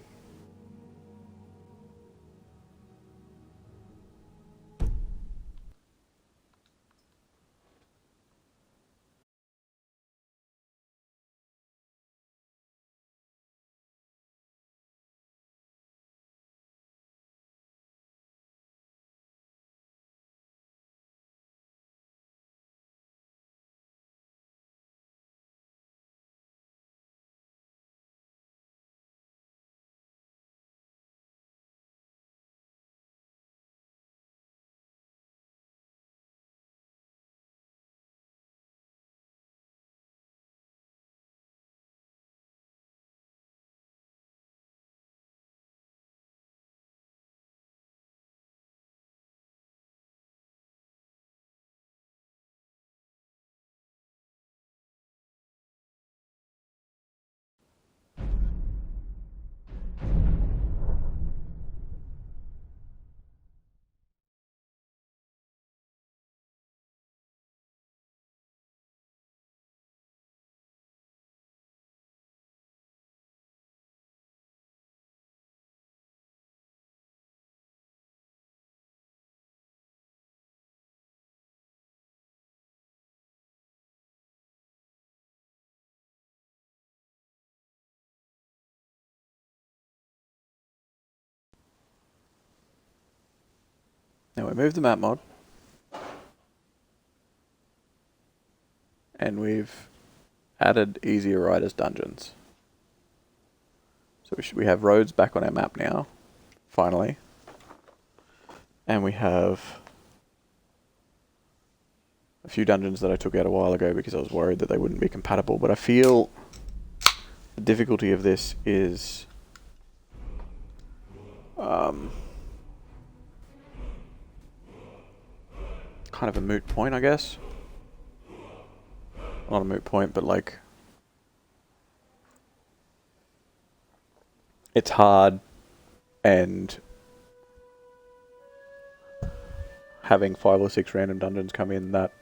Now we move the map mod. And we've added easier riders dungeons. So we have roads back on our map now, finally. And we have a few dungeons that I took out a while ago because I was worried that they wouldn't be compatible. But I feel the difficulty of this is kind of a moot point, I guess. Not a moot point, but like... it's hard, and having 5 or 6 random dungeons come in that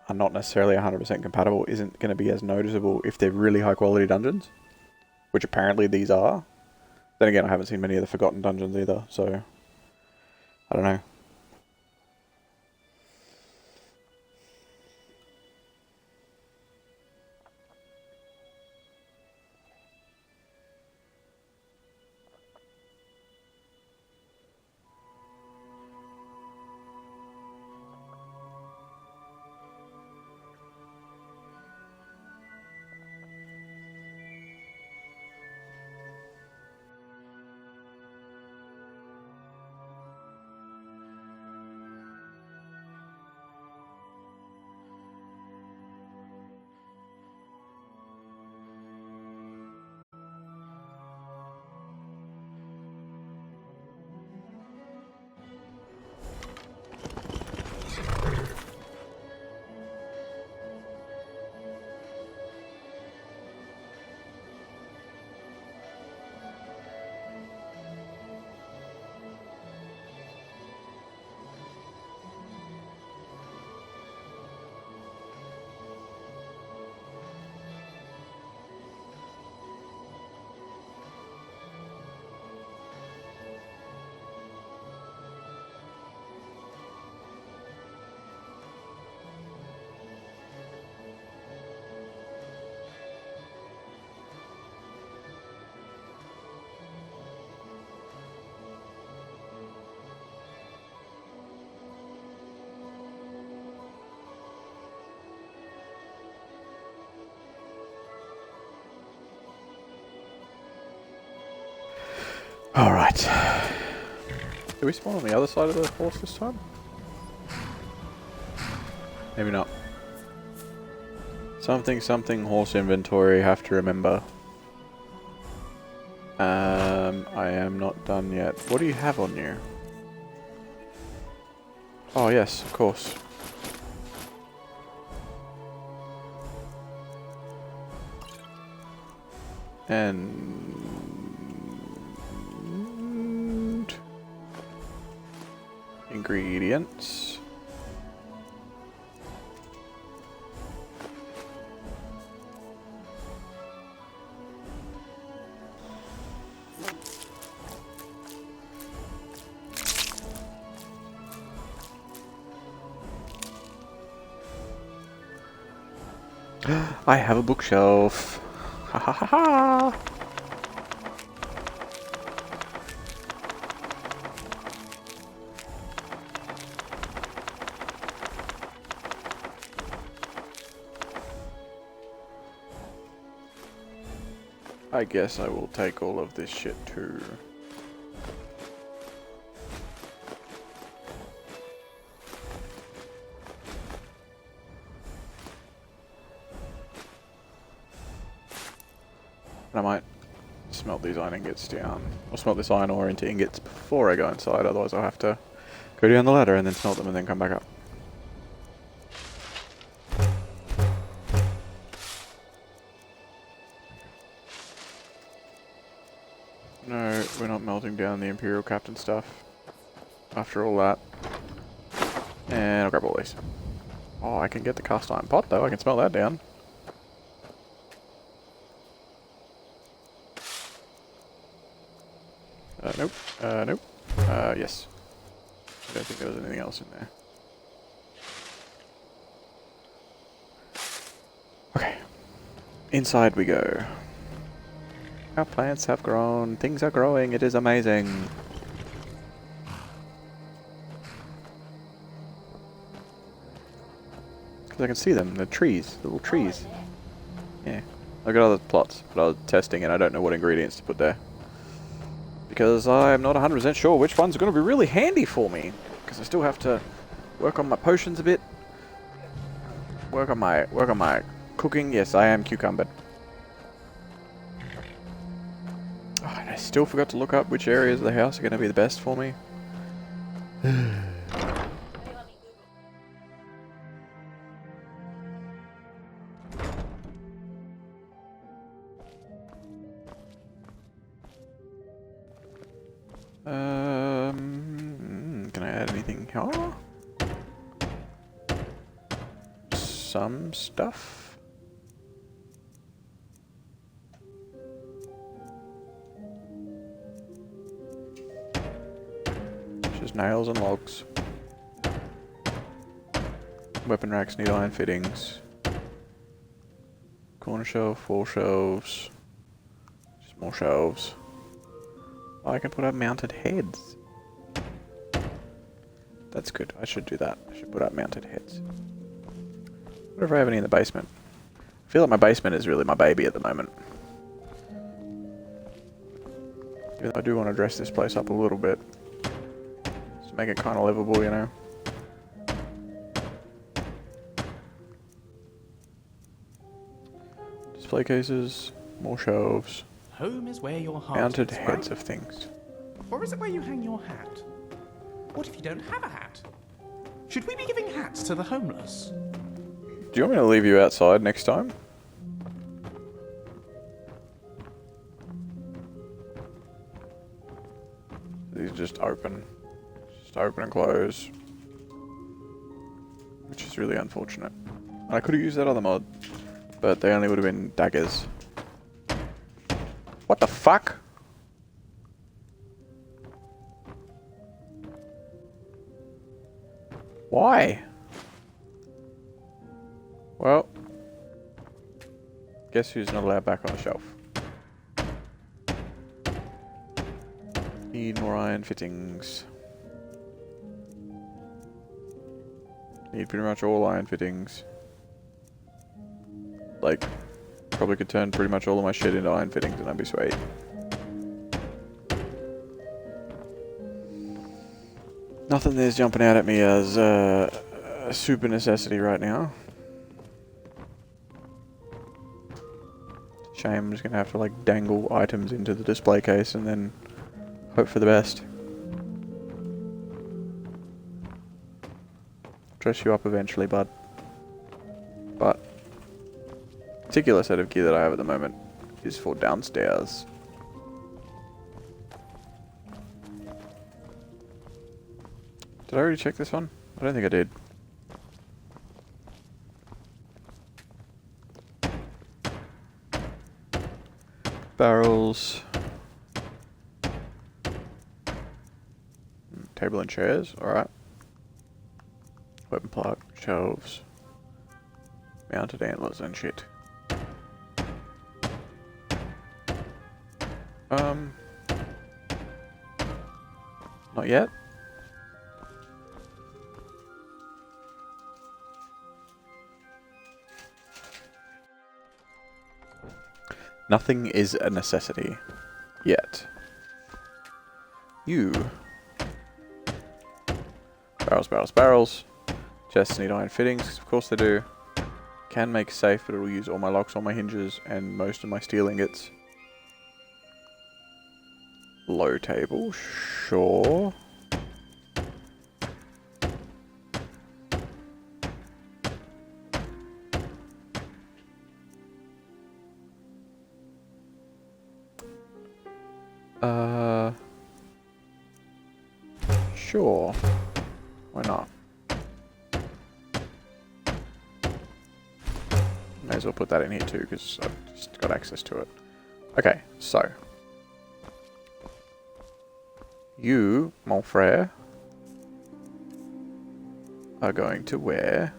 are not necessarily 100% compatible isn't going to be as noticeable if they're really high quality dungeons, which apparently these are. Then again, I haven't seen many of the Forgotten dungeons either, so I don't know. Alright. Do we spawn on the other side of the horse this time? Maybe not. Something, something, horse inventory, have to remember. I am not done yet. What do you have on you? Oh yes, of course. And ingredients. I have a bookshelf. Ha ha ha ha! I guess I will take all of this shit too. I might smelt these iron ingots down, or smelt this iron ore into ingots before I go inside, otherwise I'll have to go down the ladder and then smelt them and then come back up. No, we're not melting down the Imperial Captain stuff after all that. And I'll grab all these. Oh, I can get the cast iron pot though, I can smelt that down. Nope. Nope. Yes. I don't think there was anything else in there. Okay. Inside we go. Our plants have grown. Things are growing. It is amazing. Because I can see them. They're trees. Little trees. Yeah. I've got other plots, but I was testing and I don't know what ingredients to put there. Because I'm not 100% sure which ones are going to be really handy for me. Because I still have to work on my potions a bit. Work on my cooking. Yes, I am cucumbered. Oh, and I still forgot to look up which areas of the house are going to be the best for me. Can I add anything here? Some stuff. Just nails and logs. Weapon racks need iron fittings. Corner shelf, 4 shelves. Just more shelves. Oh, I can put up mounted heads. That's good. I should do that. I should put up mounted heads. What if I have any in the basement? I feel like my basement is really my baby at the moment. Even though I do want to dress this place up a little bit. Just make it kind of livable, you know. Display cases, more shelves. Home is where your heart Mounted is, heads right? of things. Or is it where you hang your hat? What if you don't have a hat? Should we be giving hats to the homeless? Do you want me to leave you outside next time? These just open. Just open and close. Which is really unfortunate. I could have used that other mod, but they only would have been daggers. What the fuck? Why? Well, guess who's not allowed back on the shelf? Need more iron fittings. Need pretty much all iron fittings. Like, probably could turn pretty much all of my shit into iron fittings and that'd be sweet. Nothing there's jumping out at me as a super necessity right now. Shame, I'm just gonna have to like dangle items into the display case and then hope for the best. Dress you up eventually, bud. But particular set of gear that I have at the moment is for downstairs. Did I already check this one? I don't think I did. Barrels. Table and chairs, alright. Weapon plug, shelves. Mounted antlers and shit. Not yet. Nothing is a necessity yet. You. Barrels, barrels, barrels. Chests need iron fittings, of course they do. Can make safe, but it will use all my locks, all my hinges, and most of my steel ingots. Low table, sure. Sure. Why not? May as well put that in here too, because I've just got access to it. Okay, so. You, mon frere, are going to wear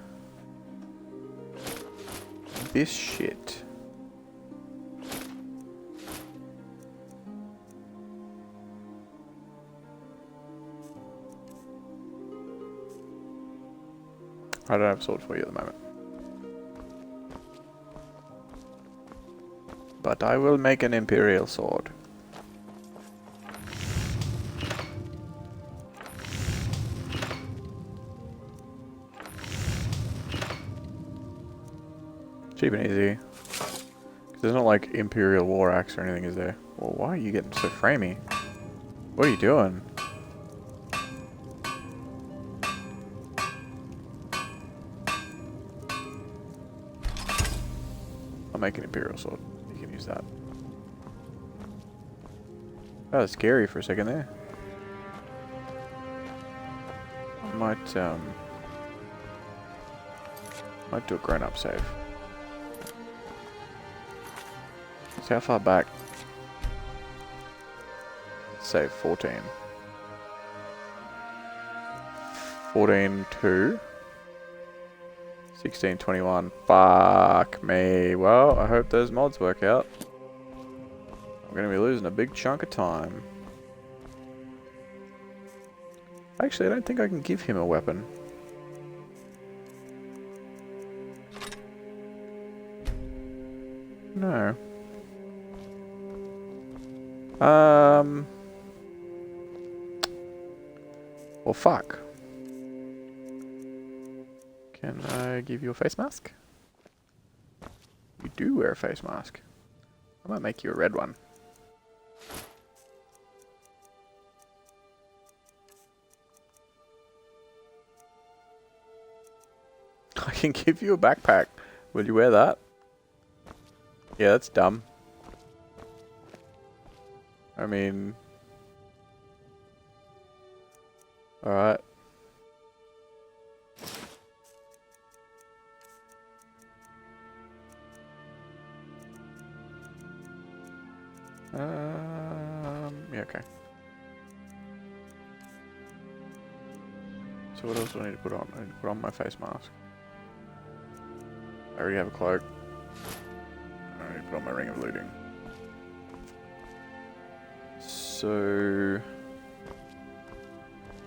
this shit. I don't have a sword for you at the moment. But I will make an imperial sword. Cheap and easy. 'Cause there's not like imperial war axe or anything, is there? Well, why are you getting so framey? What are you doing? I'll make an imperial sword. You can use that. That was scary for a second there. I might do a grown-up save. See how far back? Save 14. 14, 2. 16, 21. Fuck me. Well, I hope those mods work out. I'm going to be losing a big chunk of time. Actually, I don't think I can give him a weapon. No. Well, fuck. Can I give you a face mask? You do wear a face mask. I might make you a red one. I can give you a backpack. Will you wear that? Yeah, that's dumb. I mean... Alright. Yeah, okay. So what else do I need to put on? I need to put on my face mask. I already have a cloak. I need to put on my ring of looting. So...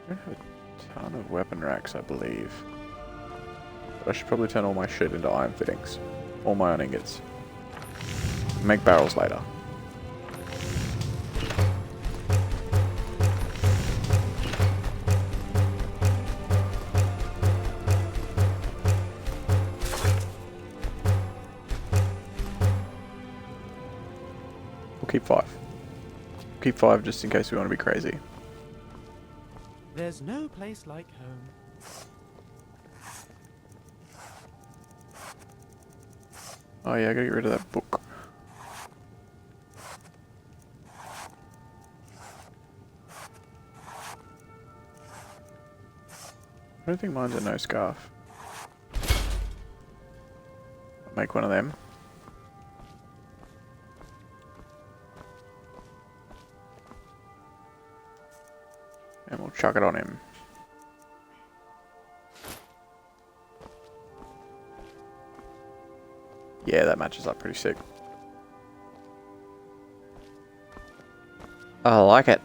I don't have a ton of weapon racks, I believe. But I should probably turn all my shit into iron fittings. All my iron ingots. Make barrels later. We'll keep 5. Keep 5 just in case we want to be crazy. There's no place like home. Oh yeah, I gotta get rid of that book. I don't think mine's a no scarf. I'll make one of them. And we'll chuck it on him. Yeah, that matches up pretty sick. I like it.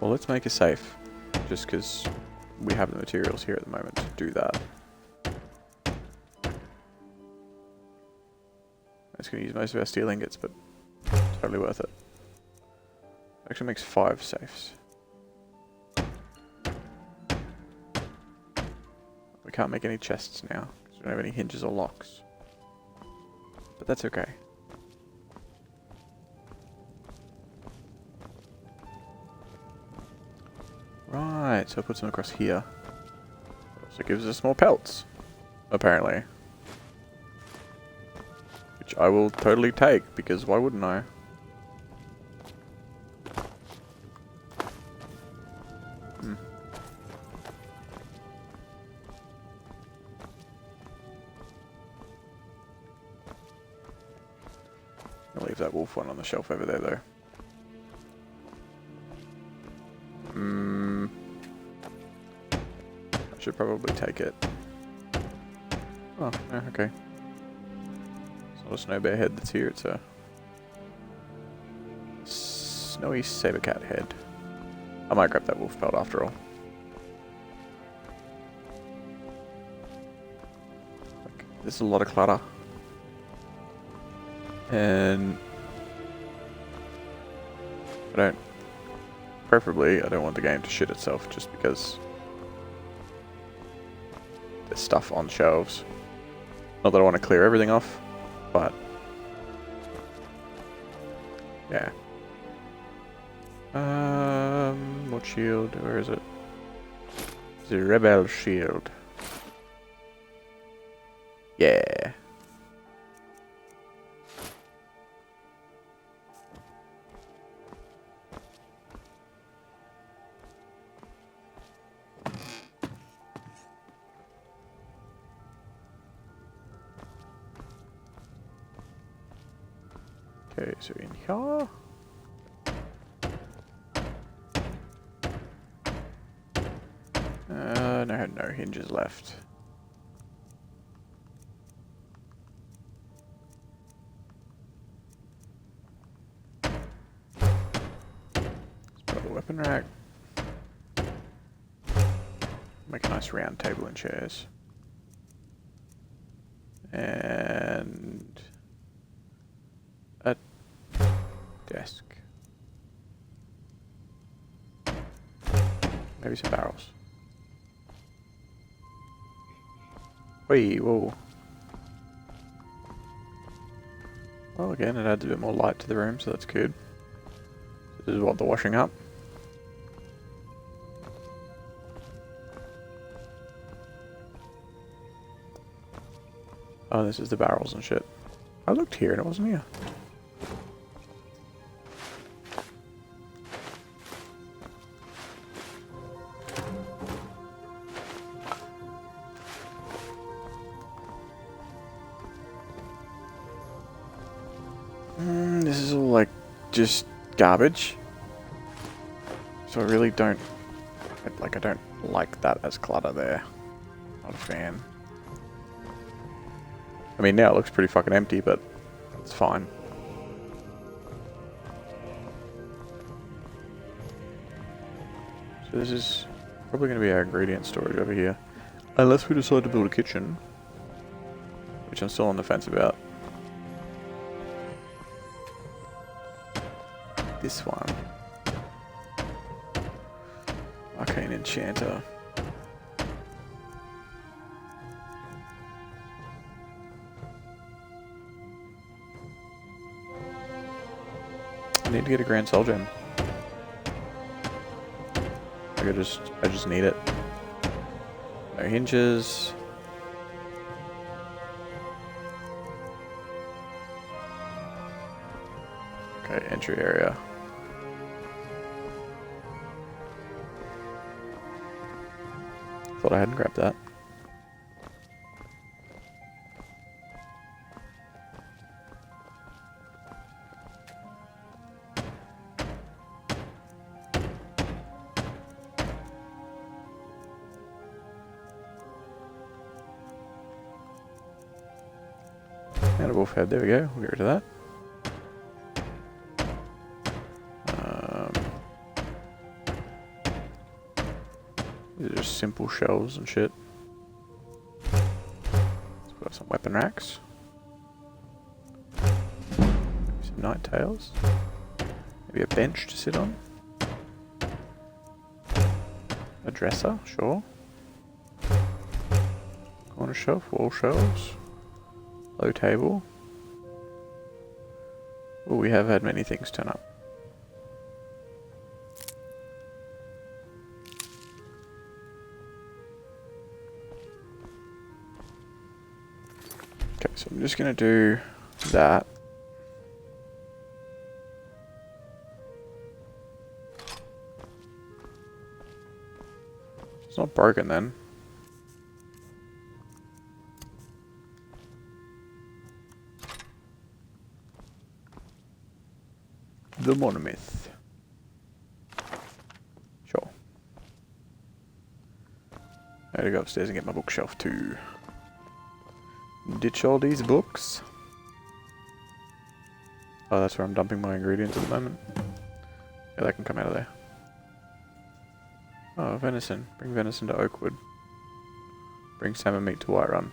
Well, let's make a safe, just because we have the materials here at the moment to do that. I'm just going to use most of our steel ingots, but totally worth it. Actually makes 5 safes. We can't make any chests now, because we don't have any hinges or locks. But that's okay. Right, so I'll put some across here. Also gives us more pelts, apparently. Which I will totally take, because why wouldn't I? I'll leave that wolf one on the shelf over there, though. I should probably take it. Oh, yeah, okay. It's not a snow bear head that's here, it's a snowy saber cat head. I might grab that wolf pelt after all. Like, there's a lot of clutter. And preferably, I don't want the game to shit itself just because there's stuff on shelves. Not that I want to clear everything off, but yeah. What shield? Where is it? The rebel shield. Yeah. Okay, so in here. No hinges left. Let's put the weapon rack. Make a nice round table and chairs. And a desk. Maybe some barrels. Whee, whoa. Well, again, it adds a bit more light to the room, so that's good. This is what the washing up. Oh, this is the barrels and shit. I looked here and it wasn't here. This is all like just garbage. So I really don't I don't like that as clutter there. Not a fan. I mean, now it looks pretty fucking empty, but it's fine. So this is probably going to be our ingredient storage over here. Unless we decide to build a kitchen. Which I'm still on the fence about. This one. Arcane Enchanter. I need to get a Grand Soul Gem. Like I just need it. No hinges. Okay, entry area. Thought I hadn't grabbed that. And a wolf head, there we go, we'll get rid of that. These are just simple shelves and shit. Let's put up some weapon racks. Maybe some night tails. Maybe a bench to sit on. A dresser, sure. Corner shelf, wall shelves. Low table. Oh, we have had many things turn up. Okay, so I'm just going to do that. It's not broken then. The monomyth. Sure. I gotta go upstairs and get my bookshelf too. Ditch all these books. Oh, that's where I'm dumping my ingredients at the moment. Yeah, that can come out of there. Oh, venison. Bring venison to Oakwood. Bring salmon meat to Whiterun.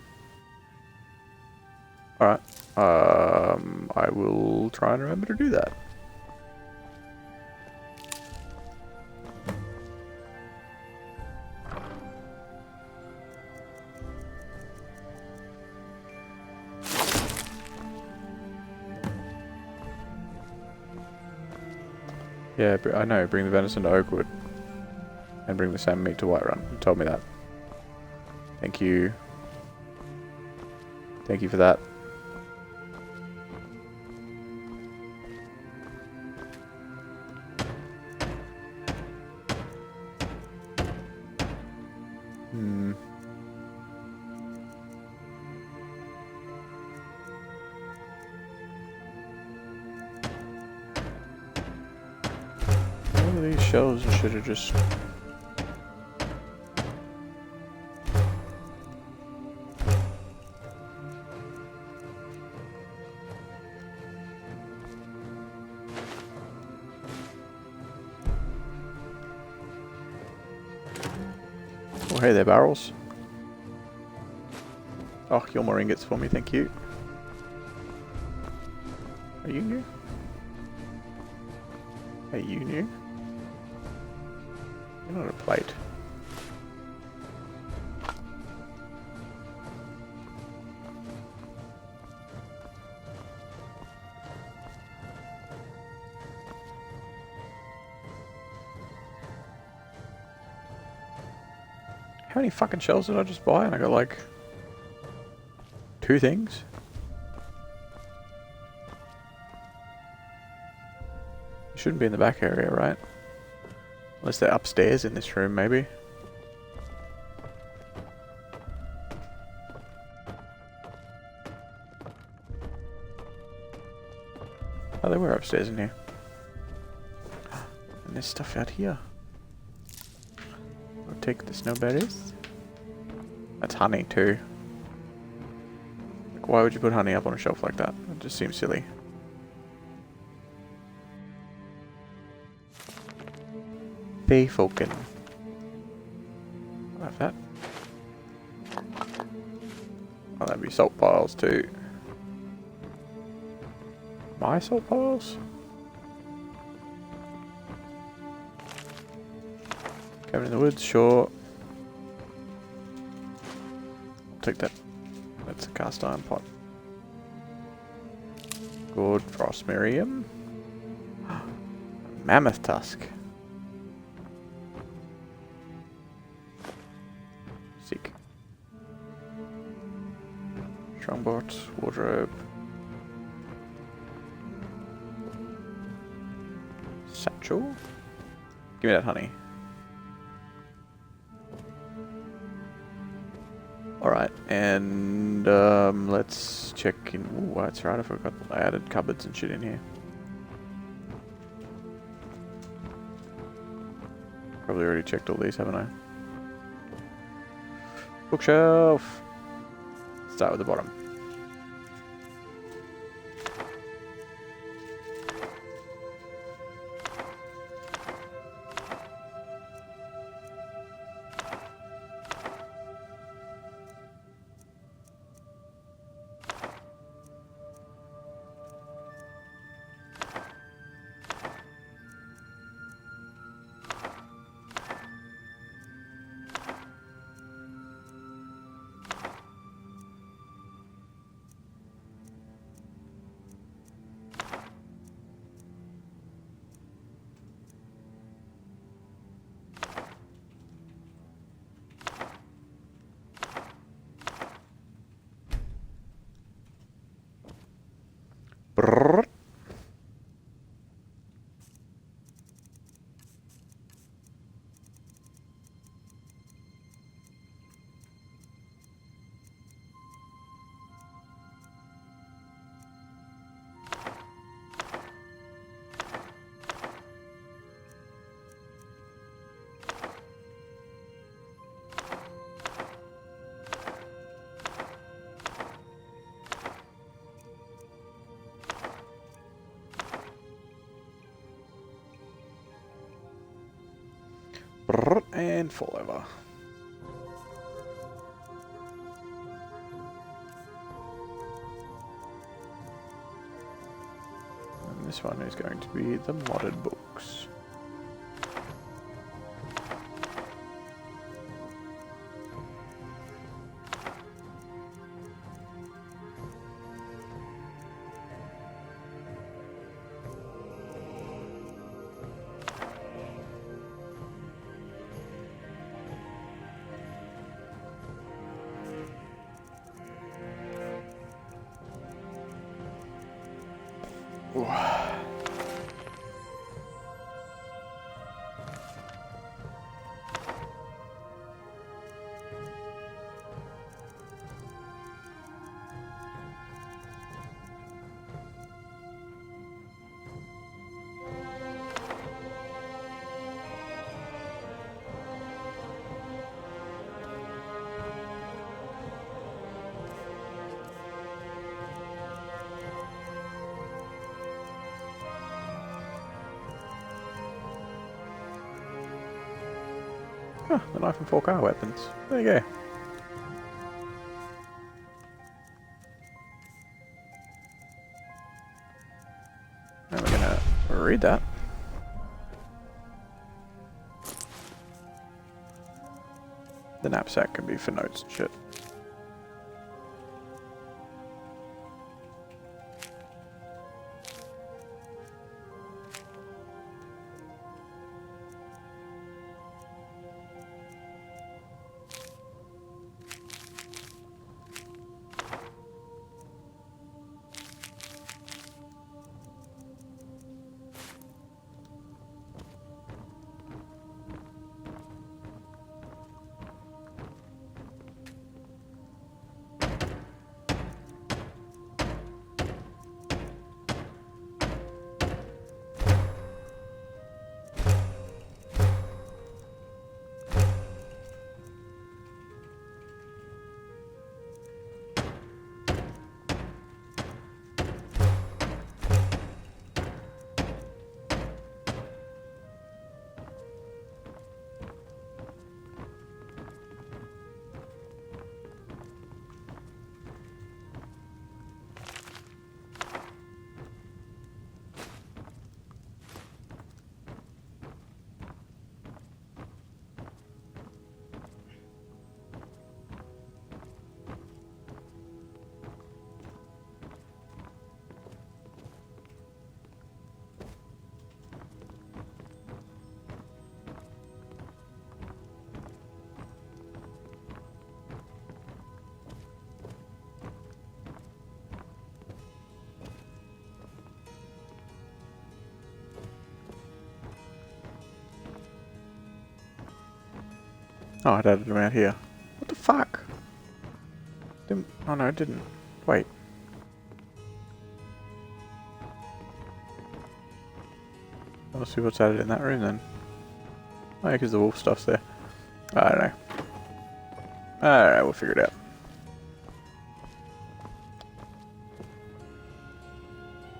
Alright. I will try and remember to do that. Yeah, I know. Bring the venison to Oakwood. And bring the salmon meat to Whiterun. You told me that. Thank you. Thank you for that. All of these shelves and shit are just... Oh, hey there, barrels. Oh, kill more ingots for me, thank you. Are you new? Hey, you new? You're not a plate. How many fucking shells did I just buy? And I got like 2 things? It shouldn't be in the back area, right? Unless they're upstairs in this room, maybe. Oh, they were upstairs in here. And there's stuff out here. I'll take the snowberries. That's honey too. Like, why would you put honey up on a shelf like that? It just seems silly. Falcon. I'll have that. Oh, that'd be salt piles too. My salt piles? Cabin in the woods, sure. I'll take that. That's a cast iron pot. Good frostmerium. Mammoth tusk. Sick. Strongbot, wardrobe. Satchel. Give me that honey. Alright, and let's check in. Ooh, that's right, I forgot I added cupboards and shit in here. Probably already checked all these, haven't I? Bookshelf! Start with the bottom. Brrr. Brrr, and fall over. And this one is going to be the modded books. Ooh. Huh, the knife and fork are weapons. There you go. And we're gonna read that. The knapsack can be for notes and shit. Oh, it added them out here. What the fuck? Didn't, oh no, it didn't. Wait. Let's see what's added in that room then. Oh yeah, because the wolf stuff's there. I don't know. Alright, we'll figure it out.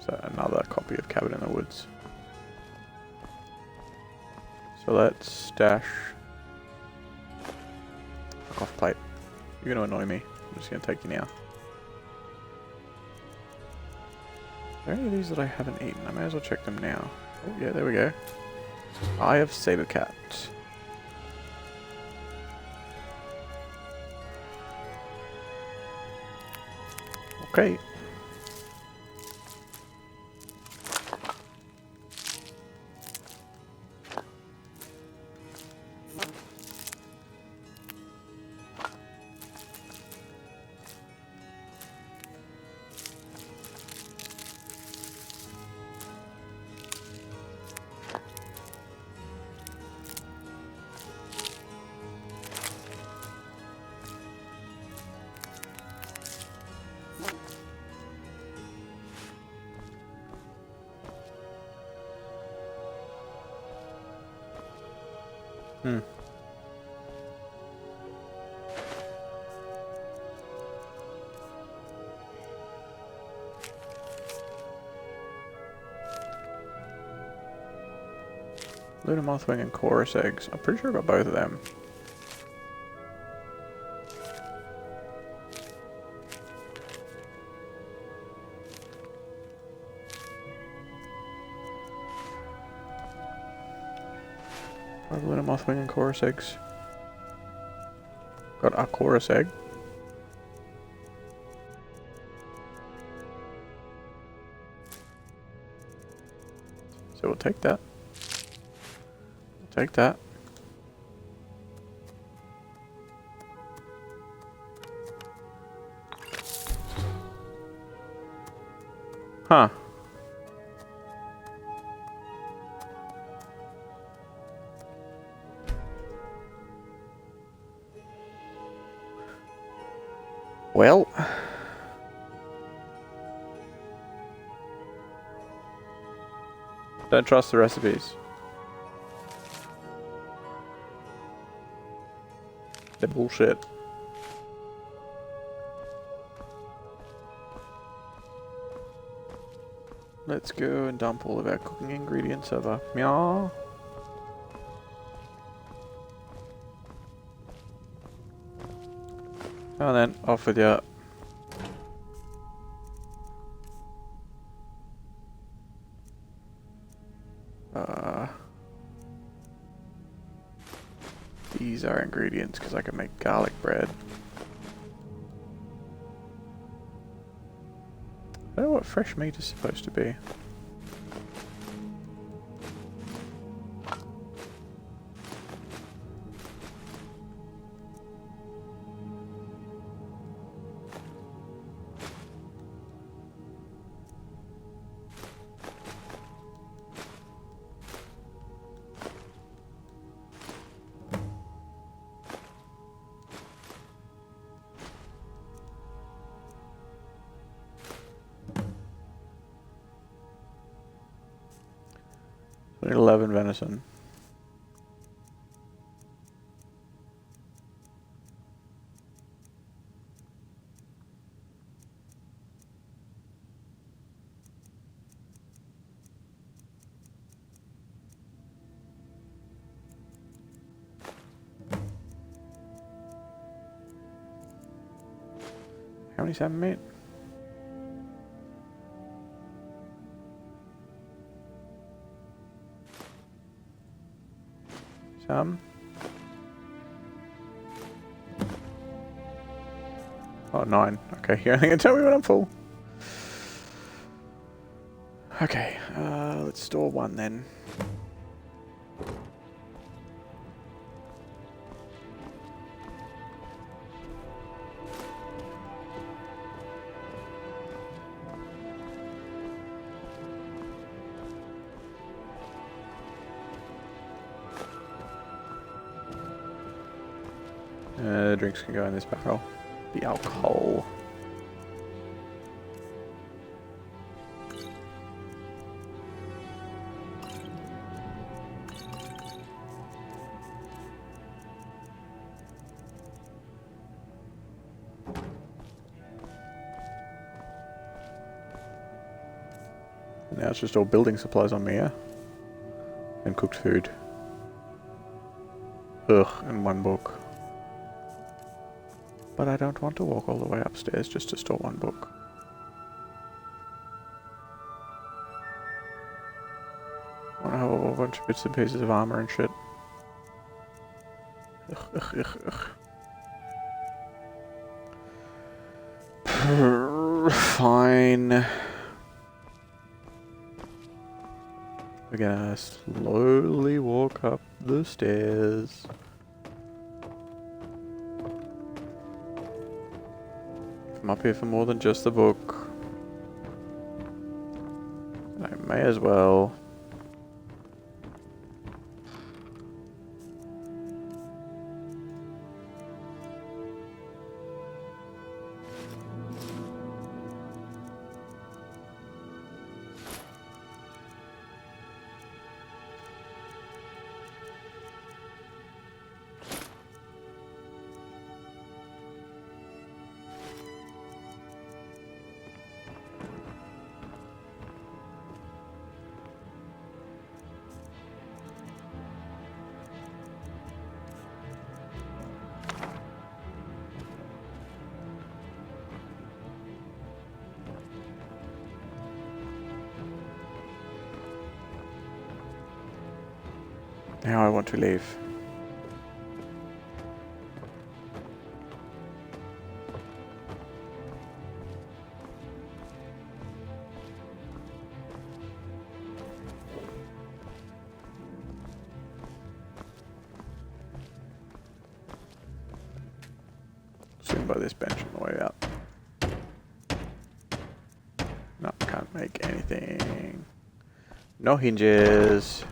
So another copy of Cabin in the Woods. So let's stash... Fuck off, plate. You're gonna annoy me. I'm just gonna take you now. Are there any of these that I haven't eaten? I may as well check them now. Oh yeah, there we go. Eye of Sabercat. Okay. Hmm. Luna Mothwing and Chorus eggs. I'm pretty sure I got both of them. Luna Mothwing and Chorus eggs. Got a Chorus egg. So we'll take that. We'll take that. Huh. Well. Don't trust the recipes. They're bullshit. Let's go and dump all of our cooking ingredients over. Meow. And then off with you. These are ingredients because I can make garlic bread. I don't know what fresh meat is supposed to be. I need 11 venison. How many salmon meat? Some. Oh, 9. Okay, you're only gonna tell me when I'm full. Okay, let's store 1 then. Drinks can go in this barrel. The alcohol. Now it's just all building supplies on me, yeah? And cooked food. Ugh, and one book. But I don't want to walk all the way upstairs just to store one book. I want to have a whole bunch of bits and pieces of armor and shit. Fine. We're gonna slowly walk up the stairs. I'm up here for more than just the book. I may as well. Now I want to leave. Sitting by this bench on the way out. No, can't make anything. No hinges.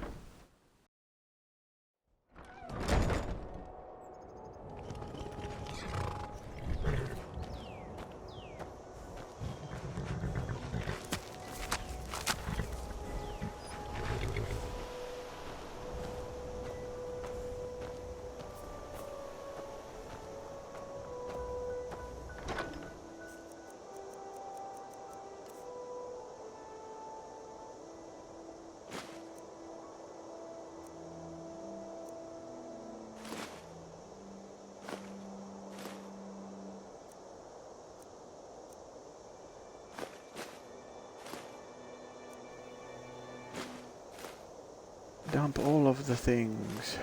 Dump all of the things.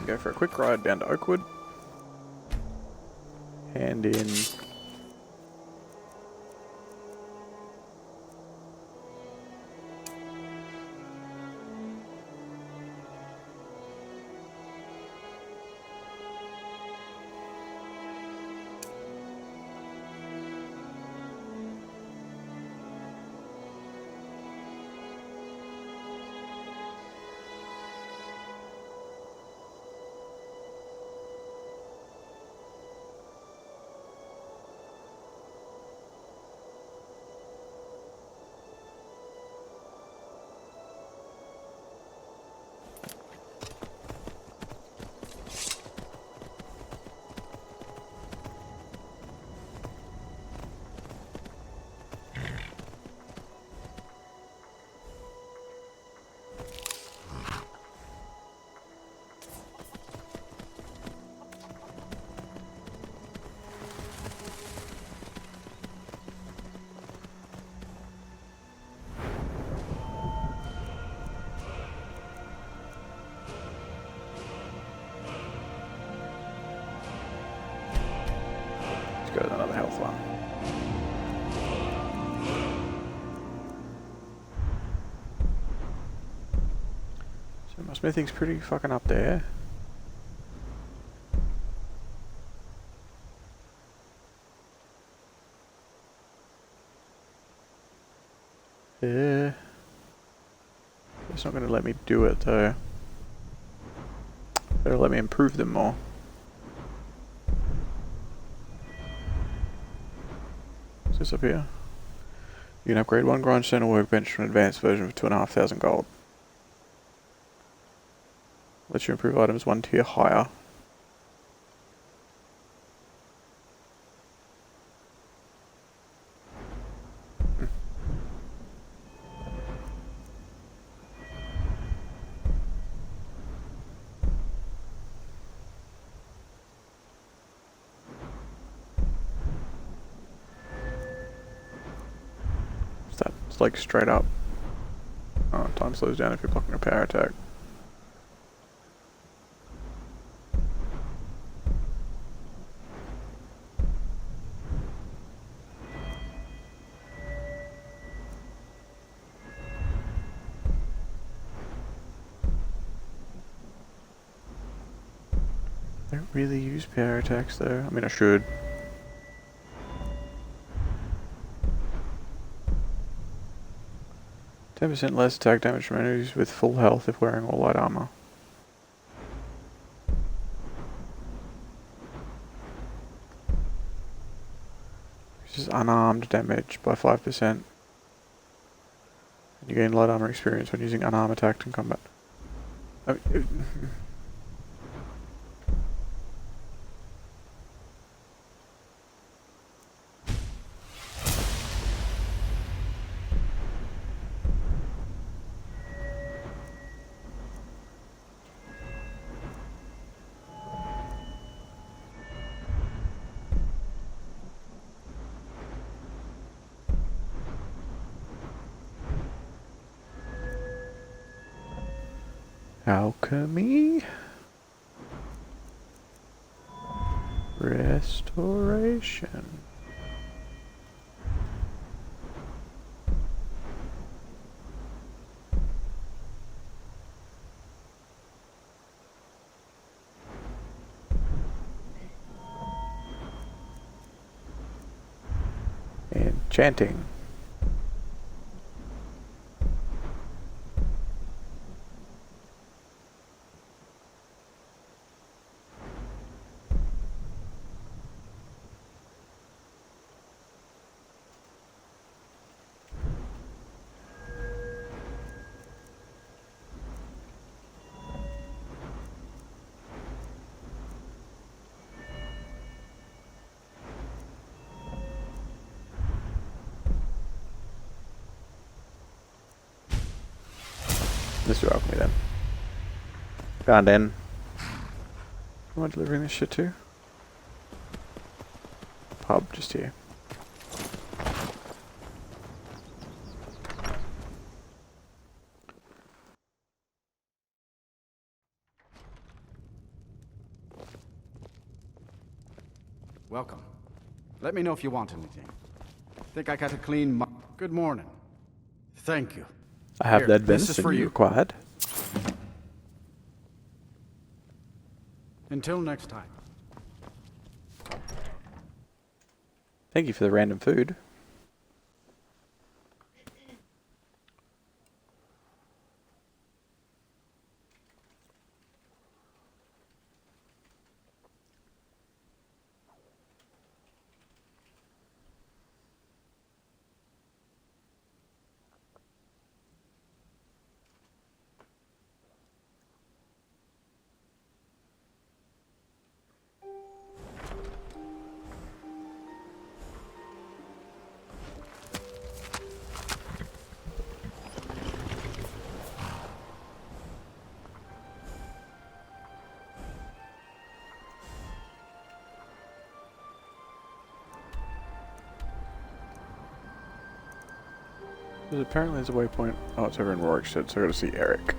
Go for a quick ride down to Oakwood. Hand in. one. So my smithing's pretty fucking up there. Yeah. It's not going to let me do it though. Better let me improve them more. What's this up here? You can upgrade one grindstone or workbench from an advanced version for 2,500 gold. Lets you improve items one tier higher. It's like straight up. Oh, time slows down if you're blocking a power attack. I don't really use power attacks though. I mean, I should. %10 less attack damage from enemies with full health if wearing all light armor. This is unarmed damage by 5%. And you gain light armor experience when using unarmed attack in combat. I mean, alchemy? Restoration. Enchanting. Let's do alchemy then. Gone then. Who am I delivering this shit to? Pub, just here. Welcome. Let me know if you want anything. Think I got a clean Good morning. Thank you. I have Here, that this is venison for you you. acquired. Until next time. Thank you for the random food. Apparently there's a waypoint. Oh, it's over in Rorikstead, so I gotta see Eric.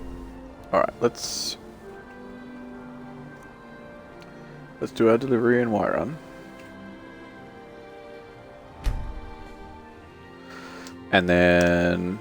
Alright, let's do our delivery in Wyron. And then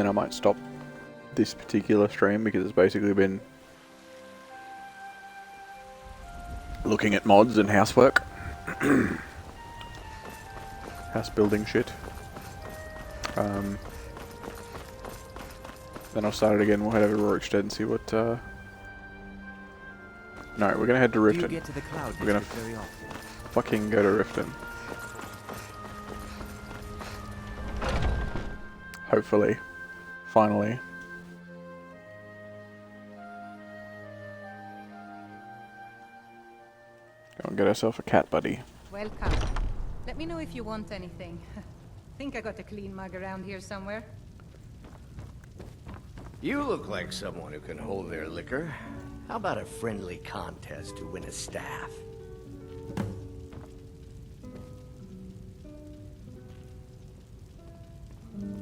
I might stop this particular stream because it's basically been looking at mods and housework. House building shit. Then I'll start it again. We'll head over to Rorikstead and see what... No, we're gonna head to Riften. Do you get to the cloud We're gonna very often? fucking go to Riften. Hopefully. Finally. Go and get ourselves a cat buddy. Welcome. Let me know if you want anything. Think I got a clean mug around here somewhere. You look like someone who can hold their liquor. How about a friendly contest to win a staff?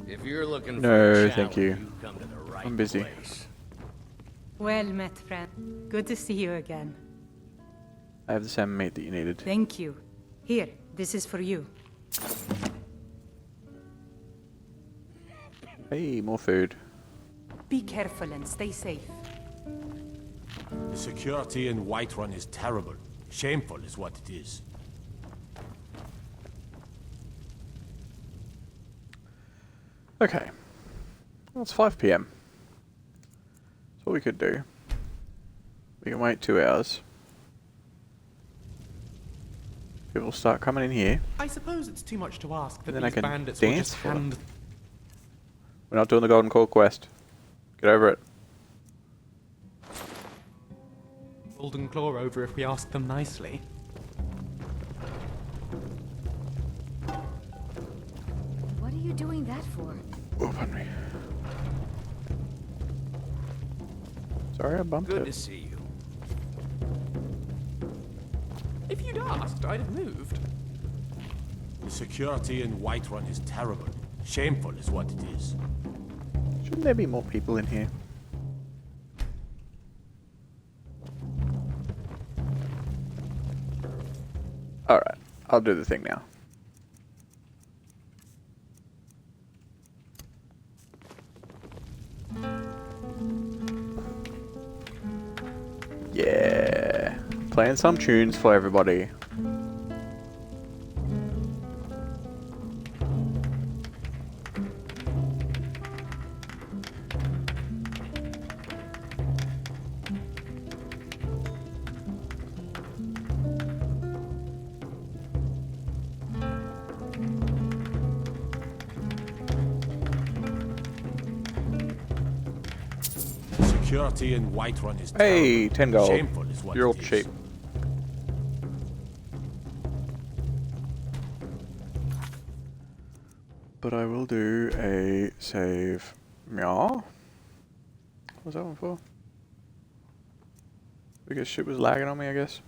If you're looking No, for a thank you. challenge, come to the right I'm busy. place. Well met, friend. Good to see you again. I have the salmon meat that you needed. Thank you. Here, this is for you. Hey, more food. Be careful and stay safe. The security in Whiterun is terrible. Shameful is what it is. Okay. Well, it's 5 PM. So what we could do. We can wait 2 hours. People start coming in here. I suppose it's too much to ask that And then I these can bandits will dance just for them. hand... We're not doing the Golden Core quest. Get over it. Golden Claw over if we ask them nicely. What are you doing that for? Oh, pardon me. Sorry, I bumped Good it. to see you. If you'd asked, I'd have moved. The security in Whiterun is terrible. Shameful is what it is. Shouldn't there be more people in here? Alright, I'll do the thing now. Yeah, playing some tunes for everybody. Security in Whiterun is Hey, terrible. 10 gold. Shameful is what You're all it is. cheap. But I will do a save. Yeah. What was that one for? Because shit was lagging on me, I guess.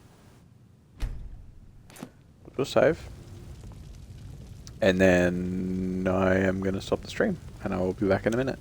We'll save. And then I am going to stop the stream. And I will be back in a minute.